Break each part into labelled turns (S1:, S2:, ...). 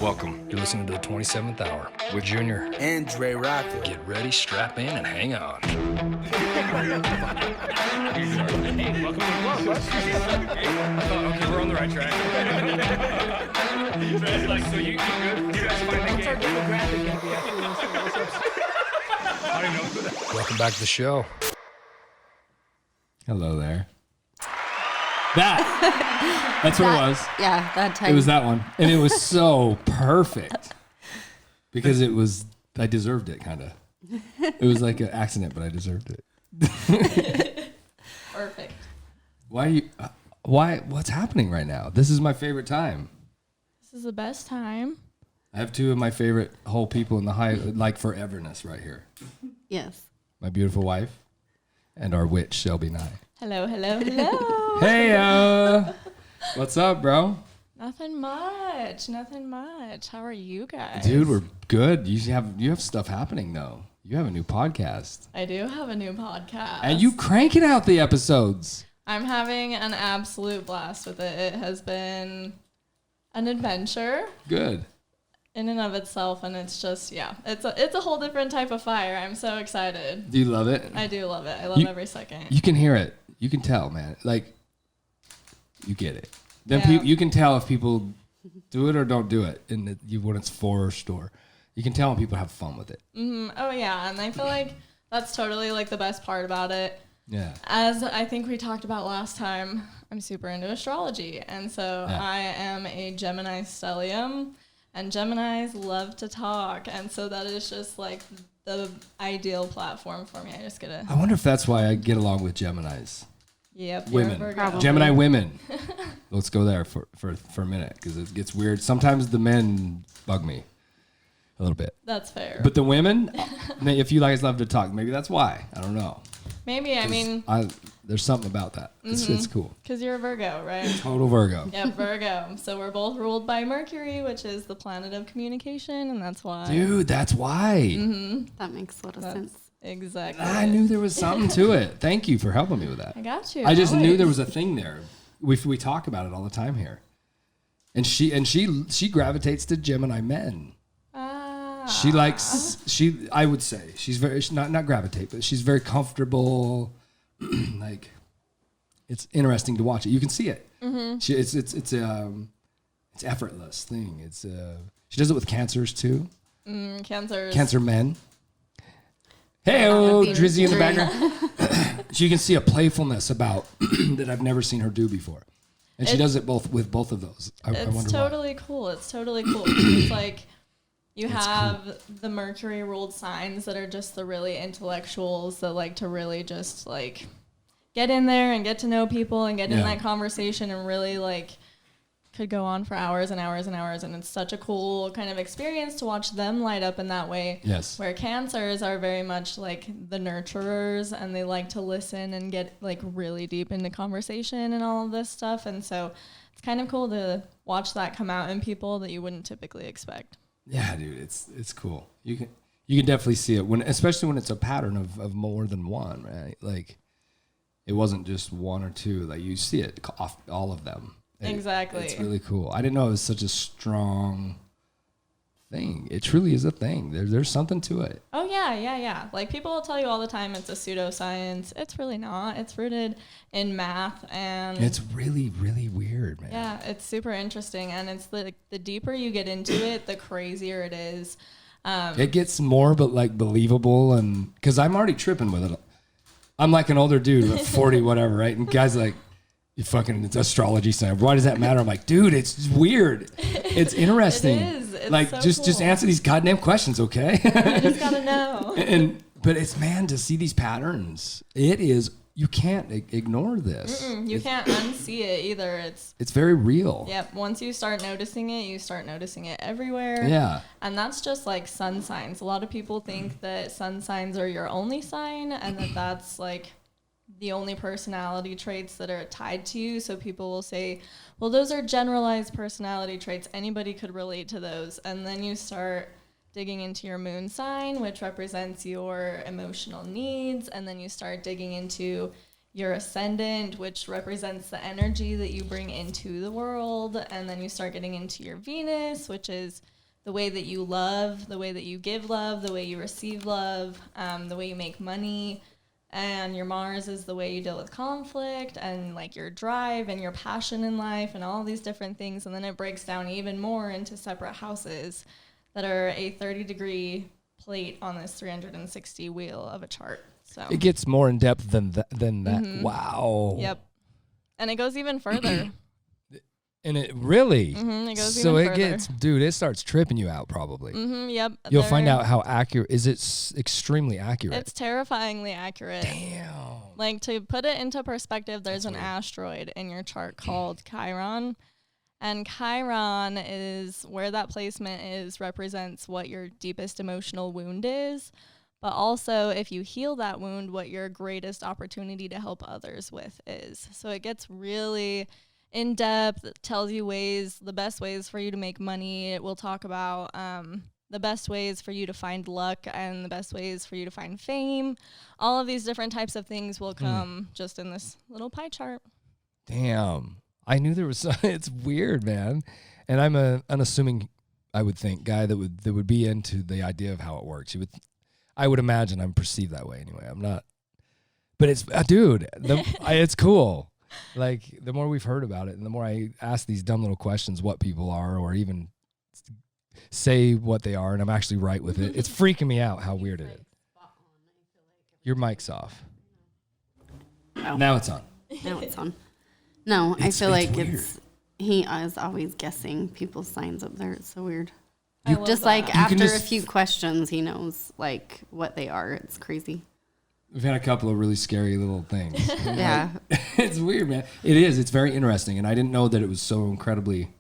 S1: Welcome. You're listening to the 27th Hour with Junior
S2: and Dre Rocker.
S1: Get ready, strap in, and hang on.
S3: Hey, welcome to the club. Okay, we're on the right track. Like, so you good? You guys find the game? I don't know.
S1: Welcome back to the show.
S4: Hello there. That's what it was.
S5: Yeah, that time.
S4: It was that one. And it was so perfect. Because I deserved it, kind of. It was like an accident, but I deserved it.
S5: Perfect.
S4: What's happening right now? This is my favorite time.
S6: This is the best time.
S4: I have two of my favorite whole people in the foreverness right here.
S5: Yes.
S4: My beautiful wife and our witch, Shelby Nye.
S6: Hello, hello, hello.
S4: Hey, what's up, bro?
S6: Nothing much. How are you guys?
S4: Dude, we're good. You have stuff happening, though. You have a new podcast.
S6: I do have a new podcast.
S4: And you cranking out the episodes.
S6: I'm having an absolute blast with it. It has been an adventure.
S4: Good.
S6: In and of itself, and it's just, it's a whole different type of fire. I'm so excited.
S4: Do you love it?
S6: I do love it. I love every second.
S4: You can hear it. You can tell, man. Like, you get it. Then
S6: Yeah.
S4: you can tell if people do it or don't do it when it's forced, or you can tell when people have fun with it.
S6: Mm-hmm. Oh, yeah, and I feel like that's totally, like, the best part about it.
S4: Yeah.
S6: As I think we talked about last time, I'm super into astrology, and so
S4: Yeah.
S6: I am a Gemini stellium, and Geminis love to talk, and so that is just like the ideal platform for me. I just get
S4: I wonder if that's why I get along with Geminis.
S6: Yep,
S4: Women.
S6: you're a Virgo.
S4: Gemini women. Let's go there for a minute, because it gets weird. Sometimes the men bug me a little bit.
S6: That's fair.
S4: But the women, if you guys love to talk, maybe that's why. I don't know.
S6: Maybe, I mean,
S4: there's something about that. It's cool.
S6: because you're a Virgo, right?
S4: Total Virgo.
S6: Yep, Virgo. So we're both ruled by Mercury, which is the planet of communication, and that's why.
S4: Dude, that's why.
S5: That makes a lot of sense.
S6: Exactly.
S4: I knew there was something to it. Thank you for helping me with that.
S6: I got you.
S4: I just knew
S6: always.
S4: there was a thing there. We talk about it all the time here. And she gravitates to Gemini men. She likes I would say she's very not gravitate, but she's very comfortable. Like, it's interesting to watch it. You can see it. Mm-hmm. It's effortless thing. It's she does it with cancers too. Cancer men. Hey, Drizzy in the background. So you can see a playfulness about that I've never seen her do before, and she does it with both of those. I
S6: It's
S4: wonder
S6: totally
S4: why.
S6: cool. It's totally cool. It's like you have the Mercury ruled signs that are just the really intellectuals that like to really just like get in there and get to know people and get in that conversation and really like could go on for hours and hours and hours, and it's such a cool kind of experience to watch them light up in that way.
S4: Yes.
S6: Where Cancers are very much like the nurturers, and they like to listen and get like really deep into conversation and all of this stuff, and so it's kind of cool to watch that come out in people that you wouldn't typically expect.
S4: Yeah, dude, it's cool. You can definitely see it especially when it's a pattern of more than one, right? Like, it wasn't just one or two. Like, you see it off all of them.
S6: Exactly.
S4: It's really cool. I didn't know it was such a strong thing. It truly is a thing. There's something to it.
S6: Oh, yeah. Like, people will tell you all the time it's a pseudoscience. It's really not. It's rooted in math, and
S4: It's really, really weird, man.
S6: yeah, it's super interesting, and it's the deeper you get into it, the crazier it is.
S4: It gets more but like believable, and because I'm already tripping with it. I'm like an older dude, like 40, whatever, right? And guys like, it's astrology sign. Why does that matter? I'm like, dude, it's weird. It's interesting.
S6: It is. It's
S4: like,
S6: so
S4: just
S6: cool.
S4: answer these goddamn questions, okay?
S6: You just gotta know.
S4: But it's, man, to see these patterns, you can't ignore this.
S6: You can't unsee it either.
S4: It's very real.
S6: Yep. Once you start noticing it, you start noticing it everywhere.
S4: Yeah.
S6: And that's just like sun signs. A lot of people think that sun signs are your only sign, and that's like the only personality traits that are tied to you. So people will say, well, those are generalized personality traits. Anybody could relate to those. And then you start digging into your moon sign, which represents your emotional needs. And then you start digging into your ascendant, which represents the energy that you bring into the world. And then you start getting into your Venus, which is the way that you love, the way that you give love, the way you receive love, the way you make money. And your Mars is the way you deal with conflict and like your drive and your passion in life and all these different things. And then it breaks down even more into separate houses that are a 30-degree plate on this 360 wheel of a chart. So
S4: It gets more in depth than that. Wow.
S6: Yep. And it goes even further.
S4: And it really,
S6: It goes
S4: so
S6: even
S4: it
S6: further.
S4: gets, dude, it starts tripping you out probably.
S6: Yep.
S4: You'll find out how accurate, is it extremely accurate?
S6: It's terrifyingly accurate.
S4: Damn.
S6: Like, to put it into perspective, there's
S4: That's
S6: an
S4: weird.
S6: asteroid in your chart called Chiron. And Chiron is where that placement is, represents what your deepest emotional wound is. But also, if you heal that wound, what your greatest opportunity to help others with is. So it gets really in depth. It tells you the best ways for you to make money. It will talk about the best ways for you to find luck and the best ways for you to find fame. All of these different types of things will come just in this little pie chart.
S4: Damn. I knew there was it's weird, man. And I'm an unassuming, I would think, guy that would be into the idea of how it works. I would imagine I'm perceived that way anyway. I'm not. But it's, dude, it's cool. Like, the more we've heard about it and the more I ask these dumb little questions, what people are, or even say what they are, and I'm actually right with it. It's freaking me out how weird it is. Your mic's off.
S5: Oh.
S4: Now it's on.
S5: Now it's on. No, I
S4: It's
S5: feel like
S4: weird.
S5: he is always guessing people's signs up there. It's so weird.
S6: I love
S5: Just
S6: that.
S5: like
S4: You can
S5: after a
S4: just-
S5: few questions, he knows like what they are. It's crazy.
S4: We've had a couple of really scary little things.
S5: Yeah.
S4: It's weird, man. It is. It's very interesting. And I didn't know that it was so incredibly,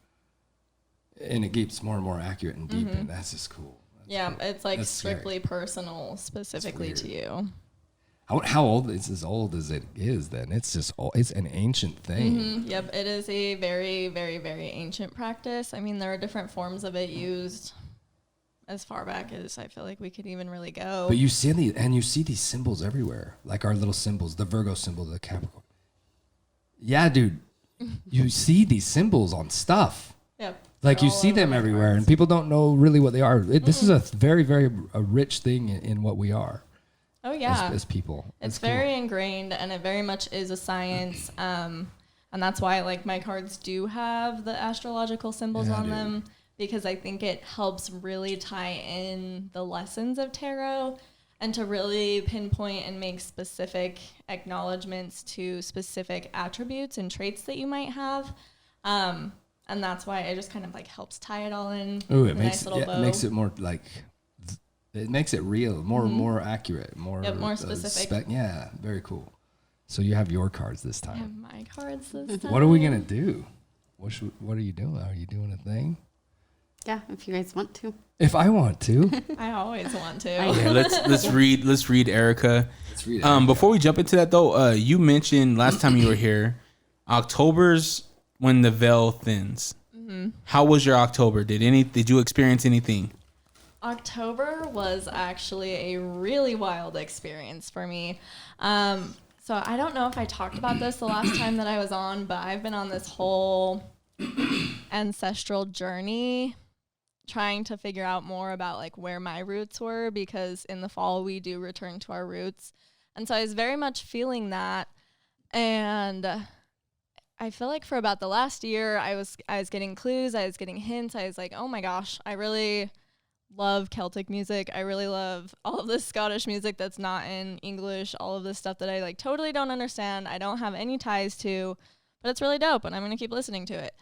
S4: and it gets more and more accurate and deep. And that's just cool.
S6: Yeah, it's like
S4: That's scary.
S6: strictly personal, specifically to you.
S4: How old? It's as old as it is then. It's just, it's an ancient thing.
S6: Yep, it is a very, very, very ancient practice. I mean, there are different forms of it used as far back as I feel like we could even really go.
S4: But you see these symbols everywhere, like our little symbols, the Virgo symbol, the Capricorn. Yeah, dude, you see these symbols on stuff.
S6: Yep.
S4: Like,
S6: they're
S4: you
S6: all
S4: see
S6: over
S4: them
S6: my
S4: everywhere,
S6: cards.
S4: and people don't know really what they are. This is a very, very a rich thing in what we are
S6: Oh, yeah.
S4: as people.
S6: It's
S4: cool.
S6: very ingrained, and it very much is a science. And that's why, like, my cards do have the astrological symbols
S4: Yeah,
S6: on
S4: dude.
S6: them, because I think it helps really tie in the lessons of tarot and to really pinpoint and make specific acknowledgments to specific attributes and traits that you might have. And that's why it just kind of like helps tie it all in.
S4: Ooh,
S6: with
S4: it
S6: a
S4: makes
S6: nice little bow.
S4: it makes it more like, it makes it real, more accurate, more
S6: Yep, more specific.
S4: yeah, very cool. So you have your cards this
S6: I have
S4: time.
S6: my cards this time.
S4: What are we gonna do? What are you doing? Are you doing a thing?
S5: Yeah, if you guys want to.
S4: If I want to,
S6: I always want to.
S2: Yeah, let's read Erica.
S4: let's read it.
S2: Before we jump into that though, you mentioned last time you were here, October's when the veil thins. How was your October? Did you experience anything?
S6: October was actually a really wild experience for me. So I don't know if I talked about this the last time that I was on, but I've been on this whole ancestral journey trying to figure out more about like where my roots were, because in the fall we do return to our roots. And so I was very much feeling that. And I feel like for about the last year, I was getting clues, I was getting hints. I was like, oh my gosh, I really love Celtic music. I really love all of this Scottish music that's not in English, all of this stuff that I like totally don't understand. I don't have any ties to, but it's really dope and I'm going to keep listening to it.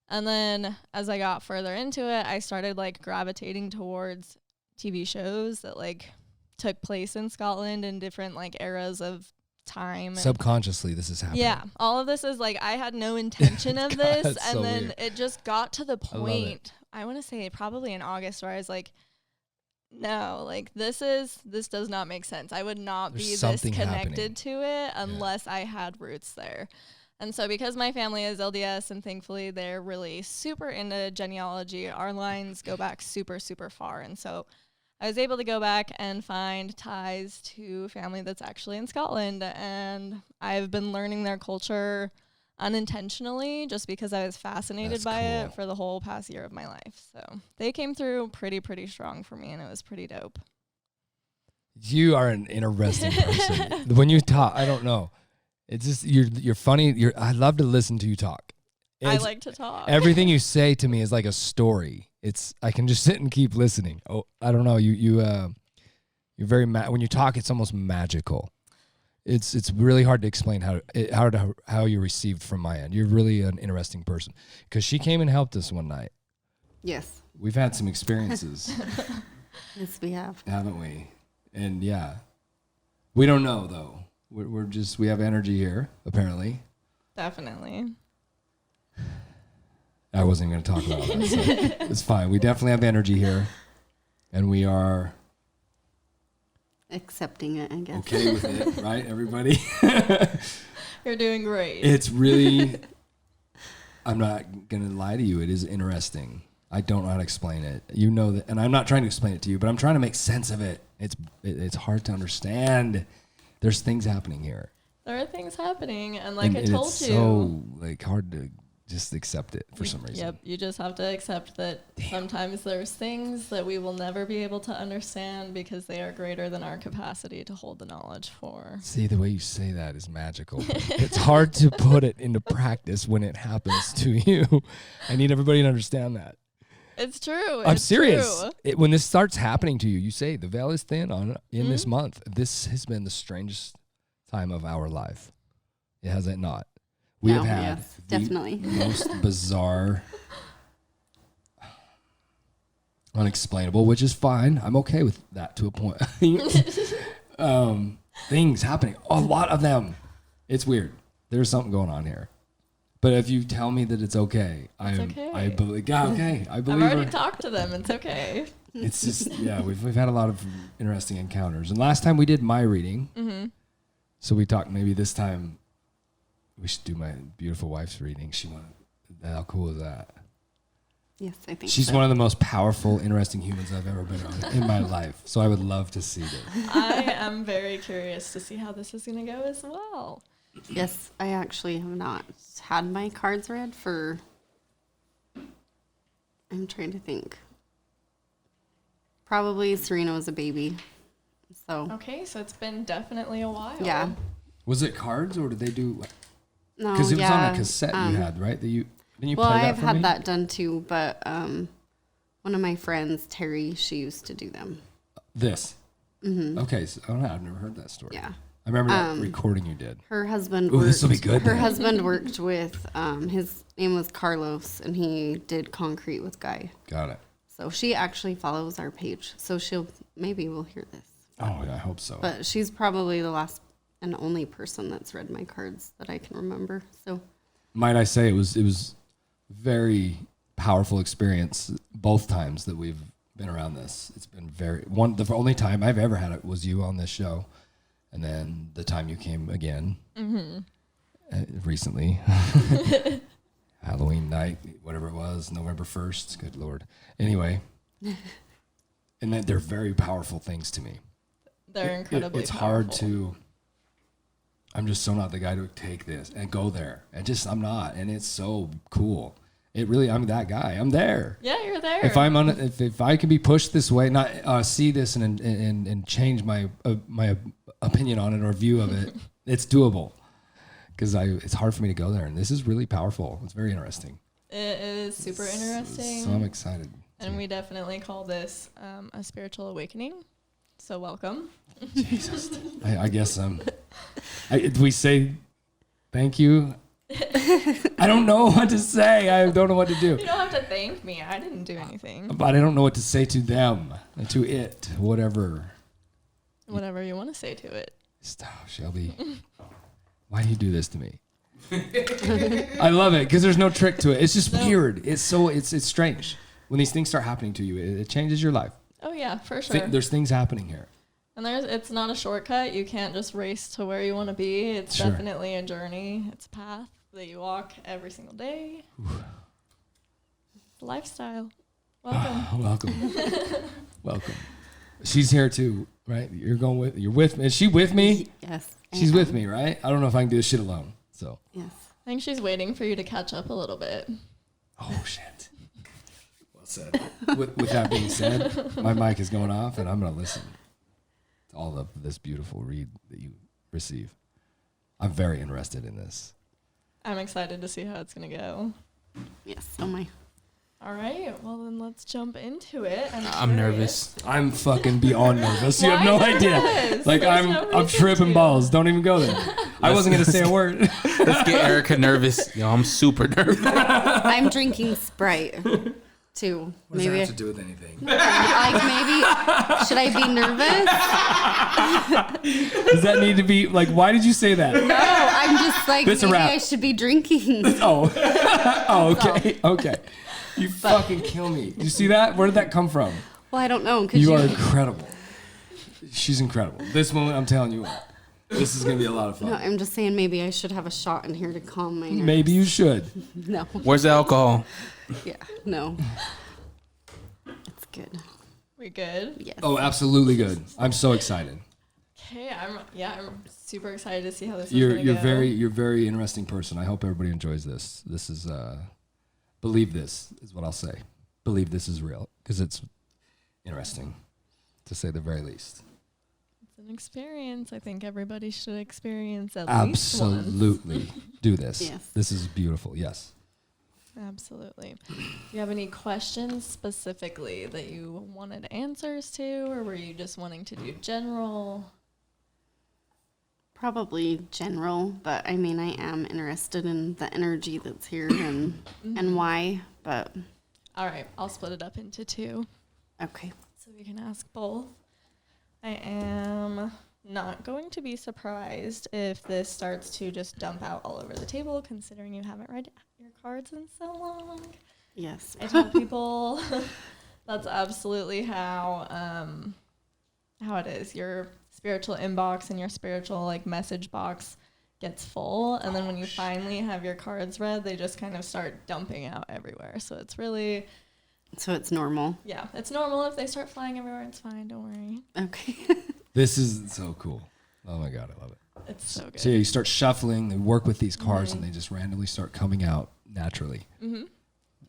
S6: And then as I got further into it, I started like gravitating towards TV shows that like took place in Scotland in different like eras of time.
S4: Subconsciously, this is happening.
S6: Yeah, all of this is like I had no intention of
S4: God,
S6: this,
S4: it's
S6: and
S4: so
S6: then
S4: weird.
S6: it just got to the
S4: I love it.
S6: point. I want to say probably in August where I was like, no, like this does not make sense. I would not
S4: There's
S6: be this
S4: something
S6: connected
S4: happening.
S6: to it unless I had roots there. And so because my family is LDS and thankfully they're really super into genealogy, our lines go back super, super far. And so I was able to go back and find ties to family that's actually in Scotland. And I've been learning their culture unintentionally just because I was fascinated
S4: That's
S6: by
S4: cool.
S6: it for the whole past year of my life. So they came through pretty strong for me, and it was pretty dope.
S4: You are an interesting person. When you talk, I don't know. It's just you're funny. I love to listen to you talk.
S6: I like to talk.
S4: Everything you say to me is like a story. I can just sit and keep listening. Oh, I don't know. You're very when you talk, it's almost magical. It's really hard to explain how you're received from my end. You're really an interesting person because she came and helped us one night.
S5: Yes.
S4: We've had some experiences,
S5: Yes, we have.
S4: haven't we? And yeah, we don't know though. We have energy here apparently.
S6: Definitely.
S4: I wasn't even going to talk about that. So it's fine. We definitely have energy here, and we are
S5: Accepting it, I guess.
S4: okay with it, right, everybody?
S6: You're doing great.
S4: It's really, I'm not going to lie to you. It is interesting. I don't know how to explain it. You know that, and I'm not trying to explain it to you, but I'm trying to make sense of it. It's hard to understand. There's things happening here.
S6: There are things happening, and like I
S4: and
S6: told
S4: it's
S6: you.
S4: so hard to just accept it for some reason.
S6: Yep, you just have to accept that sometimes there's things that we will never be able to understand because they are greater than our capacity to hold the knowledge for.
S4: See, the way you say that is magical. It's hard to put it into practice when it happens to you. I need everybody to understand that.
S6: It's true.
S4: I'm
S6: it's
S4: serious.
S6: true.
S4: When this starts happening to you, you say the veil is thin in this month. This has been the strangest time of our life. Has it not? We
S5: No,
S4: have had
S5: yes,
S4: the
S5: definitely.
S4: most bizarre, unexplainable, which is fine. I'm okay with that to a point. Things happening, a lot of them. It's weird. There's something going on here. But if you tell me that it's okay,
S6: okay.
S4: I believe. Yeah, okay, I
S6: I've
S4: believe.
S6: already
S4: her.
S6: talked to them. It's okay.
S4: It's just we've had a lot of interesting encounters. And last time we did my reading, so we talked. Maybe this time we should do my beautiful wife's reading. She wanted. How cool is that?
S5: Yes, I think
S4: She's
S5: so.
S4: one of the most powerful, interesting humans I've ever been around in my life. So I would love to see this.
S6: I am very curious to see how this is going to go as well.
S5: Yes, I actually have not had my cards read for. I'm trying to think. Probably Serena was a baby. So,
S6: Okay, so it's been definitely a while.
S5: yeah.
S4: Was it cards or did they do?
S5: No,
S4: Because it was
S5: yeah,
S4: on a cassette you had, right? That you didn't you
S5: Well,
S4: play that
S5: I've
S4: for
S5: had
S4: me?
S5: that done too, but one of my friends, Terry, she used to do them.
S4: This. Mm-hmm. Okay, so I don't know. I've never heard that story.
S5: Yeah.
S4: I remember that recording you did.
S5: Her husband
S4: Ooh,
S5: worked.
S4: this'll be good
S5: Her
S4: then.
S5: husband worked with his name was Carlos, and he did concrete with Guy.
S4: Got it.
S5: So she actually follows our page, so maybe we'll hear this.
S4: Oh, yeah, I hope so.
S5: But she's probably the last and only person that's read my cards that I can remember. So
S4: Might I say it was very powerful experience both times that we've been around this. It's been the only time I've ever had it was you on this show, and then the time you came again recently, Halloween night, whatever it was, November 1st. Good Lord. Anyway, and then they're very powerful things to me.
S6: They're incredibly
S4: It's hard
S6: powerful.
S4: to. I'm just so not the guy to take this and go there. I'm not, and it's so cool. I'm that guy. I'm there.
S6: Yeah, you're there.
S4: If I can be pushed this way, not see this and change my opinion on it or view of it, it's doable. Because it's hard for me to go there, and this is really powerful. It's very interesting.
S6: It is super interesting.
S4: So I'm excited.
S6: And we definitely call this a spiritual awakening. So welcome.
S4: Jesus, I guess we say thank you. I don't know what to say. I don't know what to do.
S6: You don't have to thank me. I didn't do anything.
S4: But I don't know what to say to them, to it, whatever.
S6: Whatever you want to say to it.
S4: Stop, Shelby. Why do you do this to me? I love it because there's no trick to it. It's just weird. It's strange. When these things start happening to you, it changes your life.
S6: Oh yeah, for sure.
S4: There's things happening here.
S6: And it's not a shortcut. You can't just race to where you want to be. It's
S4: Sure.
S6: definitely a journey. It's a path that you walk every single day. It's a lifestyle. Welcome.
S4: Welcome. Welcome. She's here too, right? You're with me. Is she with me?
S5: Yes.
S4: She's with me, right? I don't know if I can do this shit alone. So.
S5: Yes.
S6: I think she's waiting for you to catch up a little bit.
S4: Oh shit. Well said. With that being said, my mic is going off, and I'm gonna listen to all of this beautiful read that you receive. I'm very interested in this.
S6: I'm excited to see how it's going to go.
S5: Yes. Oh my.
S6: All right. Well, then let's jump into it.
S2: I'm nervous.
S4: I'm fucking beyond nervous. You have
S6: Why
S4: no
S6: nervous?
S4: idea. Like
S6: There's no
S4: I'm
S6: reason
S4: tripping
S6: to.
S4: balls. Don't even go there. I wasn't gonna say a word.
S2: Let's get Erica nervous. Yo, I'm super nervous.
S5: I'm drinking Sprite too.
S4: What does
S5: Maybe
S4: that have to do with anything?
S5: like maybe should I be nervous?
S4: Does that need to be like? Why did you say that?
S5: No, I'm just like
S4: It's a
S5: maybe
S4: wrap.
S5: I should be drinking.
S4: Oh, okay, okay. You fucking kill me. You see that? Where did that come from?
S5: Well, I don't know because
S4: You are incredible. She's incredible. This moment, I'm telling you what. This is gonna be a lot of fun.
S5: No, I'm just saying maybe I should have a shot in here to calm my nerves.
S4: Maybe you should.
S5: No.
S2: Where's the alcohol?
S5: Yeah. No. It's good.
S6: We good?
S5: Yes.
S4: Oh, absolutely good. I'm so excited.
S6: Okay. I'm super excited to see how this is
S4: You're
S6: going to go.
S4: you're very interesting person. I hope everybody enjoys this. This is believe this is what I'll say. Believe this is real because it's interesting, to say the very least.
S6: It's an experience. I think everybody should experience at least once.
S4: Absolutely, do this.
S5: Yes.
S4: This is beautiful. Yes.
S6: Absolutely. Do you have any questions specifically that you wanted answers to, or were you just wanting to do general?
S5: Probably general, but I mean, I am interested in the energy that's here and why. But
S6: All right, I'll split it up into two
S5: okay.
S6: so we can ask both. I am not going to be surprised if this starts to just dump out all over the table, considering you haven't read your cards in so long.
S5: Yes.
S6: I tell people that's absolutely how it is. Your spiritual inbox and your spiritual like message box gets full, and then when you finally have your cards read, they just kind of start dumping out everywhere. So it's really,
S5: So it's normal.
S6: yeah, it's normal if they start flying everywhere. It's fine. Don't worry.
S5: Okay.
S4: This is so cool. Oh my God, I love it.
S6: It's so good.
S4: So yeah, you start shuffling, they work with these cards, and they just randomly start coming out naturally.
S6: Mm-hmm. You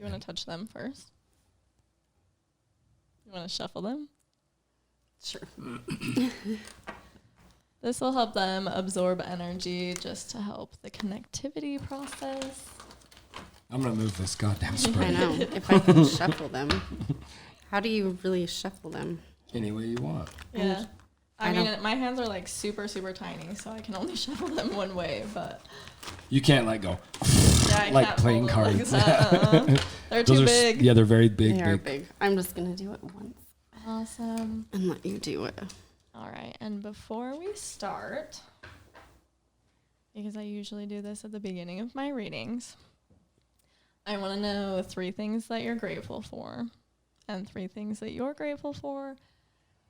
S6: want to touch them first? You want to shuffle them?
S5: Sure.
S6: This will help them absorb energy just to help the connectivity process.
S4: I'm gonna move this goddamn
S5: I
S4: spray
S5: know. If I can shuffle them. How do you really shuffle them?
S4: any way you want.
S6: Yeah. I
S5: I
S6: mean,
S5: don't-
S6: my hands are like super, super tiny, so I can only shuffle them one way, but
S4: You can't like go
S6: yeah, I
S4: like
S6: can't
S4: playing
S6: fold them like
S4: cards.
S6: that. They're
S4: Those
S6: too
S4: are
S6: big.
S4: Yeah, they're very big.
S5: They are big. I'm just going to do it once
S6: Awesome.
S5: and let you do it.
S6: All right, and before we start, because I usually do this at the beginning of my readings, I want to know 3 things that you're grateful for, and 3 things that you're grateful for,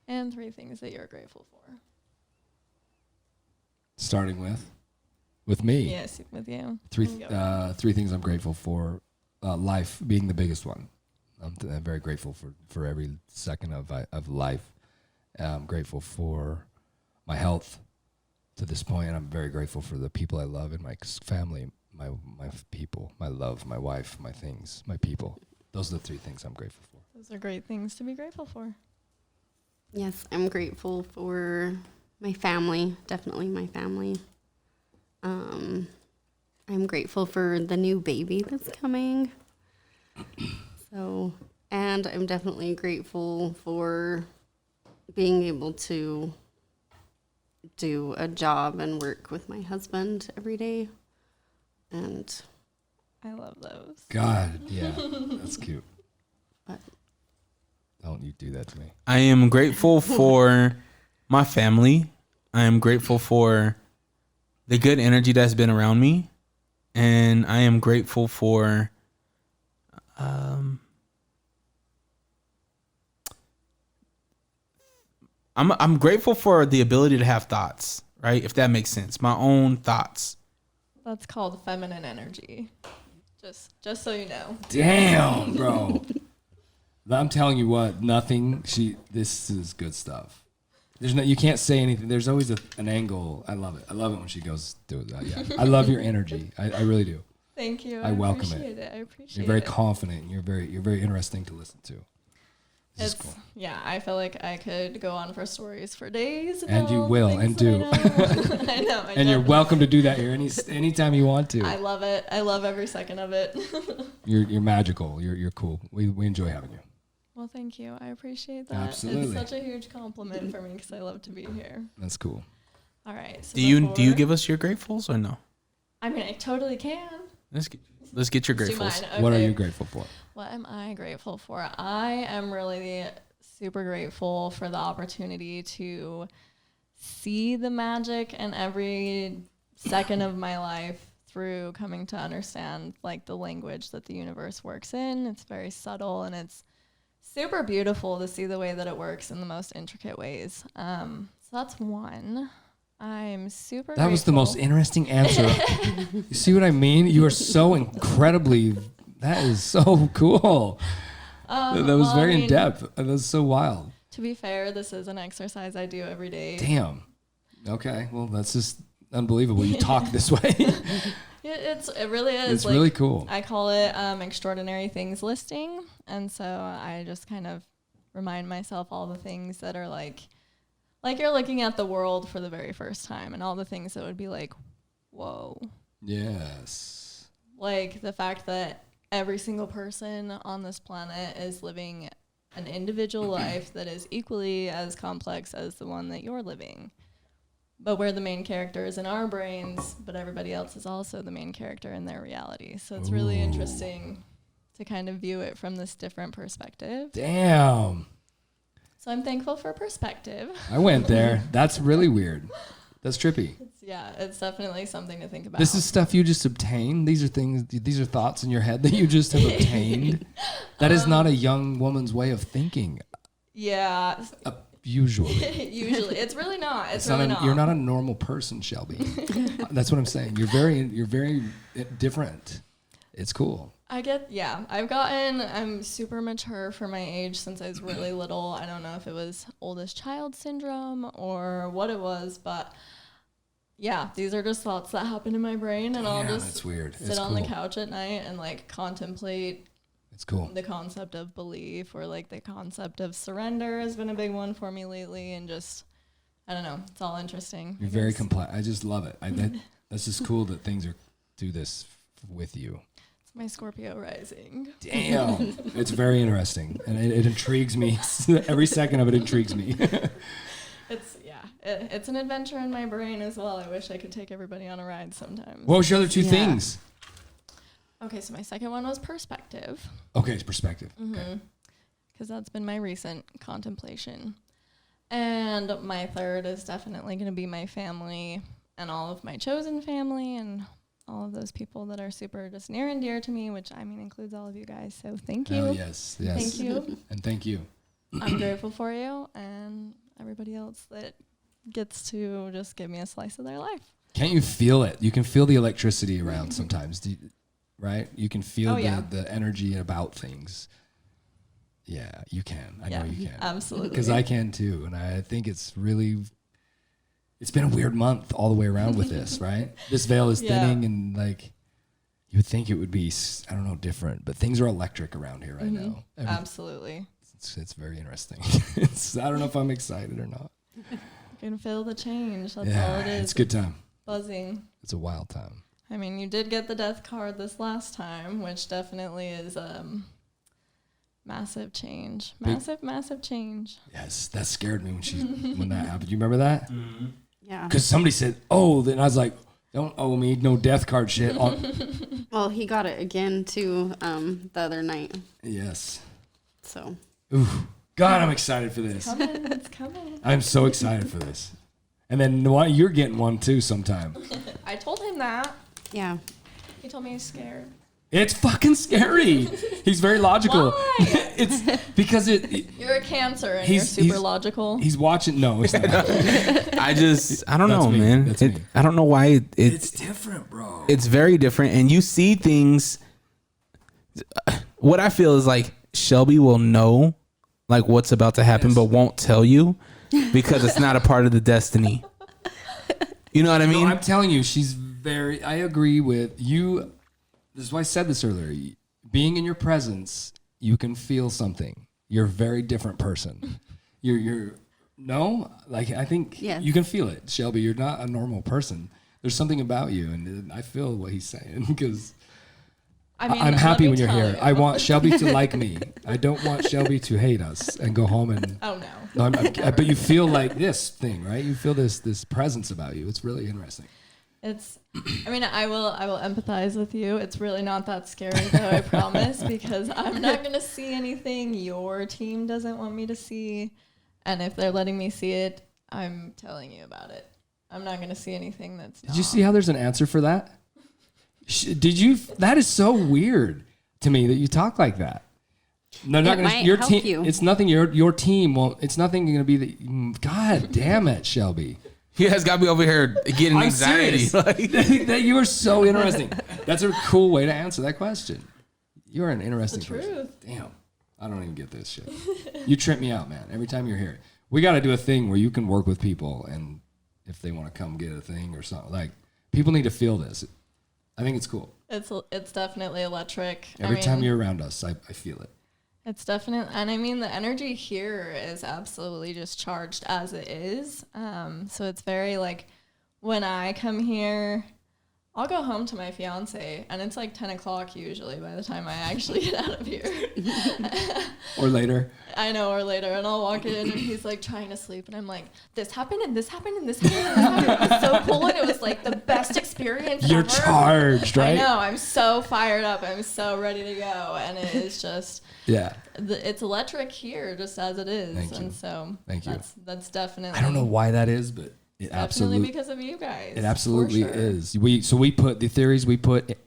S6: and 3 things that you're grateful for.
S4: Starting with me.
S6: Yes, with you.
S4: Three
S6: You go.
S4: 3 things I'm grateful for. Life being the biggest one. I'm very grateful for every second of life. I'm grateful for my health to this point, and I'm very grateful for the people I love in my family, my people, my love, my wife, my things, my people. Those are the 3 things I'm grateful for.
S6: Those are great things to be grateful for.
S5: Yes, I'm grateful for my family, definitely my family. I'm grateful for the new baby that's coming. So, and I'm definitely grateful for being able to do a job and work with my husband every day. And
S6: I love those.
S4: God, yeah, that's cute.
S5: but
S4: Don't you do that to me.
S2: I am grateful for my family. I am grateful for the good energy that's been around me. And I am grateful for I'm grateful for the ability to have thoughts, right? If that makes sense. My own thoughts.
S6: That's called feminine energy. Just so you know.
S4: Damn, bro. I'm telling you what, this is good stuff. You can't say anything. There's always an angle. I love it. I love it when she goes do that. Yeah. I love your energy. I really do.
S6: Thank you.
S4: I welcome
S6: appreciate it. I appreciate it.
S4: You're very confident. And you're very interesting to listen to. This is cool.
S6: Yeah, I feel like I could go on for stories for days.
S4: And you will, and do.
S6: I know.
S4: And you're welcome to do that here anytime you want to.
S6: I love it. I love every second of it.
S4: You're magical. You're cool. We enjoy having you.
S6: Well, thank you. I appreciate that.
S4: Absolutely.
S6: It's such a huge compliment for me because I love to be here.
S4: That's cool.
S6: All right. So
S2: Do you give us your gratefuls or no?
S6: I mean, I totally can.
S2: Let's get your
S6: Do
S2: gratefuls.
S6: mine.
S4: What are
S6: Okay.
S4: you grateful for?
S6: What am I grateful for? I am really super grateful for the opportunity to see the magic in every second of my life through coming to understand like the language that the universe works in. It's very subtle and it's super beautiful to see the way that it works in the most intricate ways. So that's one. I'm super
S4: That was the
S6: grateful.
S4: most interesting answer. You see what I mean? You are so incredibly. That is so cool. That was very in depth. That was so wild.
S6: To be fair, this is an exercise I do every day.
S4: Damn. Okay. Well, that's just unbelievable. You talk this way.
S6: It really is.
S4: It's really cool.
S6: I call it extraordinary things listing. And so I just kind of remind myself all the things that are like you're looking at the world for the very first time and all the things that would be like, whoa.
S4: Yes.
S6: Like the fact that every single person on this planet is living an individual life that is equally as complex as the one that you're living. But we're the main characters in our brains, but everybody else is also the main character in their reality. So it's really interesting to kind of view it from this different perspective.
S4: Damn.
S6: So I'm thankful for perspective.
S4: I went there. That's really weird. That's trippy.
S6: It's definitely something to think about.
S4: This is stuff you just obtain. These are thoughts in your head that you just have obtained. That is not a young woman's way of thinking.
S6: Yeah.
S4: Usually.
S6: Usually. It's really not. It's
S4: not
S6: really not.
S4: You're not a normal person, Shelby. That's what I'm saying. You're very different. It's cool.
S6: I'm super mature for my age since I was really little. I don't know if it was oldest child syndrome or what it was, but yeah, these are just thoughts that happen in my brain and I'll just
S4: that's weird.
S6: sit on the couch at night and like contemplate.
S4: It's cool.
S6: The concept of belief or like the concept of surrender has been a big one for me lately and just, I don't know, it's all interesting.
S4: You're very complex. I just love it. That's just cool that things do this with you.
S6: My Scorpio rising.
S4: Damn. It's very interesting. And it intrigues me. Every second of it intrigues me.
S6: It's an adventure in my brain as well. I wish I could take everybody on a ride sometimes.
S4: What was your other two things?
S6: Okay, so my second one was perspective.
S4: Okay, it's perspective.
S6: Mm-hmm. Because that's been my recent contemplation. And my third is definitely going to be my family and all of my chosen family and all of those people that are super just near and dear to me, which I mean includes all of you guys. So thank you.
S4: Oh, yes.
S6: Thank you.
S4: And thank you.
S6: I'm grateful for you and everybody else that gets to just give me a slice of their life.
S4: Can't you feel it? You can feel the electricity around sometimes, right? You can feel the energy about things. Yeah, you can. I know you can.
S6: Absolutely.
S4: Because I can too. And I think it's been a weird month all the way around with this, right? This veil is thinning and like you would think it would be, I don't know, different, but things are electric around here right now.
S6: Absolutely.
S4: It's very interesting. I don't know if I'm excited or not.
S6: You can feel the change. That's all it is.
S4: It's a good time.
S6: Buzzing.
S4: It's a wild time.
S6: I mean, you did get the death card this last time, which definitely is massive change. Massive change.
S4: Yes, that scared me when that happened. You remember that?
S5: Mm-hmm. Yeah.
S4: Because somebody said, "Oh," then I was like, "Don't owe me no death card shit."
S5: Well, he got it again too the other night.
S4: Yes.
S5: So.
S4: Ooh, God, I'm excited for this.
S6: It's coming.
S4: I'm so excited for this. And then you're getting one too sometime.
S6: I told him that.
S5: Yeah.
S6: He told me he's scared.
S4: It's fucking scary. He's very logical.
S6: Why?
S4: It's because
S6: You're a Cancer and you're super logical.
S4: He's watching. No, it's not.
S2: I don't know,
S4: me.
S2: man.
S4: That's me.
S2: I don't know why
S4: It's different, bro.
S2: it's very different, and you see things. What I feel is like Shelby will know like what's about to happen, but won't tell you because it's not a part of the destiny. You know what I mean?
S4: No, I'm telling you, I agree with you. This is why I said this earlier. Being in your presence, you can feel something. You're a very different person. I think
S5: Yes.
S4: you can feel it, Shelby. You're not a normal person. There's something about you, and I feel what he's saying because
S6: I mean,
S4: I'm
S6: let
S4: happy
S6: me
S4: when you're
S6: tell
S4: here.
S6: you.
S4: I want Shelby to like me. I don't want Shelby to hate us and go home and.
S6: Oh no.
S4: But you feel like this thing, right? You feel this presence about you. It's really interesting.
S6: I will empathize with you. It's really not that scary though, I promise, because I'm not going to see anything your team doesn't want me to see. And if they're letting me see it, I'm telling you about it. I'm not going to see anything that's
S4: Did you see how there's an answer for that? Did you? That is so weird to me that you talk like that. No, not gonna.
S5: might
S4: Your
S5: help
S4: team.
S5: you.
S4: It's nothing. Your team won't. It's nothing going to be the. God damn it, Shelby.
S2: You guys got me over here getting
S4: I'm
S2: anxiety.
S4: serious. That you are so interesting. That's a cool way to answer that question. You're an interesting person.
S6: truth.
S4: Damn. I don't even get this shit. You trip me out, man. Every time you're here. We got to do a thing where you can work with people, and if they want to come get a thing or something, like people need to feel this. I think it's cool.
S6: It's definitely electric.
S4: Every time you're around us, I feel it.
S6: It's definitely, and I mean, the energy here is absolutely just charged as it is. So it's very like when I come here, I'll go home to my fiance, and it's like 10 o'clock usually by the time I actually get out of here.
S4: Or later.
S6: I know, or later, and I'll walk in, and he's like trying to sleep, and I'm like, this happened, and this happened, and this happened, and this happened. It was so cool, and it was like the best experience
S4: You're
S6: ever.
S4: charged, right?
S6: I know, I'm so fired up, I'm so ready to go, and it is just,
S4: Yeah.
S6: it's electric here, just as it is.
S4: Thank you.
S6: And so
S4: Thank you.
S6: that's definitely.
S4: I don't know why that is, but it
S6: Definitely
S4: absolutely
S6: because of you guys.
S4: it absolutely
S6: for sure.
S4: is. We put the theories, we put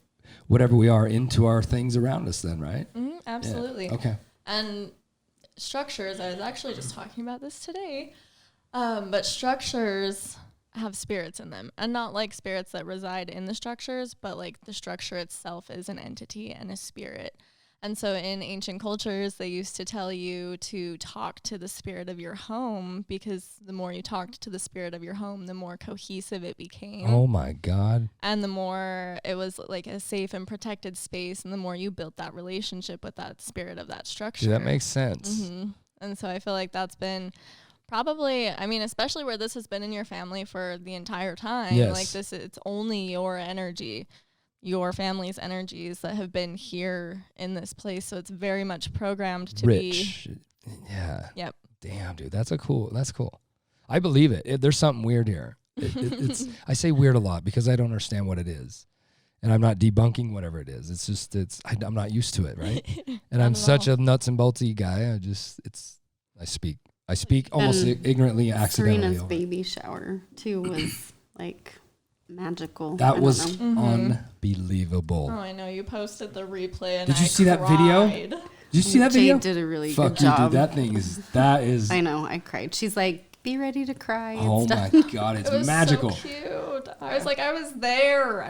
S4: whatever we are into our things around us then, right?
S6: Mhm, absolutely.
S4: Yeah. Okay.
S6: And structures, I was actually just talking about this today, but structures have spirits in them, and not like spirits that reside in the structures, but like the structure itself is an entity and a spirit. And so in ancient cultures, they used to tell you to talk to the spirit of your home, because the more you talked to the spirit of your home, the more cohesive it became.
S4: Oh my God.
S6: And the more it was like a safe and protected space, and the more you built that relationship with that spirit of that structure.
S4: Dude, that makes sense.
S6: Mm-hmm. And so I feel like that's been probably, I mean, especially where this has been in your family for the entire time.
S4: Yes.
S6: Like this, it's only your energy, your family's energies that have been here in this place. So it's very much programmed to
S4: Rich. Yeah.
S6: Yep.
S4: Damn, dude. That's cool. I believe it. There's something weird here. It's I say weird a lot because I don't understand what it is. And I'm not debunking whatever it is. It's just, I'm not used to it, right? And I'm such a nuts and boltsy guy. I speak almost ignorantly, accidentally.
S5: Serena's
S4: over.
S5: baby shower too was like magical. I
S4: That
S5: don't
S4: was
S5: know.
S4: unbelievable.
S6: Oh, I know. You posted the replay, and
S4: Did you
S6: I
S4: see that video?
S6: cried.
S4: Did you see that video?
S5: Jade did a really
S4: Fuck
S5: good
S4: you,
S5: job.
S4: dude. That is.
S5: I know. I cried. She's like, "Be ready to cry." And
S4: Oh
S5: stuff.
S4: my God, it's
S6: It was
S4: magical.
S6: so cute. I was like, I was there,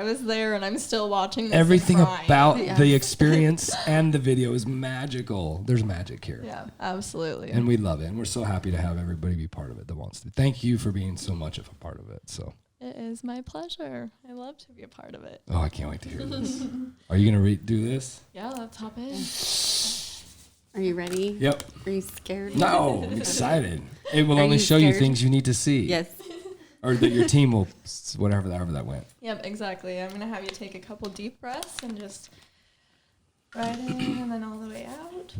S6: and I'm still watching this.
S4: Everything
S6: and crying.
S4: about
S5: Yes.
S4: the experience and the video is magical. There's magic here.
S6: Yeah, absolutely.
S4: And we love it. And we're so happy to have everybody be part of it that wants to. Thank you for being so much of a part of it. So,
S6: It is my pleasure. I love to be a part of it.
S4: oh, I can't wait to hear this. Are you going to do this?
S6: Yeah, let's hop in.
S5: Are you ready?
S4: Yep.
S5: Are you scared?
S4: No, I'm excited. It will
S5: Are
S4: only
S5: you
S4: show you
S5: scared?
S4: things you need to see.
S5: Yes.
S4: Or that your team will, however that went.
S6: Yep, exactly. I'm gonna have you take a couple deep breaths and just right in and then all the way out.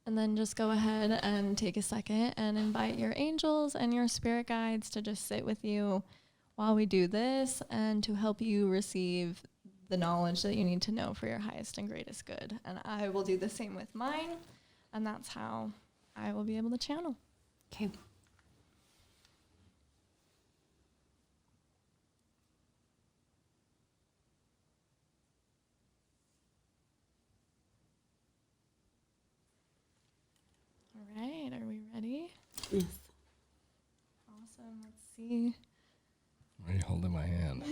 S6: And then just go ahead and take a second and invite your angels and your spirit guides to just sit with you while we do this, and to help you receive the knowledge that you need to know for your highest and greatest good. And I will do the same with mine, and that's how I will be able to channel.
S5: Okay.
S6: All right, are we ready?
S5: Yes.
S6: awesome. Let's see.
S4: Why are you holding my hand?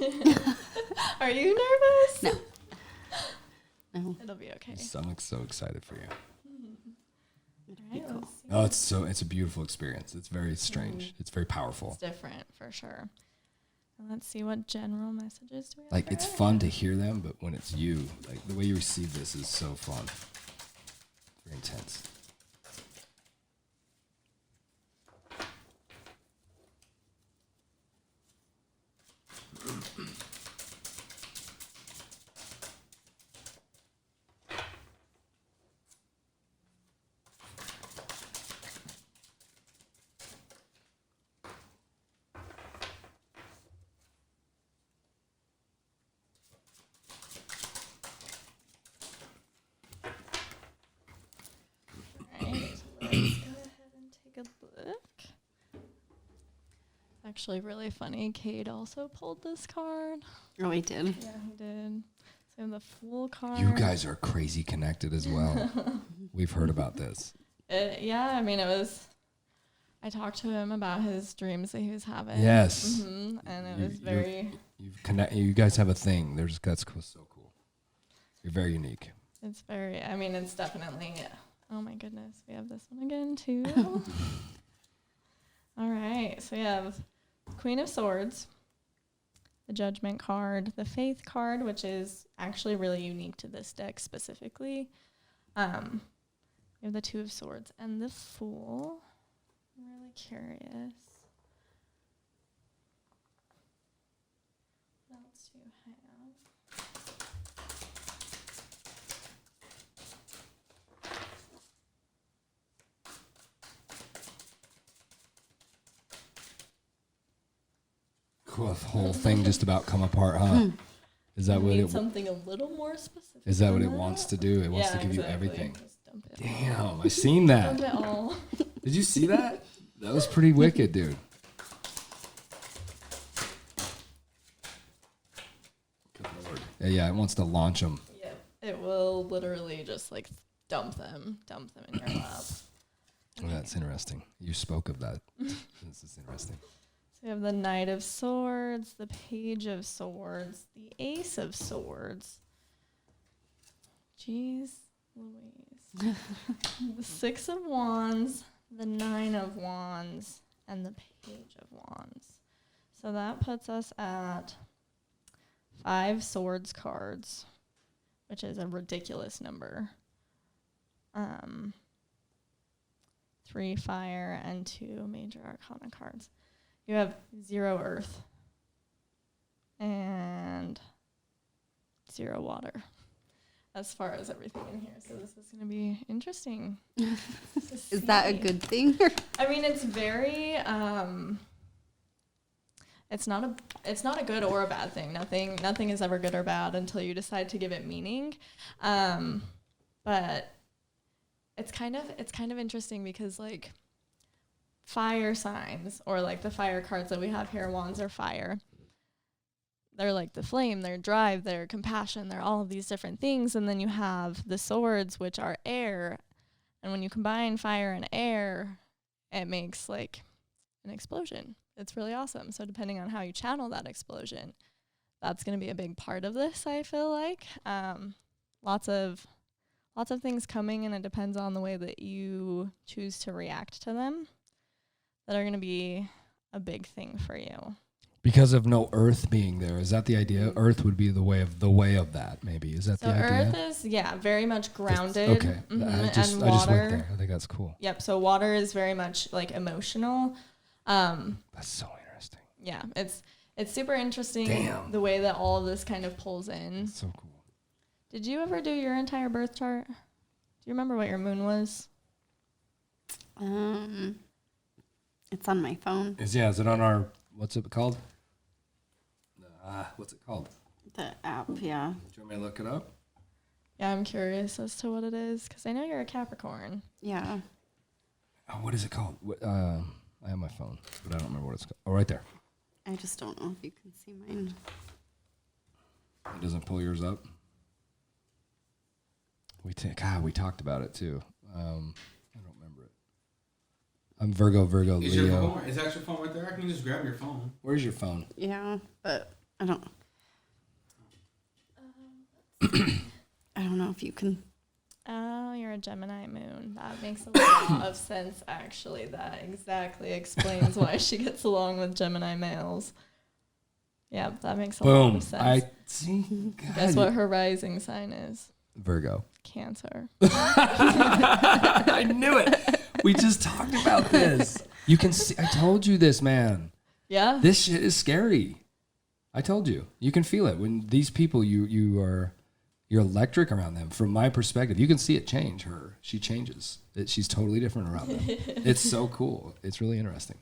S6: Are you nervous?
S5: No. No.
S6: It'll be okay.
S4: My stomach's so excited for you.
S6: All right, let's see.
S4: Oh, it's a beautiful experience. It's very strange. It's very powerful.
S6: It's different for sure. And let's see what general messages do we have.
S4: Like,
S6: for
S4: it's
S6: it?
S4: fun to hear them, but when it's you, like the way you receive this is so fun. Very intense.
S6: Right, let's go ahead and take a look. It's actually really funny. Cade also pulled this card.
S5: Oh, I did.
S6: Yeah, he did. So the Fool card.
S4: You guys are crazy connected as well. We've heard about this.
S6: Yeah, I mean, it was. I talked to him about his dreams that he was having.
S4: Yes.
S6: And it was very.
S4: You guys have a thing. That's so cool. You're very unique.
S6: It's very. I mean, it's definitely. Oh my goodness, we have this one again too. All right, so we have Queen of Swords, the Judgment card, the Faith card, which is actually really unique to this deck specifically. We have the Two of Swords and the Fool. I'm really curious. What else do you have?
S4: Cool. The whole thing just about come apart, huh? Is that
S6: I
S4: what
S6: need
S4: it?
S6: something a little more specific.
S4: Is that what
S6: than
S4: it wants to do? It wants to give you
S6: exactly.
S4: everything.
S6: Just dump it.
S4: Damn, I seen that.
S6: Dump it all.
S4: Did you see that? That was pretty wicked, dude. Good Lord. Yeah, it wants to launch them.
S6: Yep. It will literally just like dump them in your lap.
S4: Oh, that's interesting. You spoke of that. This is interesting.
S6: So we have the Knight of Swords, the Page of Swords, the Ace of Swords. Jeez Louise. The Six of Wands, the Nine of Wands, and the Page of Wands. So that puts us at 5 Swords cards, which is a ridiculous number. 3 Fire and 2 Major Arcana cards. You have 0 Earth and 0 Water as far as everything in here. So this is going to be interesting.
S5: Is that a good thing?
S6: I mean, it's very it's not a good or a bad thing. Nothing is ever good or bad until you decide to give it meaning. But it's kind of interesting because like fire signs, or like the fire cards that we have here, wands are fire. They're like the flame, their drive, their compassion, they're all of these different things. And then you have the swords, which are air. And when you combine fire and air, it makes like an explosion. It's really awesome. So depending on how you channel that explosion, that's going to be a big part of this, I feel like. Lots of things coming, and it depends on the way that you choose to react to them that are going to be a big thing for you.
S4: Because of no Earth being there, is that the idea? Earth would be the way of that. Maybe is that
S6: So
S4: the idea?
S6: Earth is very much grounded.
S4: Okay,
S6: Mhm,
S4: I
S6: and
S4: just
S6: water.
S4: went there. I think that's cool.
S6: Yep. So water is very much like emotional.
S4: That's so interesting.
S6: Yeah, it's super interesting.
S4: Damn.
S6: The way that all of this kind of pulls in.
S4: So cool.
S6: Did you ever do your entire birth chart? Do you remember what your moon was?
S5: It's on my phone.
S4: Is it on our, what's it called? What's it called?
S5: The app, yeah.
S4: Do you want me to look it up?
S6: Yeah, I'm curious as to what it is because I know you're a Capricorn.
S5: Yeah.
S4: Oh, what is it called? I have my phone, but I don't remember what it's called. Oh, right there.
S5: I just don't know if you can see mine.
S4: It doesn't pull yours up. We talked about it too. I don't remember it. I'm Virgo, Leo.
S2: Is that your phone right there? I can just grab your phone.
S4: Where's your phone?
S5: Yeah, but I don't. I don't know if you can.
S6: Oh, you're a Gemini moon. That makes a lot of sense, actually. That exactly explains why she gets along with Gemini males. Yeah, that makes a lot
S4: Boom.
S6: of sense.
S4: I see.
S6: Guess what her rising sign is?
S4: Virgo.
S6: Cancer.
S4: I knew it. We just talked about this. You can see. I told you this, man.
S6: Yeah.
S4: This shit is scary. I told you. You can feel it when these people. You're electric around them. From my perspective, you can see it change her. She changes. She's totally different around them. It's so cool. It's really interesting.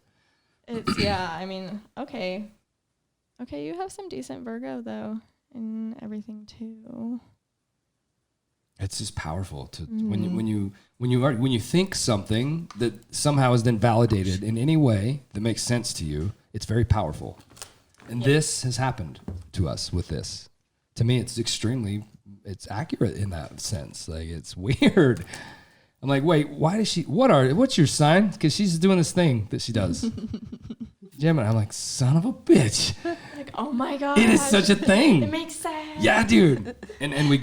S6: Yeah. I mean, okay. Okay, you have some decent Virgo though, and everything too.
S4: It's just powerful to when you think something that somehow is then validated in any way that makes sense to you. It's very powerful, and this has happened to us with this. To me, it's accurate in that sense. Like, it's weird. I'm like, wait, why does she? What's your sign? Because she's doing this thing that she does. Gemini. I'm like, son of a bitch.
S6: Like, oh my god,
S4: It is such a thing.
S6: It makes sense.
S4: Yeah, dude. And we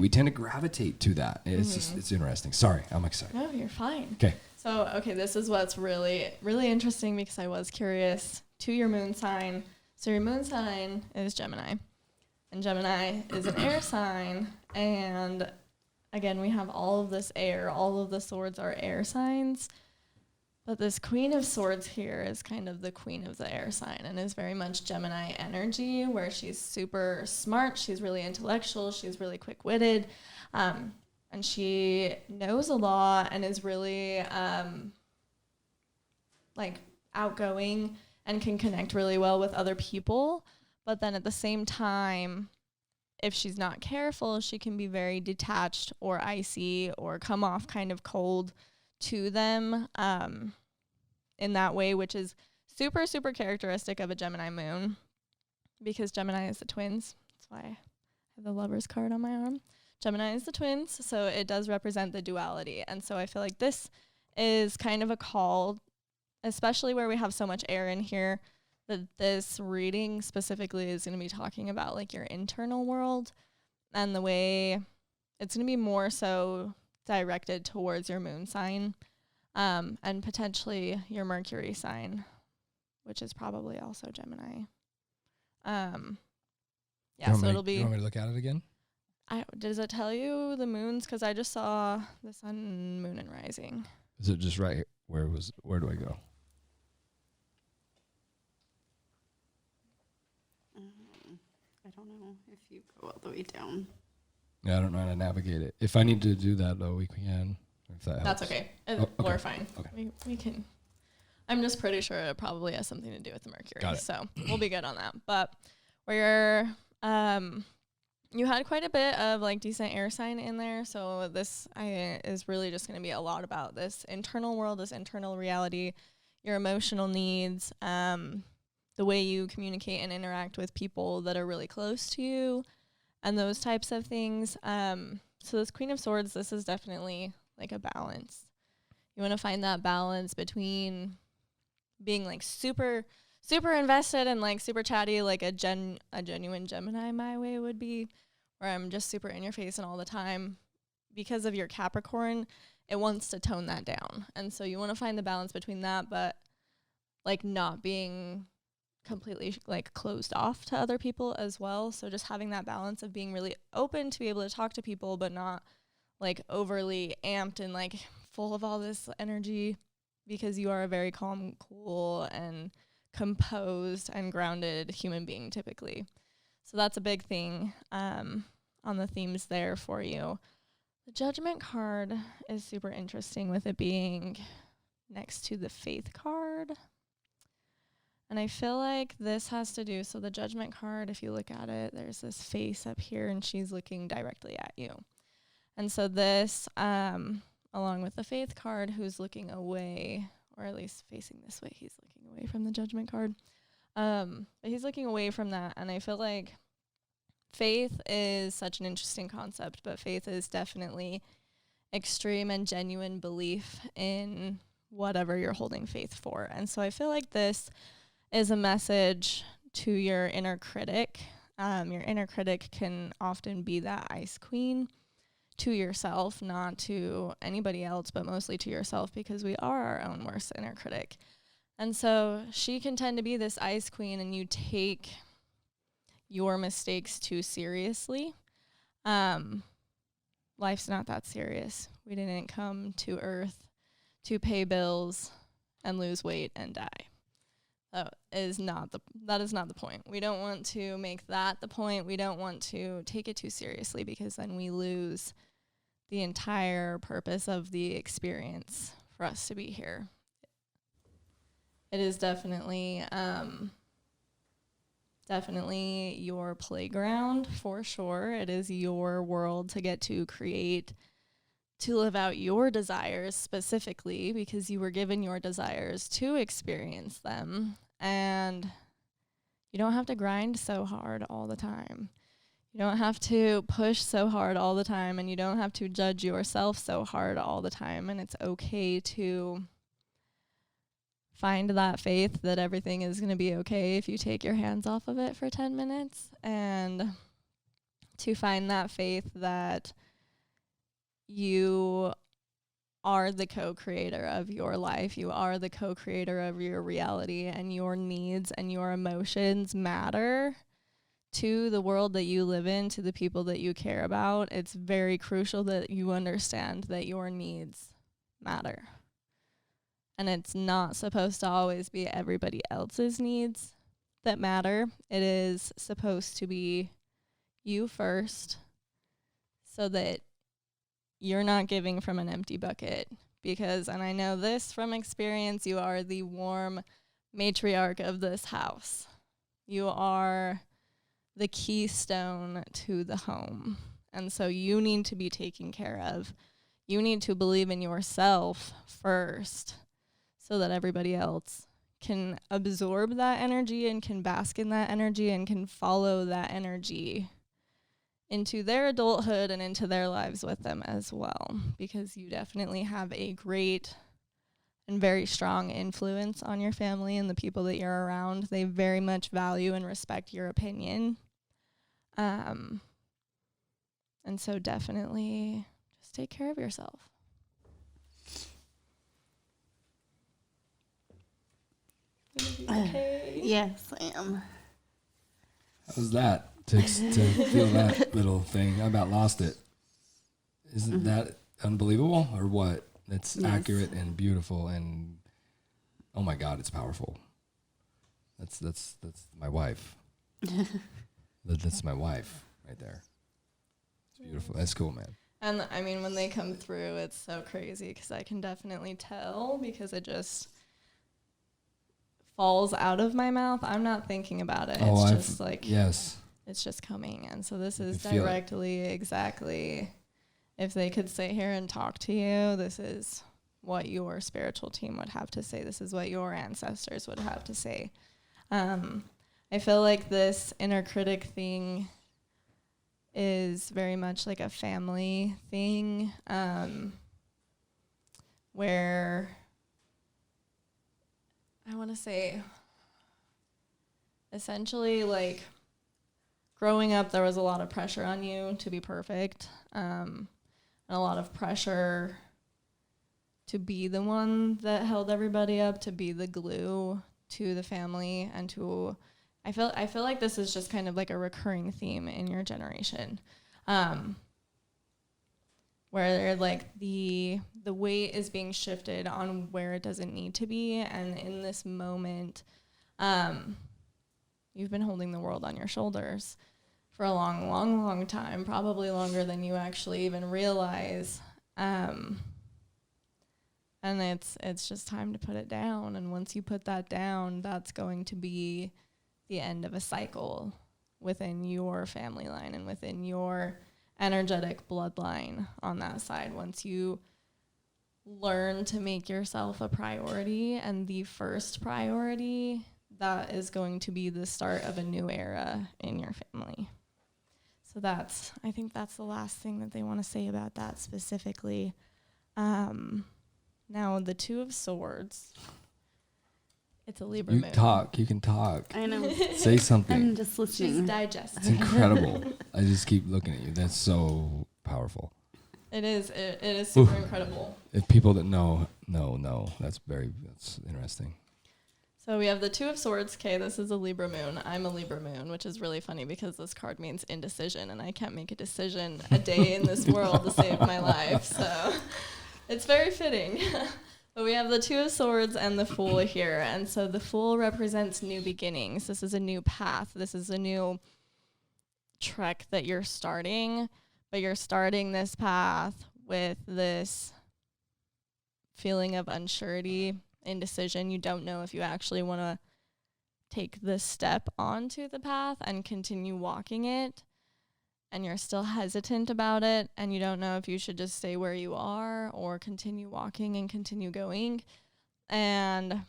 S4: tend to gravitate to that. It's just, it's interesting. Sorry, I'm excited.
S6: No, you're fine.
S4: Okay.
S6: So, okay, this is what's really, really interesting because I was curious to your moon sign. So your moon sign is Gemini, and Gemini is an air sign. And again, we have all of this air. All of the swords are air signs. But this Queen of Swords here is kind of the queen of the air sign and is very much Gemini energy, where she's super smart, she's really intellectual, she's really quick-witted, and she knows a lot and is really like outgoing and can connect really well with other people. But then at the same time, if she's not careful, she can be very detached or icy or come off kind of cold to them in that way, which is super, super characteristic of a Gemini moon, because Gemini is the twins. That's why I have the Lovers card on my arm. Gemini is the twins, so it does represent the duality. And so I feel like this is kind of a call, especially where we have so much air in here, that this reading specifically is going to be talking about like your internal world, and the way it's going to be more so directed towards your moon sign, and potentially your Mercury sign, which is probably also Gemini. Yeah, so it'll be.
S1: You want me to look at it again?
S6: Does it tell you the moons? Because I just saw the sun, moon, and rising.
S4: Is it just right here? Where do I go?
S5: I don't know if you go all the way down.
S4: Yeah, I don't know how to navigate it. If I need to do that, though, we can. If that
S6: That's
S4: helps.
S6: okay.
S4: okay.
S6: We're fine.
S4: Okay.
S6: We can. I'm just pretty sure it probably has something to do with the Mercury.
S4: Got it.
S6: So we'll be good on that. But where you had quite a bit of like decent air sign in there. So this is really just going to be a lot about this internal world, this internal reality, your emotional needs, the way you communicate and interact with people that are really close to you, and those types of things. So this Queen of Swords, this is definitely like a balance. You want to find that balance between being like super, super invested and like super chatty, like a genuine Gemini my way would be, where I'm just super in your face and all the time. Because of your Capricorn, it wants to tone that down. And so you want to find the balance between that, but like not being completely like closed off to other people as well. So just having that balance of being really open to be able to talk to people, but not like overly amped and like full of all this energy, because you are a very calm, cool, and composed and grounded human being typically. So that's a big thing on the themes there for you. The Judgment card is super interesting, with it being next to the Faith card. And I feel like this has to do, so the Judgment card, if you look at it, there's this face up here and she's looking directly at you. And so this, along with the Faith card, who's looking away, or at least facing this way, he's looking away from the Judgment card. But he's looking away from that, and I feel like faith is such an interesting concept, but faith is definitely extreme and genuine belief in whatever you're holding faith for. And so I feel like this is a message to your inner critic. Your inner critic can often be that ice queen to yourself, not to anybody else, but mostly to yourself, because we are our own worst inner critic. And so she can tend to be this ice queen, and you take your mistakes too seriously. Life's not that serious. We didn't come to earth to pay bills and lose weight and die. That is not the point. We don't want to make that the point. We don't want to take it too seriously, because then we lose the entire purpose of the experience for us to be here. It is definitely your playground, for sure. It is your world to get to create, to live out your desires specifically, because you were given your desires to experience them. And you don't have to grind so hard all the time. You don't have to push so hard all the time, and you don't have to judge yourself so hard all the time. And it's okay to find that faith that everything is going to be okay if you take your hands off of it for 10 minutes, and to find that faith that you are the co-creator of your life. You are the co-creator of your reality, and your needs and your emotions matter to the world that you live in, to the people that you care about. It's very crucial that you understand that your needs matter. And it's not supposed to always be everybody else's needs that matter. It is supposed to be you first, so that you're not giving from an empty bucket. Because, and I know this from experience, you are the warm matriarch of this house. You are the keystone to the home. And so you need to be taken care of. You need to believe in yourself first, so that everybody else can absorb that energy and can bask in that energy and can follow that energy into their adulthood and into their lives with them as well. Because you definitely have a great and very strong influence on your family and the people that you're around. They very much value and respect your opinion. And so definitely just take care of yourself. Okay.
S5: Yes, I am.
S4: How's that? To feel that little thing? I about lost it. Isn't that unbelievable, or what? It's accurate and beautiful, and oh my God, it's powerful. That's my wife. That's my wife right there. It's beautiful. That's cool, man.
S6: And I mean, when they come through, it's so crazy, because I can definitely tell, because it just falls out of my mouth. I'm not thinking about it. It's just like,
S4: yes,
S6: it's just coming. And so this is
S4: feel it.
S6: directly, exactly, if they could sit here and talk to you, this is what your spiritual team would have to say. This is what your ancestors would have to say. I feel like this inner critic thing is very much like a family thing, where I want to say, essentially, like, growing up, there was a lot of pressure on you to be perfect, and a lot of pressure to be the one that held everybody up, to be the glue to the family, and to, I feel like this is just kind of like a recurring theme in your generation, where like the weight is being shifted on where it doesn't need to be. And in this moment, you've been holding the world on your shoulders for a long time, probably longer than you actually even realize. And it's just time to put it down. And once you put that down, that's going to be the end of a cycle within your family line and within your energetic bloodline on that side. Once you learn to make yourself a priority and the first priority, that is going to be the start of a new era in your family. So I think that's the last thing that they want to say about that specifically. Now the Two of Swords. It's a Libra
S4: You
S6: moon.
S4: talk. You can talk.
S5: I know.
S4: Say something.
S5: I'm just
S6: She's
S5: listening.
S4: It's
S6: digesting.
S4: incredible. I just keep looking at you. That's so powerful.
S6: It is super incredible.
S4: If people that know, that's interesting.
S6: So we have the Two of Swords. Okay, this is a Libra moon. I'm a Libra moon, which is really funny because this card means indecision, and I can't make a decision a day in this world to save my life. So it's very fitting. But we have the Two of Swords and the Fool here. And so the Fool represents new beginnings. This is a new path. This is a new trek that you're starting. But you're starting this path with this feeling of unsurety, indecision. You don't know if you actually want to take this step onto the path and continue walking it. And you're still hesitant about it. And you don't know if you should just stay where you are or continue walking and continue going. And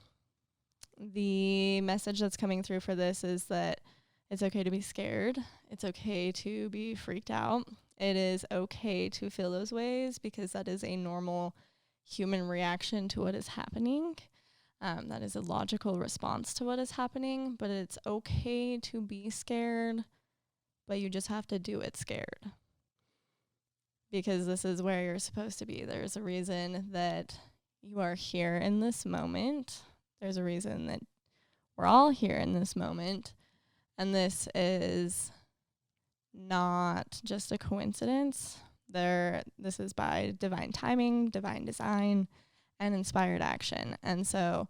S6: the message that's coming through for this is that it's okay to be scared. It's okay to be freaked out. It is okay to feel those ways because that is a normal human reaction to what is happening. That is a logical response to what is happening, but it's okay to be scared, but you just have to do it scared because this is where you're supposed to be. There's a reason that you are here in this moment. There's a reason that we're all here in this moment, and this is not just a coincidence. This is by divine timing, divine design, and inspired action. And so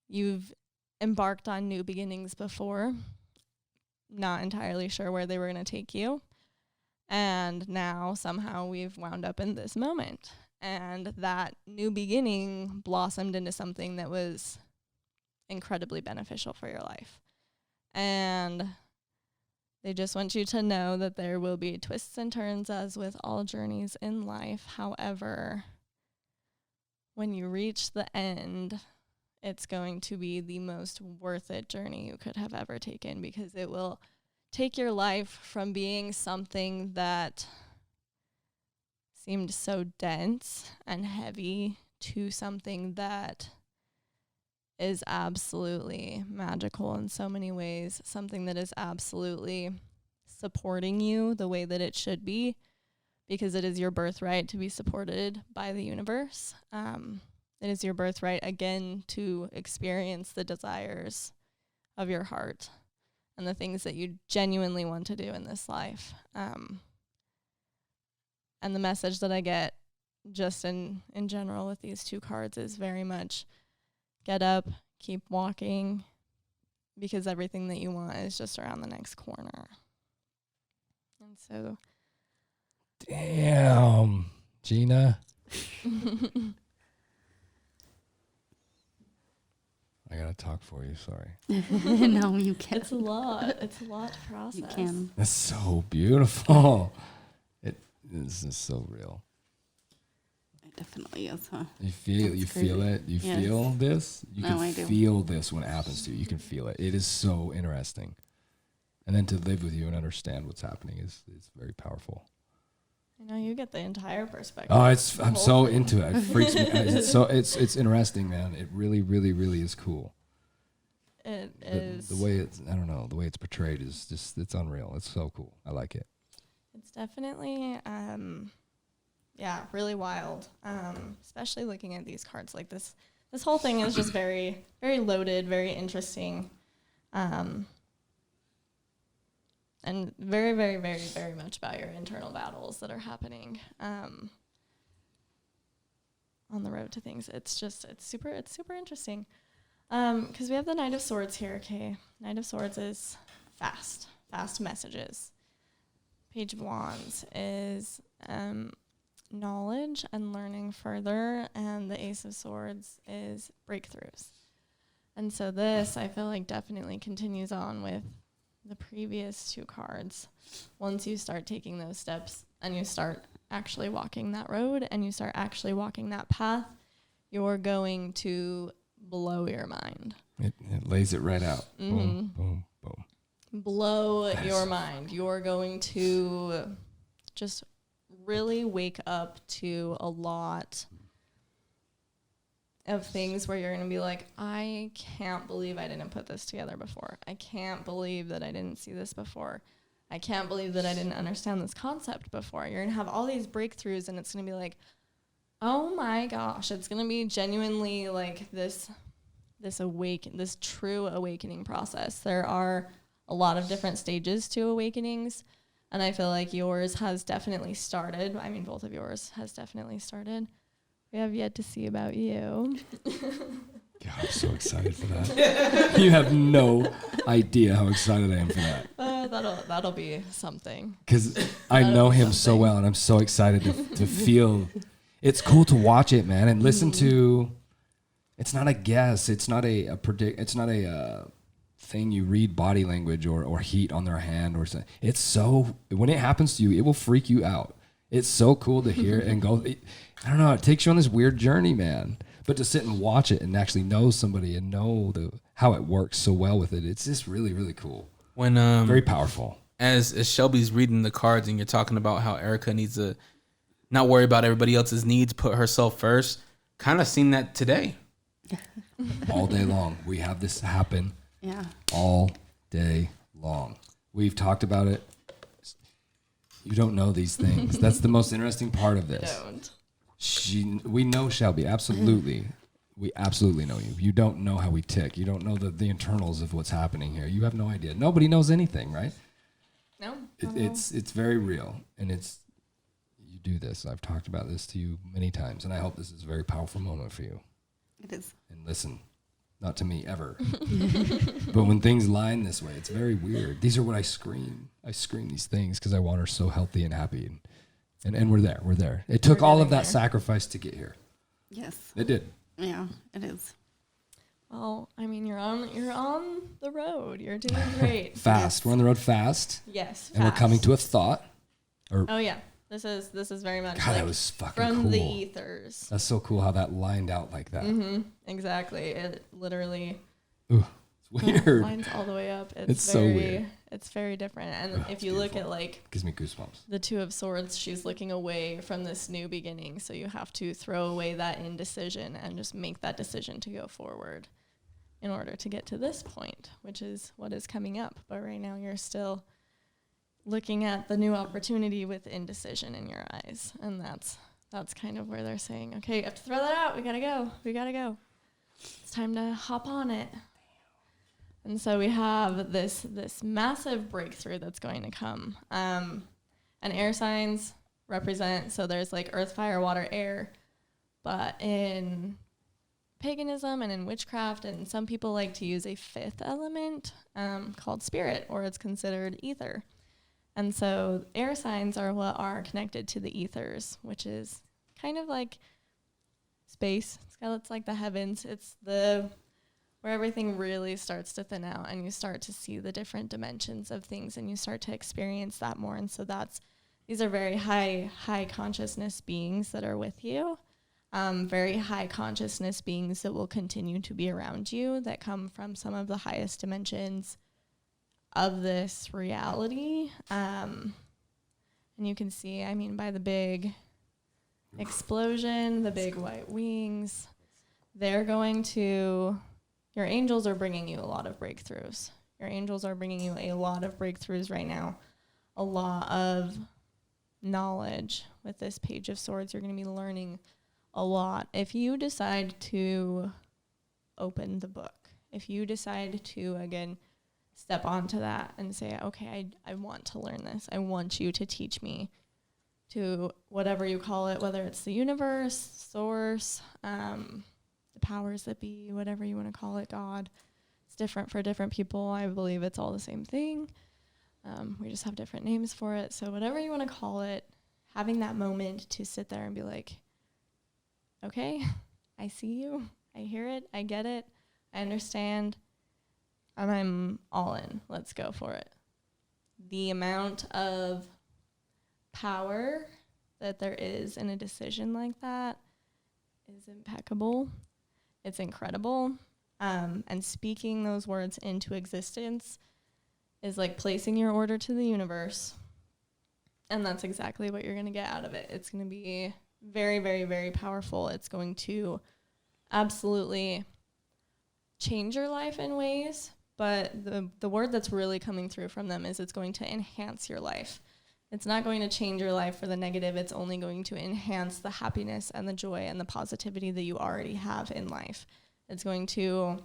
S6: you've embarked on new beginnings before, not entirely sure where they were going to take you. And now somehow we've wound up in this moment. And that new beginning blossomed into something that was incredibly beneficial for your life. And they just want you to know that there will be twists and turns as with all journeys in life. However, when you reach the end, it's going to be the most worth it journey you could have ever taken because it will take your life from being something that seemed so dense and heavy to something that is absolutely magical in so many ways, something that is absolutely supporting you the way that it should be, because it is your birthright to be supported by the universe. It is your birthright, again, to experience the desires of your heart and the things that you genuinely want to do in this life. And the message that I get just in general with these two cards is very much get up, keep walking, because everything that you want is just around the next corner. And so...
S4: Damn, Gina. I gotta talk for you. Sorry.
S5: No, you can't.
S6: It's a lot. It's a lot to process.
S5: You can.
S4: That's so beautiful. This is so real.
S5: It definitely is, huh?
S4: You feel
S5: That's
S4: feel
S5: crazy.
S4: it. You
S5: Yes.
S4: feel this. You
S5: No,
S4: can
S5: I do.
S4: feel this when it happens to you. You can feel it. It is so interesting. And then to live with you and understand what's happening is very powerful.
S6: I know you get the entire perspective.
S4: Oh,
S6: The
S4: I'm
S6: whole
S4: so
S6: thing.
S4: into it. It freaks me. It's interesting, man. It really, really, really is cool.
S6: It is.
S4: The way it's, I don't know, the way it's portrayed is just, it's unreal. It's so cool. I like it.
S6: It's definitely, really wild. Especially looking at these cards like this. This whole thing is just very, very loaded, very interesting. And very, very, very, very much about your internal battles that are happening on the road to things. It's super interesting. Because we have the Knight of Swords here. Okay, Knight of Swords is fast messages. Page of Wands is knowledge and learning further, and the Ace of Swords is breakthroughs. And so this, I feel like, definitely continues on with the previous two cards. Once you start taking those steps and you start actually walking that road and you start actually walking that path, you're going to blow your mind.
S4: It lays it right out.
S6: Mm-hmm.
S4: Boom, boom, boom.
S6: Blow your mind. You're going to just really wake up to a lot of things where you're going to be like, I can't believe I didn't put this together before. I can't believe that I didn't see this before. I can't believe that I didn't understand this concept before. You're going to have all these breakthroughs, and it's going to be like, oh my gosh, it's going to be genuinely like this true awakening process. There are a lot of different stages to awakenings, and I feel like yours has definitely started. I mean, both of yours has definitely started. We have yet to see about you.
S4: God, I'm so excited for that. You have no idea how excited I am for that.
S6: That'll be something.
S4: Because I know him so well, and I'm so excited to feel. It's cool to watch it, man, and listen to. It's not a guess. It's not a predict. It's not a thing you read body language or heat on their hand or something. It's so when it happens to you, it will freak you out. It's so cool to hear and go. I don't know. It takes you on this weird journey, man. But to sit and watch it and actually know somebody and know how it works so well with it, it's just really, really cool.
S2: When
S4: Very powerful.
S2: As Shelby's reading the cards and you're talking about how Erica needs to not worry about everybody else's needs, put herself first. Kind of seen that today.
S4: All day long. We have this happen.
S5: Yeah.
S4: All day long. We've talked about it. You don't know these things. That's the most interesting part of this.
S6: Don't.
S4: We know Shelby, absolutely. We absolutely know you. You don't know how we tick. You don't know the internals of what's happening here. You have no idea. Nobody knows anything, right?
S6: No.
S4: It's very real, and you do this. I've talked about this to you many times, and I hope this is a very powerful moment for you.
S5: It is.
S4: And listen, not to me ever, but when things line this way, it's very weird. These are what I scream. I scream these things because I want her so healthy and happy, and we're there. We're there. It took all of that sacrifice to get here.
S5: Yes.
S4: It did.
S5: Yeah, it is.
S6: Well, I mean, you're on the road. You're doing great.
S4: Fast. We're on the road fast.
S6: Yes.
S4: And we're coming to a thought.
S6: Oh yeah. This is very much
S4: God,
S6: like
S4: that was fucking
S6: from
S4: cool.
S6: the ethers.
S4: That's so cool how that lined out like that.
S6: Mm-hmm. Exactly. It literally
S4: Ooh, it's weird.
S6: lines all the way up.
S4: It's so weird.
S6: It's very different. And if you
S4: beautiful.
S6: look at like
S4: Gives me goosebumps.
S6: the Two of Swords, she's looking away from this new beginning. So you have to throw away that indecision and just make that decision to go forward in order to get to this point, which is what is coming up. But right now you're still looking at the new opportunity with indecision in your eyes. And that's kind of where they're saying, okay, you have to throw that out. We gotta go. It's time to hop on it. And so we have this massive breakthrough that's going to come. And air signs represent, so there's like earth, fire, water, air. But in paganism and in witchcraft, and some people like to use a fifth element called spirit, or it's considered ether. And so air signs are what are connected to the ethers, which is kind of like space. It's like the heavens. It's where everything really starts to thin out and you start to see the different dimensions of things and you start to experience that more. And so these are very high consciousness beings that are with you. Very high consciousness beings that will continue to be around you, that come from some of the highest dimensions of this reality. And you can see, I mean, by the big explosion, the big white wings, your angels are bringing you a lot of breakthroughs. Your angels are bringing you a lot of breakthroughs right now. A lot of knowledge with this Page of Swords. You're going to be learning a lot. If you decide to open the book, if you decide to, again, step onto that and say, okay, I want to learn this. I want you to teach me, to whatever you call it, whether it's the universe, source, the powers that be, whatever you want to call it, God. It's different for different people. I believe it's all the same thing. We just have different names for it. So whatever you want to call it, having that moment to sit there and be like, okay, I see you. I hear it. I get it. I understand. And I'm all in. Let's go for it. The amount of power that there is in a decision like that is impeccable. It's incredible. And speaking those words into existence is like placing your order to the universe. And that's exactly what you're going to get out of it. It's going to be very, very, very powerful. It's going to absolutely change your life in ways, but the word that's really coming through from them is it's going to enhance your life. It's not going to change your life for the negative. It's only going to enhance the happiness and the joy and the positivity that you already have in life. It's going to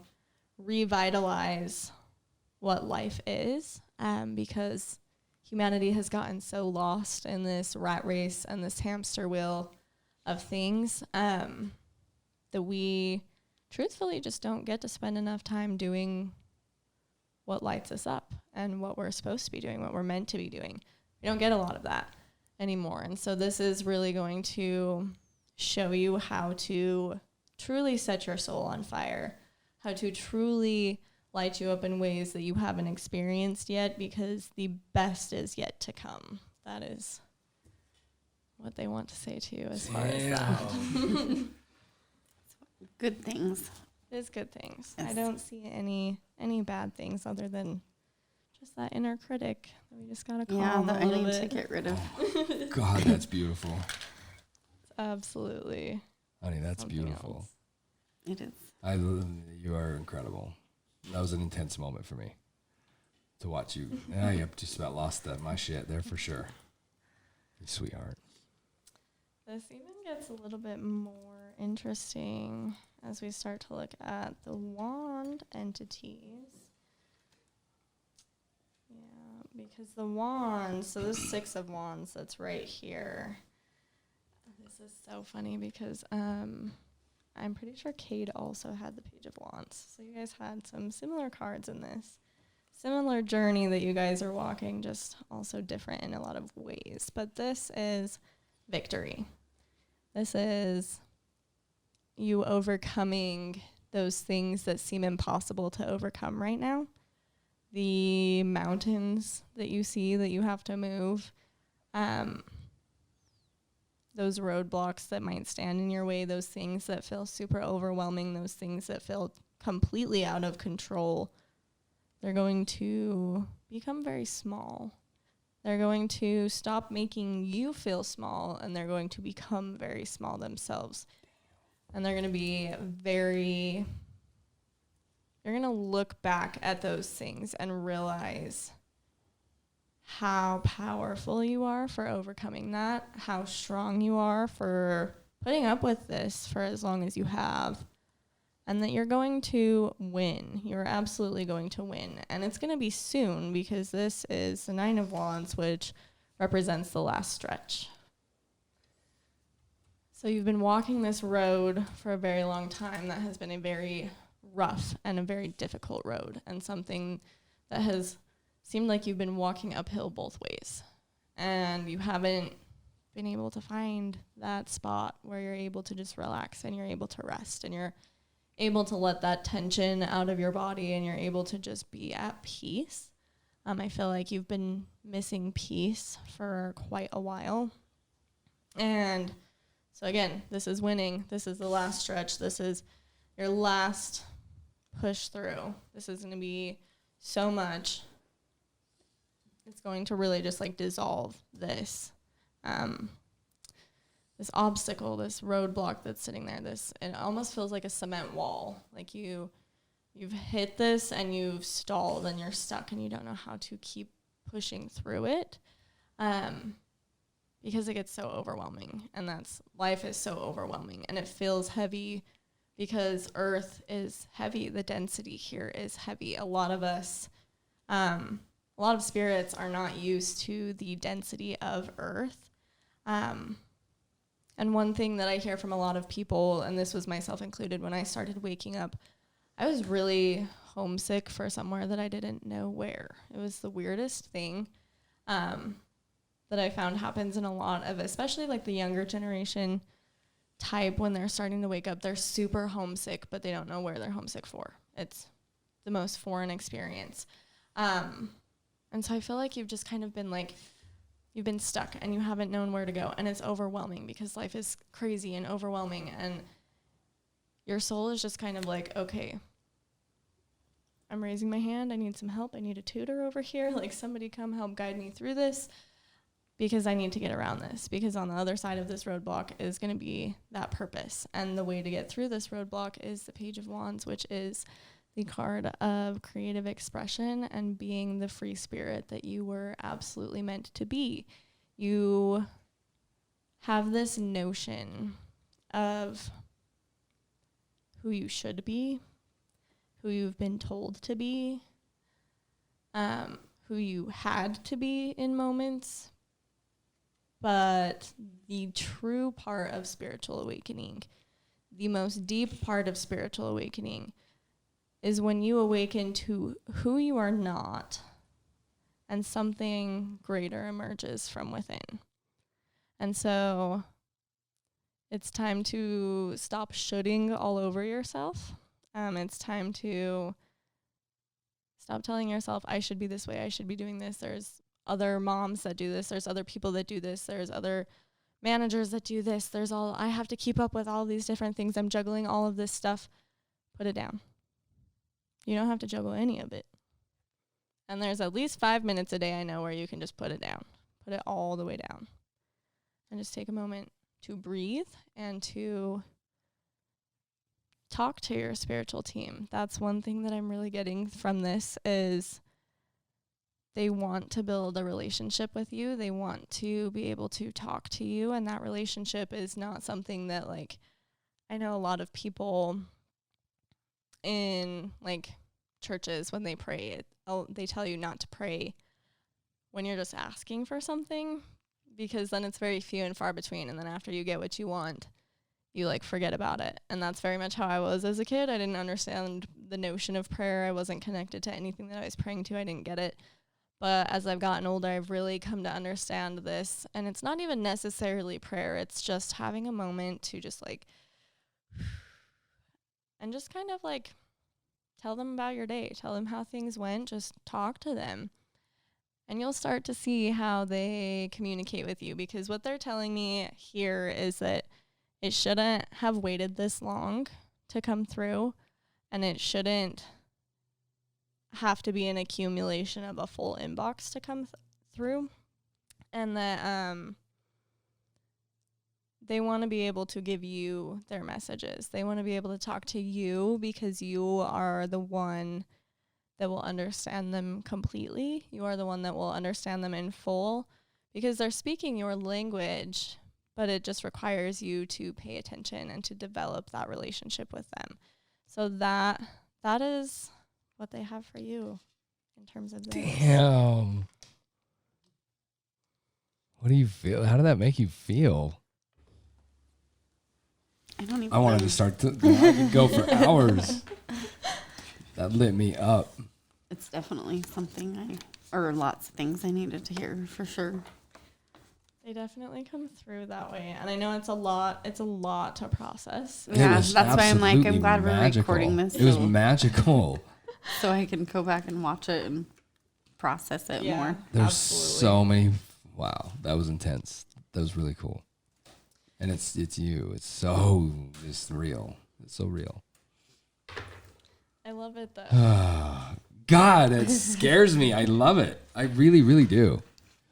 S6: revitalize what life is, because humanity has gotten so lost in this rat race and this hamster wheel of things, that we truthfully just don't get to spend enough time doing what lights us up and what we're supposed to be doing, what we're meant to be doing. We don't get a lot of that anymore. And so this is really going to show you how to truly set your soul on fire, how to truly light you up in ways that you haven't experienced yet, because the best is yet to come. That is what they want to say to you as far as that.
S5: Good things.
S6: It is good things.
S5: Yes.
S6: I don't see any bad things other than just that inner critic that we just gotta calm
S5: Yeah,
S6: a
S5: that I
S6: little
S5: need to
S6: bit.
S5: get rid of.
S4: God, that's beautiful.
S6: Absolutely.
S4: Honey, that's
S6: Something
S4: beautiful.
S6: else.
S5: It is.
S4: You are incredible. That was an intense moment for me to watch you. I just about lost my shit there for sure. You sweetheart.
S6: This even gets a little bit more interesting as we start to look at the wand entities. Yeah, because the wand, so this 6 of wands that's right here. This is so funny because I'm pretty sure Cade also had the Page of Wands. So you guys had some similar cards in this. Similar journey that you guys are walking, just also different in a lot of ways. But this is victory. This is you overcoming those things that seem impossible to overcome right now. The mountains that you see that you have to move. Those roadblocks that might stand in your way, those things that feel super overwhelming, those things that feel completely out of control, they're going to become very small. They're going to stop making you feel small, and they're going to become very small themselves. And they're going to be you're going to look back at those things and realize how powerful you are for overcoming that, how strong you are for putting up with this for as long as you have, and that you're going to win. You're absolutely going to win. And it's going to be soon, because this is the 9 of Wands, which represents the last stretch. So you've been walking this road for a very long time that has been a very rough and a very difficult road, and something that has seemed like you've been walking uphill both ways, and you haven't been able to find that spot where you're able to just relax and you're able to rest and you're able to let that tension out of your body and you're able to just be at peace. I feel like you've been missing peace for quite a while. And so again, this is winning. This is the last stretch. This is your last push through. This is going to be so much. It's going to really just like dissolve this this obstacle, this roadblock that's sitting there. It almost feels like a cement wall. Like you've hit this and you've stalled and you're stuck and you don't know how to keep pushing through it, because it gets so overwhelming, and life is so overwhelming, and it feels heavy because Earth is heavy. The density here is heavy. A lot of us, a lot of spirits are not used to the density of Earth. And one thing that I hear from a lot of people, and this was myself included, when I started waking up, I was really homesick for somewhere that I didn't know where. It was the weirdest thing that I found happens in a lot of, especially like the younger generation type, when they're starting to wake up, they're super homesick, but they don't know where they're homesick for. It's the most foreign experience. And so I feel like you've just kind of been like, you've been stuck and you haven't known where to go, and it's overwhelming because life is crazy and overwhelming, and your soul is just kind of like, okay, I'm raising my hand. I need some help. I need a tutor over here. Like, somebody come help guide me through this, because I need to get around this, because on the other side of this roadblock is going to be that purpose. And the way to get through this roadblock is the Page of Wands, which is the card of creative expression and being the free spirit that you were absolutely meant to be. You have this notion of who you should be, who you've been told to be, who you had to be in moments. But the true part of spiritual awakening, the most deep part of spiritual awakening, is when you awaken to who you are not and something greater emerges from within. And so it's time to stop shoulding all over yourself. It's time to stop telling yourself, I should be this way, I should be doing this. There's other moms that do this. There's other people that do this. There's other managers that do this. I have to keep up with all these different things. I'm juggling all of this stuff. Put it down. You don't have to juggle any of it. And there's at least 5 minutes a day I know where you can just put it down. Put it all the way down. And just take a moment to breathe and to talk to your spiritual team. That's one thing that I'm really getting from this is they want to build a relationship with you. They want to be able to talk to you. And that relationship is not something that, like, I know a lot of people in, like, churches, when they pray, they tell you not to pray when you're just asking for something, because then it's very few and far between. And then after you get what you want, you, like, forget about it. And that's very much how I was as a kid. I didn't understand the notion of prayer. I wasn't connected to anything that I was praying to. I didn't get it. But as I've gotten older, I've really come to understand this. And it's not even necessarily prayer. It's just having a moment to just, like, and just kind of, like, tell them about your day. Tell them how things went. Just talk to them. And you'll start to see how they communicate with you. Because what they're telling me here is that it shouldn't have waited this long to come through. And it shouldn't have to be an accumulation of a full inbox to come through. And that they want to be able to give you their messages. They want to be able to talk to you because you are the one that will understand them completely. You are the one that will understand them in full because they're speaking your language, but it just requires you to pay attention and to develop that relationship with them. So that is what they have for you in terms of this.
S4: Damn. What do you feel? How did that make you feel?
S5: I don't even
S4: I wanted to start I could go for hours. That lit me up.
S5: It's definitely something or lots of things I needed to hear for sure.
S6: They definitely come through that way. And I know it's a lot to process.
S5: Yeah,
S4: was
S5: that's why I'm like, I'm
S4: absolutely
S5: glad we're
S4: magical.
S5: recording this.
S4: It was magical.
S5: So I can go back and watch it and process it more.
S4: There's
S6: Absolutely.
S4: so many. Wow, that was intense. That was really cool. And it's you. It's so just real. It's so real.
S6: I love it though.
S4: God, it scares me. I love it. I really, really do.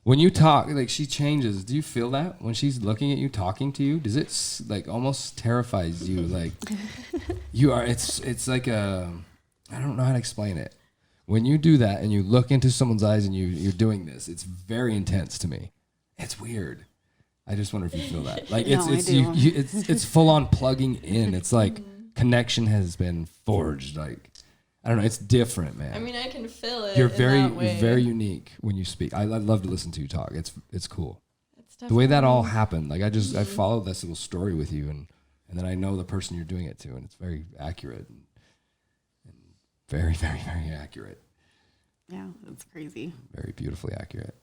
S4: When you talk, like she changes. Do you feel that when she's looking at you, talking to you? Does it like almost terrifies you? Like you are. It's like a. I don't know how to explain it. When you do that and you look into someone's eyes and you're doing this, it's very intense to me. It's weird. I just wonder if you feel that. Like
S5: No,
S4: it's
S5: I do.
S4: it's full on plugging in. It's like connection has been forged. Like I don't know. It's different, man.
S6: I mean, I can feel it.
S4: You're
S6: in
S4: very
S6: that way.
S4: very unique when you speak. I love to listen to you talk. It's cool.
S6: It's
S4: The way that all
S6: definitely-
S4: happened. Like I followed this little story with you and then I know the person you're doing it to and it's very accurate and very, very, very accurate.
S5: Yeah, it's crazy.
S4: Very beautifully accurate.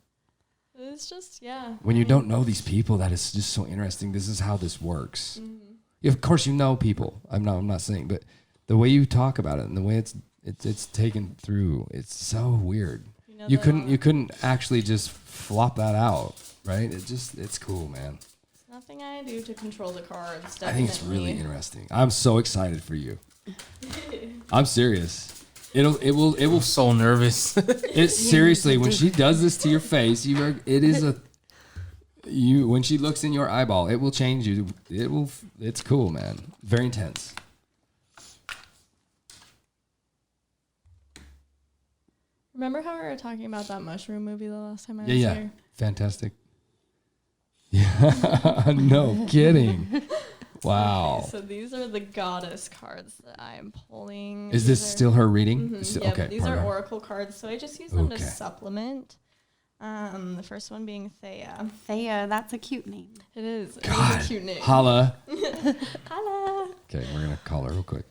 S6: It's just, yeah.
S4: When you don't know these people, that is just so interesting. This is how this works. Of course, you know people. I'm not saying, but the way you talk about it and the way it's taken through, it's so weird.
S6: know
S4: You
S6: that
S4: couldn't actually just flop that out, right? It's cool, man.
S6: nothing I do to control the cards.
S4: I think it's really
S6: definitely.
S4: interesting. I'm so excited for you. I'm serious. It will
S2: So nervous.
S4: It seriously, when she does this to your face, it is a when she looks in your eyeball, it will change you. It's cool, man. Very intense.
S6: Remember how we were talking about that mushroom movie the last time I was
S4: Yeah.
S6: here?
S4: Fantastic. Yeah. No kidding. Wow.
S6: Okay, so these are the goddess cards that I'm pulling.
S4: Is this still her reading?
S6: Mm-hmm,
S4: Okay.
S6: these are oracle cards, so I just use them to supplement. The first one being Thea.
S5: Thea, that's a cute name.
S6: It is. It
S4: God.
S6: is a cute name.
S4: Holla.
S6: Holla.
S4: Okay, we're gonna call her real quick.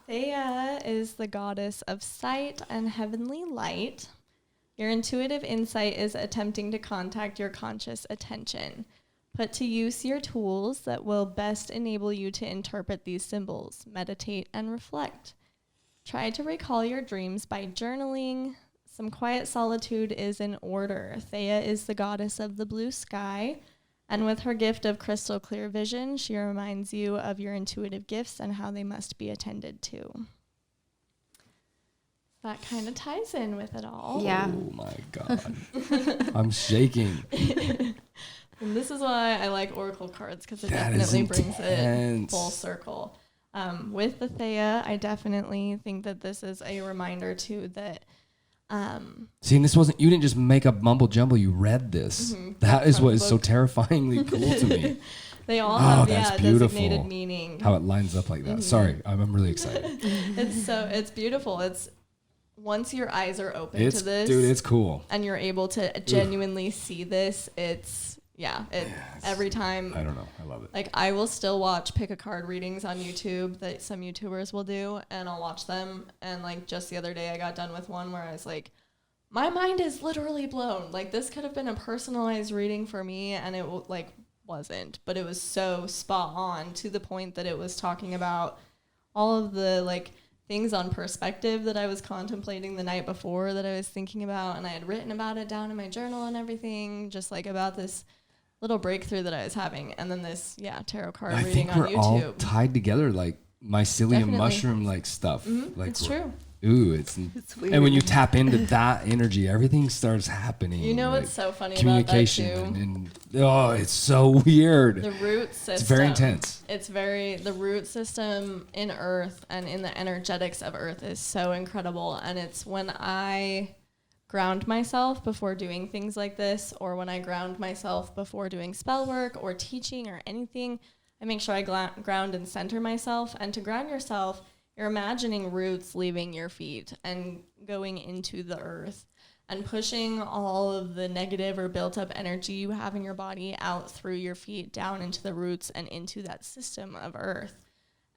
S6: Thea is the goddess of sight and heavenly light. Your intuitive insight is attempting to contact your conscious attention. Put to use your tools that will best enable you to interpret these symbols, meditate, and reflect. Try to recall your dreams by journaling. Some quiet solitude is in order. Thea is the goddess of the blue sky, and with her gift of crystal clear vision, she reminds you of your intuitive gifts and how they must be attended to. That kind of ties in with it all.
S5: Yeah.
S4: Oh my God. I'm shaking.
S6: And this is why I like oracle cards, because it
S4: That is
S6: definitely brings it
S4: intense.
S6: full circle. With the Thea, I definitely think that this is a reminder too that
S4: See, and you didn't just make up mumble jumble. You read this. That is what is so terrifying cool to me.
S6: they all have
S4: that's
S6: designated
S4: beautiful.
S6: meaning.
S4: How it lines up like that. Sorry, I'm really excited.
S6: It's beautiful. It's once your eyes are open to this,
S4: Dude, it's cool.
S6: and you're able to genuinely see this, every time.
S4: I don't know. I love it.
S6: Like, I will still watch pick a card readings on YouTube that some YouTubers will do, and I'll watch them. And like just the other day, I got done with one where I was like, my mind is literally blown. Like, this could have been a personalized reading for me, and it wasn't, but it was so spot on to the point that it was talking about all of the like things on perspective that I was contemplating the night before that I was thinking about, and I had written about it down in my journal and everything, just like about this little breakthrough that I was having, and then this tarot card
S4: I
S6: reading
S4: think
S6: on
S4: we're
S6: YouTube.
S4: all tied together, like mycelium
S6: Definitely.
S4: mushroom like stuff. Like
S6: It's true.
S4: Ooh, it's
S5: weird.
S4: and when you tap into that energy, everything starts happening.
S6: You know
S4: like
S6: what's so funny about that
S4: communication
S6: too?
S4: and oh, it's so weird.
S6: The root system.
S4: It's very intense.
S6: The root system in Earth and in the energetics of Earth is so incredible. And it's when I ground myself before doing things like this, or when I ground myself before doing spell work or teaching or anything, I make sure I ground and center myself. And to ground yourself, you're imagining roots leaving your feet and going into the earth and pushing all of the negative or built up energy you have in your body out through your feet down into the roots and into that system of earth.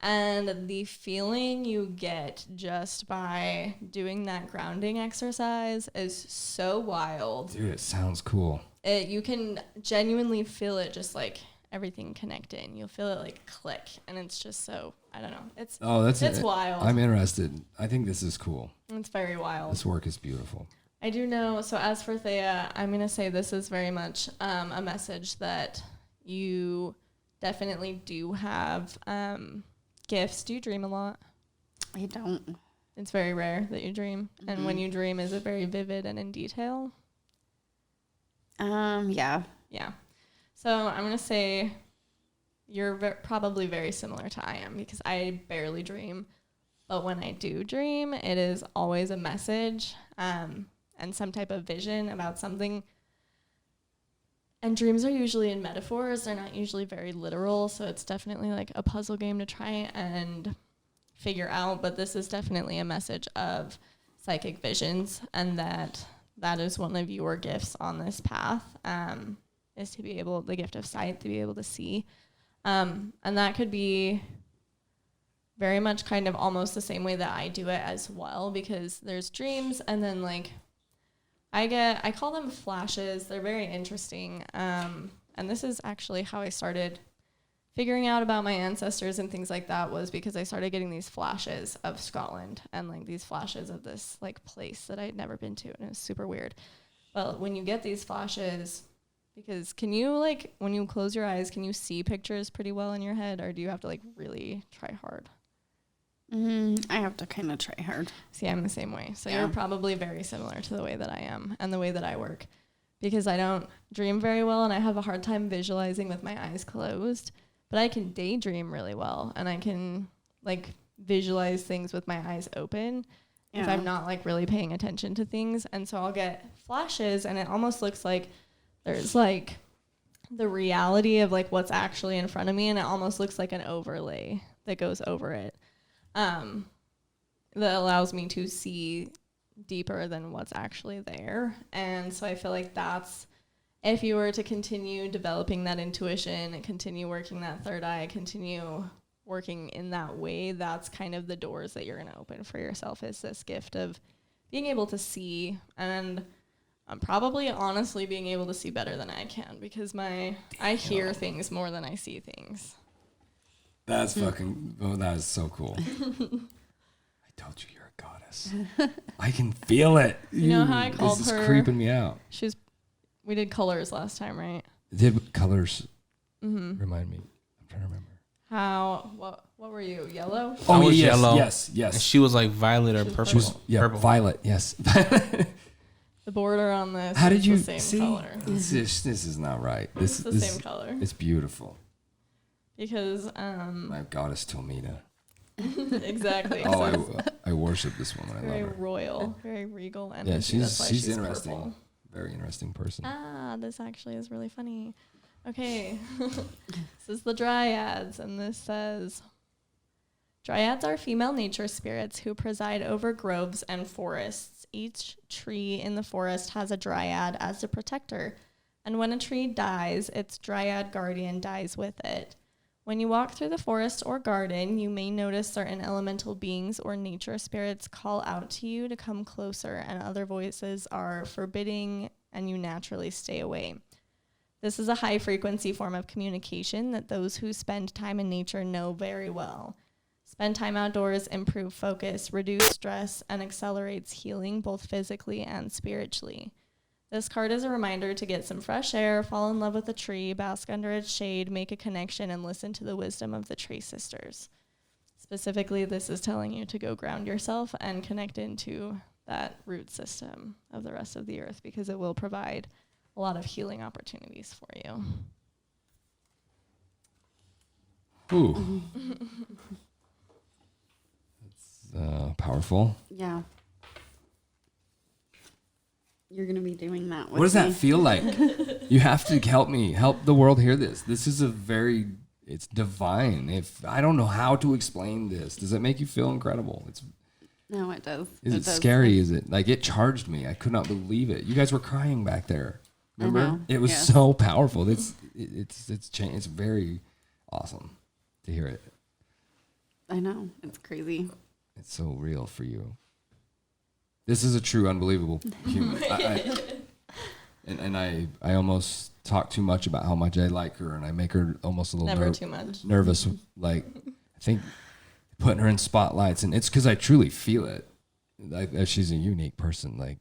S6: And the feeling you get just by doing that grounding exercise is so wild.
S4: Dude, it sounds cool.
S6: You can genuinely feel it, just like everything connecting. You'll feel it like click, and it's just so, I don't know. It's wild.
S4: I'm interested. I think this is cool.
S6: It's very wild.
S4: This work is beautiful.
S6: I do know. So as for Thea, I'm going to say this is very much a message that you definitely do have gifts. Do you dream a lot?
S5: I don't.
S6: It's very rare that you dream. Mm-hmm. And when you dream, is it very vivid and in detail?
S5: Yeah.
S6: Yeah. So I'm going to say you're probably very similar to I am, because I barely dream. But when I do dream, it is always a message and some type of vision about something. And dreams are usually in metaphors. They're not usually very literal. So it's definitely like a puzzle game to try and figure out. But this is definitely a message of psychic visions, and that is one of your gifts on this path. Is to be able, the gift of sight, to be able to see. And that could be very much kind of almost the same way that I do it as well, because there's dreams, and then like I call them flashes. They're very interesting. And this is actually how I started figuring out about my ancestors and things like that, was because I started getting these flashes of Scotland and like these flashes of this like place that I had never been to, and it was super weird. But when you get these flashes, because can you, like, when you close your eyes, can you see pictures pretty well in your head, or do you have to like really try hard?
S5: I have to kind of try hard.
S6: See, I'm the same way. So you're probably very similar to the way that I am and the way that I work. because I don't dream very well and I have a hard time visualizing with my eyes closed. But I can daydream really well, and I can like visualize things with my eyes open if I'm not like really paying attention to things. And so I'll get flashes, and it almost looks like there's like the reality of like what's actually in front of me, and it almost looks like an overlay that goes over it, that allows me to see deeper than what's actually there. And so I feel like that's, if you were to continue developing that intuition and continue working that third eye, continue working in that way, that's kind of the doors that you're going to open for yourself, is this gift of being able to see. And I'm probably honestly being able to see better than I can, because I hear things more than I see things.
S4: That's fucking, oh, that is so cool. I told you you're a goddess. I can feel it.
S6: You know how I called
S4: this
S6: her?
S4: is creeping me out.
S6: We did colors last time, right?
S4: Did colors remind me? I'm trying to remember.
S6: What were you? Yellow?
S2: I was
S4: yes,
S2: yellow.
S4: Yes,
S2: And
S4: yes.
S2: she was like violet or purple.
S4: She was,
S2: purple.
S4: violet, yes.
S6: The border on this
S4: How did
S6: is
S4: you
S6: the same
S4: see?
S6: color.
S4: This is not right.
S6: It's the same color.
S4: It's beautiful.
S6: Because
S4: My goddess Tomita.
S6: exactly.
S4: Oh, I worship this woman. I
S6: very
S4: love her.
S6: royal, very regal energy.
S4: Yeah,
S6: That's why
S4: she's interesting.
S6: purple.
S4: Very interesting person.
S6: This actually is really funny. Okay. This is the dryads, and this says, dryads are female nature spirits who preside over groves and forests. Each tree in the forest has a dryad as a protector, and when a tree dies, its dryad guardian dies with it. When you walk through the forest or garden, you may notice certain elemental beings or nature spirits call out to you to come closer, and other voices are forbidding, and you naturally stay away. This is a high-frequency form of communication that those who spend time in nature know very well. Spend time outdoors, improve focus, reduce stress, and accelerates healing both physically and spiritually. This card is a reminder to get some fresh air, fall in love with a tree, bask under its shade, make a connection, and listen to the wisdom of the tree sisters. Specifically, this is telling you to go ground yourself and connect into that root system of the rest of the earth, because it will provide a lot of healing opportunities for you.
S4: Ooh. That's powerful.
S5: Yeah. You're going to be doing that with
S4: What does that
S5: me.
S4: feel like? You have to help the world hear this. This is it's divine. If I don't know how to explain this, does it make you feel incredible?
S5: No, it does.
S4: Is it
S5: does.
S4: scary? Is it like it charged me? I could not believe it. You guys were crying back there. Remember?
S5: know,
S4: It was
S5: yes.
S4: so powerful. It's very awesome to hear it.
S5: I know. It's crazy.
S4: It's so real for you. This is a true, unbelievable human. I almost talk too much about how much I like her, and I make her almost a little
S6: Never too much.
S4: nervous. Like, I think putting her in spotlights, and it's because I truly feel it. Like, that she's a unique person. Like,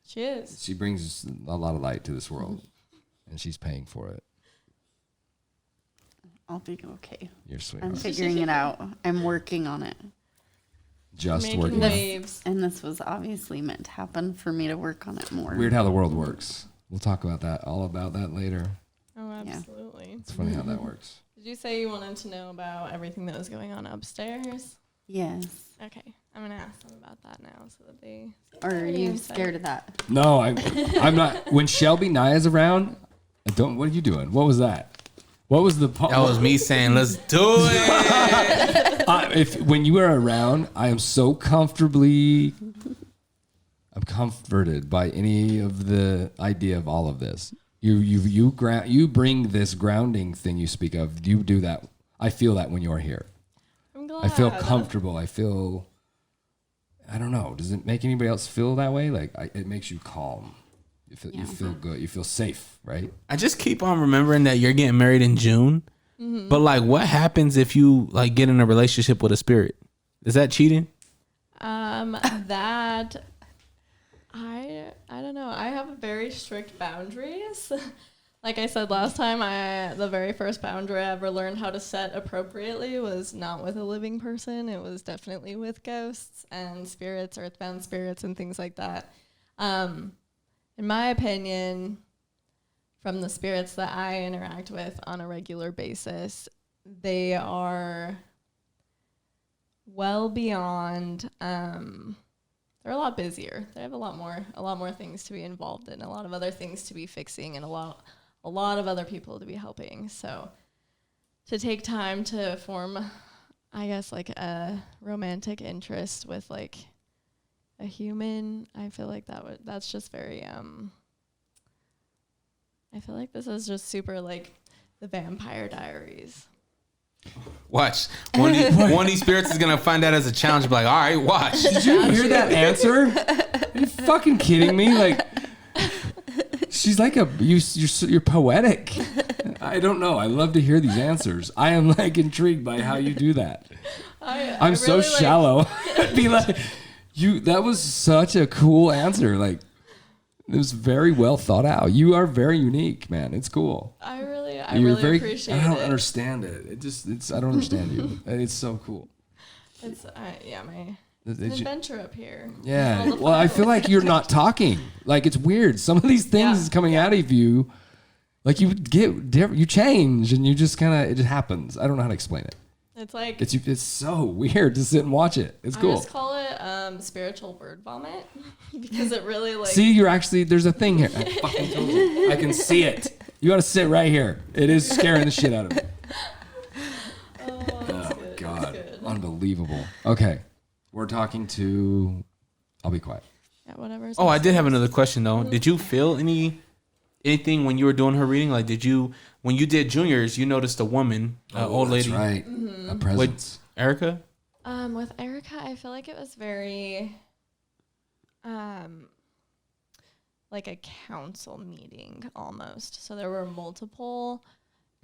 S6: She is.
S4: she brings a lot of light to this world, and she's paying for it.
S5: I'll be okay.
S4: You're sweet.
S5: I'm figuring it out. I'm working on it.
S4: Just
S6: Making
S4: working.
S6: waves.
S5: And this was obviously meant to happen for me to work on it more.
S4: Weird how the world works. We'll talk about that later.
S6: Oh,
S5: Yeah.
S6: absolutely.
S4: It's funny how that works.
S6: Did you say you wanted to know about everything that was going on upstairs?
S5: Yes.
S6: Okay, I'm gonna ask them about that now, so that they.
S5: Or are you scared of that?
S4: No, I'm not. When Shelby Nye is around, what are you doing? What was that? What was the?
S2: That was me saying, "Let's do it."
S4: When you are around, I am so comforted by any of the idea of all of this. You bring this grounding thing you speak of. You do that. I feel that when you're here.
S6: I'm glad.
S4: I feel comfortable. I don't know. Does it make anybody else feel that way? Like it makes you calm. You feel good. You feel safe, right?
S2: I just keep on remembering that you're getting married in June. But like, what happens if you like get in a relationship with a spirit? Is that cheating?
S6: That I don't know. I have very strict boundaries. Like I said last time, the very first boundary I ever learned how to set appropriately was not with a living person. It was definitely with ghosts and spirits, earthbound spirits, and things like that. in my opinion, from the spirits that I interact with on a regular basis, they are well beyond, they're a lot busier. They have a lot more things to be involved in, a lot of other things to be fixing, and a lot of other people to be helping. So to take time to form, I guess, like a romantic interest with like a human, I feel like that's just very, I feel like this is just super like the Vampire Diaries.
S2: Watch. One of these spirits is going to find that as a challenge. Be like, all right, watch.
S4: Did you hear that answer? Are you fucking kidding me? Like, she's like you're poetic. I don't know. I love to hear these answers. I am like intrigued by how you do that. I'm so really shallow. I'd be like, that was such a cool answer. Like, it was very well thought out. You are very unique, man. It's cool.
S6: I really appreciate it.
S4: I don't understand it. I don't understand you. It's so cool.
S6: It's an adventure up here.
S4: Yeah. Well, I feel like you're not talking. Like, it's weird. Some of these things coming out of you, like you get different, you change, and you just kind of, it just happens. I don't know how to explain it.
S6: It's like
S4: it's so weird to sit and watch it. It's cool.
S6: I just call it spiritual bird vomit because it really like.
S4: See, there's a thing here. I fucking told you. I can see it. You got to sit right here. It is scaring the shit out of me.
S6: Oh
S4: God, unbelievable. Okay, we're talking to. I'll be quiet.
S6: Yeah, whatever.
S2: Oh, I did have another question though. Did you feel anything when you were doing her reading? Like, when you did juniors, you noticed a woman, old lady.
S4: That's right. A presence.
S2: With Erica?
S6: With Erica, I feel like it was very, like a council meeting almost. So there were multiple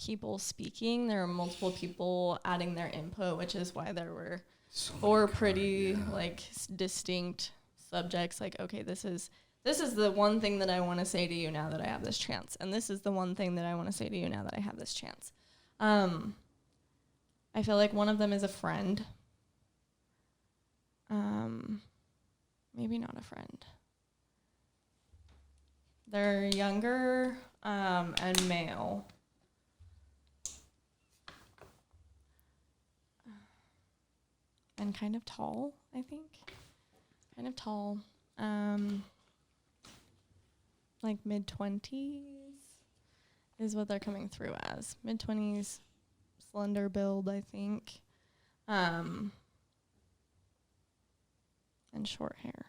S6: people speaking. There were multiple people adding their input, which is why there were four pretty like distinct subjects. Like, okay, this is the one thing that I want to say to you now that I have this chance. And this is the one thing that I want to say to you now that I have this chance. I feel like one of them is a friend. Maybe not a friend. They're younger and male. And kind of tall, I think. Kind of tall. Like mid-20s is what they're coming through as. Mid-20s, slender build, I think. And short hair.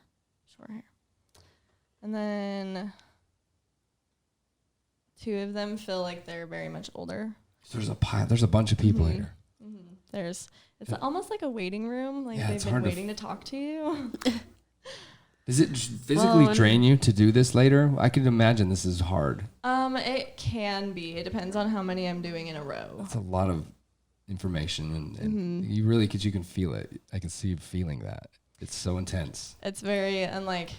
S6: And then two of them feel like they're very much older.
S4: There's a bunch of people here.
S6: Mm-hmm. It's almost like a waiting room. Like they've
S4: it's
S6: been
S4: hard
S6: waiting to talk to you.
S4: Does it physically drain you to do this later? I can imagine this is hard.
S6: It can be. It depends on how many I'm doing in a row.
S4: That's a lot of information, and you really, because you can feel it. I can see you feeling that. It's so intense.
S6: It's very, and like.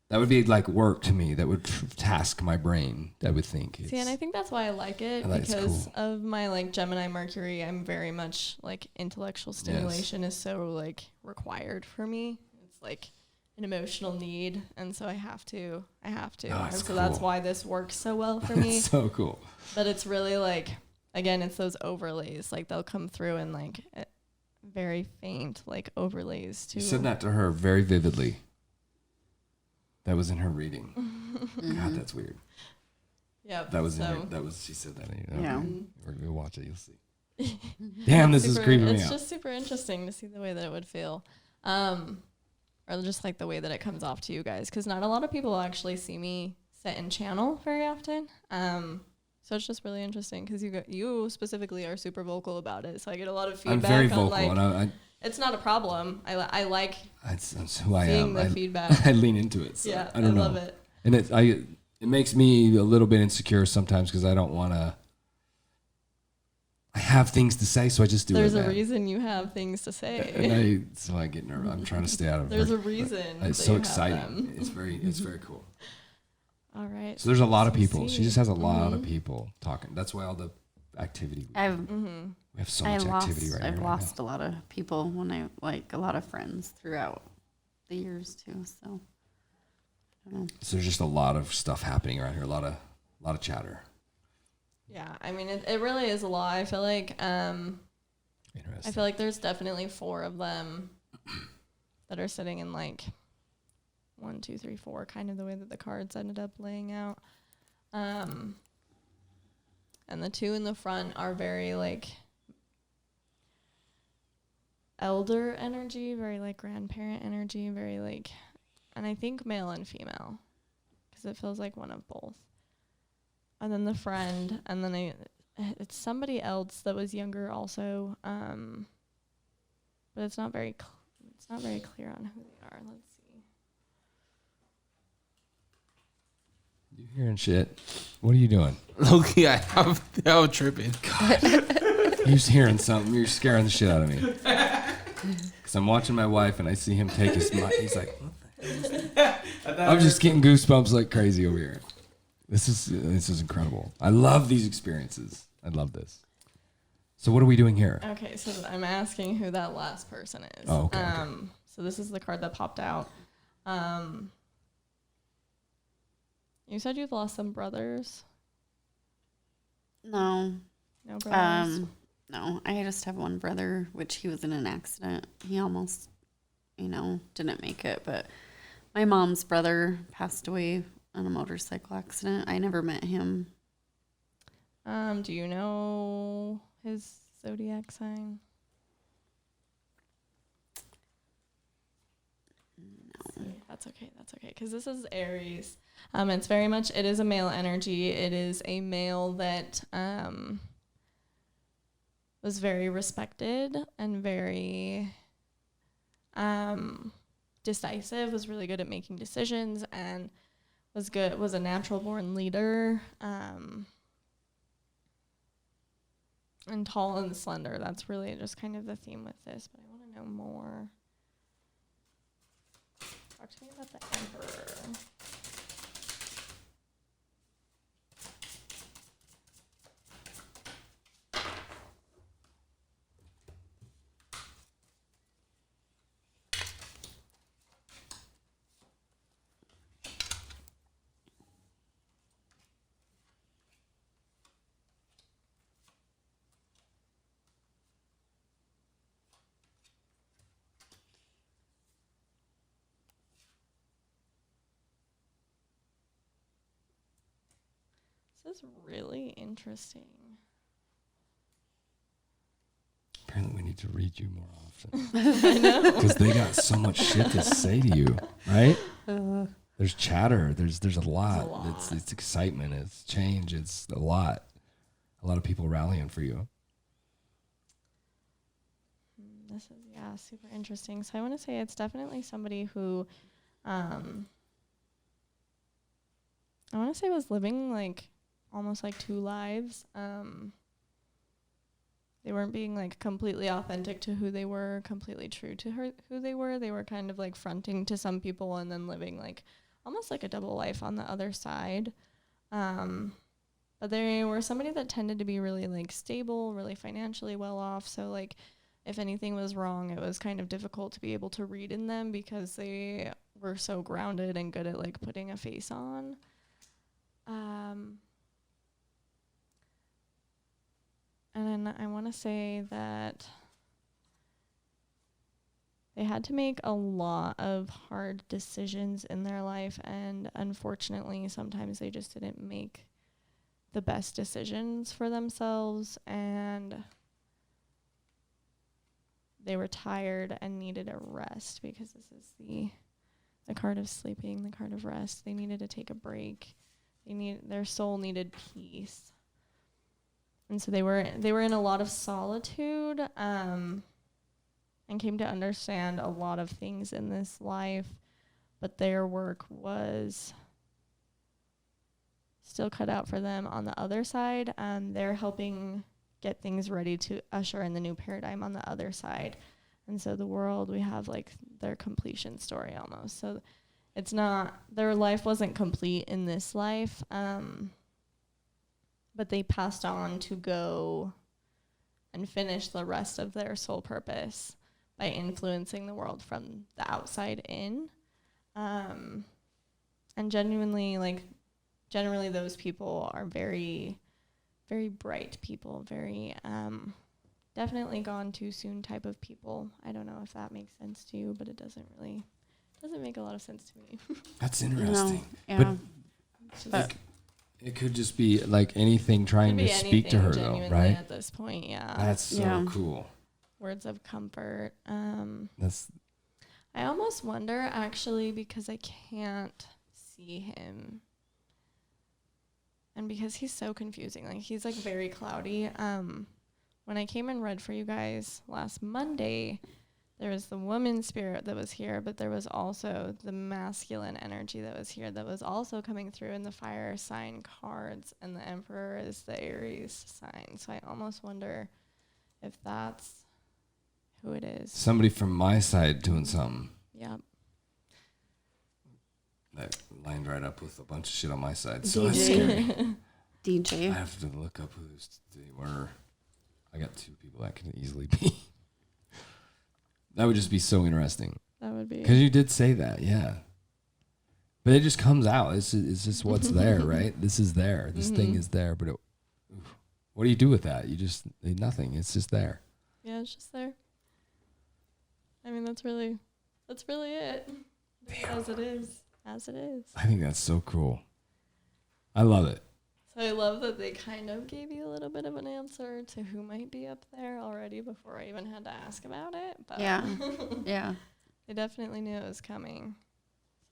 S4: That would be like work to me. That would task my brain, I would think.
S6: See, and I think that's why I like it, because of my like Gemini Mercury. I'm very much like intellectual stimulation is so like required for me. It's like an emotional need, and so I have to. And so that's why this works so well for me.
S4: It's so cool.
S6: But it's really like, again, it's those overlays. Like they'll come through and like very faint like overlays too.
S4: You said that to her very vividly. That was in her reading. God, that's weird.
S6: Yeah.
S4: That was in her. That was, she said that.
S5: Yeah.
S4: We'll watch it. You'll see. Damn, this is creeping me out.
S6: It's just super interesting to see the way that it would feel. Or just like the way that it comes off to you guys. Because not a lot of people actually see me sit and channel very often. So it's just really interesting because you specifically are super vocal about it. So I get a lot of feedback.
S4: I'm very vocal.
S6: Like,
S4: and
S6: it's not a problem. I like
S4: that's who I
S6: seeing
S4: am.
S6: the feedback.
S4: I lean into it. So
S6: yeah,
S4: I don't know.
S6: love it.
S4: And it makes me a little bit insecure sometimes because I don't want to. I have things to say, so I just do
S6: There's
S4: it.
S6: There's a reason you have things to say.
S4: And so I get nervous. I'm trying to stay out of it.
S6: There's a reason.
S4: It's so exciting. It's very cool.
S6: All right.
S4: So there's a lot of people. She just has a lot of people talking. That's why all the activity. We have so much activity right now.
S5: I've lost a lot of people when I a lot of friends throughout the years too. So
S4: So there's just a lot of stuff happening around here. A lot of chatter.
S6: Yeah, I mean, it really is a lot. I feel like there's definitely 4 of them that are sitting in like 1, 2, 3, 4, kind of the way that the cards ended up laying out. And the 2 in the front are very like elder energy, very like grandparent energy, very like, and I think male and female, because it feels like one of both. And then the friend, and then it's somebody else that was younger also, but it's not very clear on who they are. Let's see.
S4: You hearing shit? What are you doing?
S2: Okay, I'm tripping.
S4: You're hearing something. You're scaring the shit out of me. Because I'm watching my wife and I see him take his mic. He's like, what the hell is that? I'm just getting goosebumps like crazy over here. This is incredible. I love these experiences. I love this. So what are we doing here?
S6: Okay, so I'm asking who that last person is.
S4: Oh, okay.
S6: So this is the card that popped out. You said you've lost some brothers.
S5: No.
S6: No brothers.
S5: No, I just have one brother, which he was in an accident. He almost, didn't make it. But my mom's brother passed away in a motorcycle accident. I never met him.
S6: Do you know his zodiac sign?
S5: No.
S6: That's okay. Because this is Aries. It is a male energy. It is a male that was very respected and very decisive, was really good at making decisions, and was a natural born leader, and tall and slender. That's really just kind of the theme with this, but I want to know more. Talk to me about the Emperor. This is really interesting.
S4: Apparently we need to read you more often. I know. Because they got so much shit to say to you, right? There's chatter. There's a lot. It's excitement. It's change. It's a lot. A lot of people rallying for you.
S6: This is, super interesting. So I want to say it's definitely somebody who, I want to say was living like almost like 2 lives. They weren't being like completely authentic to who they were, completely true to who they were. They were kind of like fronting to some people and then living like almost like a double life on the other side. But they were somebody that tended to be really like stable, really financially well off. So like if anything was wrong, it was kind of difficult to be able to read in them because they were so grounded and good at like putting a face on. And then I want to say that they had to make a lot of hard decisions in their life, and unfortunately, sometimes they just didn't make the best decisions for themselves, and they were tired and needed a rest because this is the card of sleeping, the card of rest. They needed to take a break. Their soul needed peace. And so they were in a lot of solitude, and came to understand a lot of things in this life, but their work was still cut out for them on the other side. They're helping get things ready to usher in the new paradigm on the other side. And so the world, we have like their completion story almost. So it's not, their life wasn't complete in this life, but they passed on to go and finish the rest of their soul purpose by influencing the world from the outside in. and genuinely, like, generally those people are very, very bright people, very definitely gone too soon type of people. I don't know if that makes sense to you, but it doesn't make a lot of sense to me.
S4: That's interesting.
S5: No,
S4: But
S5: yeah.
S6: But
S4: it could just be like anything trying to speak to her, though, right?
S6: At this point, yeah.
S4: That's so
S5: Yeah.
S4: cool.
S6: Words of comfort.
S4: That's
S6: I almost wonder, actually, because I can't see him. And because he's so confusing. Like, he's, like, very cloudy. When I came and read for you guys last Monday, there was the woman spirit that was here, but there was also the masculine energy that was here that was also coming through in the fire sign cards, and the Emperor is the Aries sign. So I almost wonder if that's who it is.
S4: somebody from my side doing something.
S6: Yep.
S4: That lined right up with a bunch of shit on my side. So that's
S5: DJ.
S4: scary. I
S5: DJ.
S4: have to look up who they were. I got 2 people that can easily be. That would just be so interesting.
S6: That would be.
S4: Because you did say that, yeah. But it just comes out. It's just what's there, right? This is there. This thing is there. But what do you do with that? You just, nothing. It's just there.
S6: Yeah, it's just there. I mean, that's really it. As it is.
S4: I think that's so cool. I love it.
S6: So I love that they kind of gave you a little bit of an answer to who might be up there already before I even had to ask about it. But
S5: Yeah. Yeah.
S6: they definitely knew it was coming.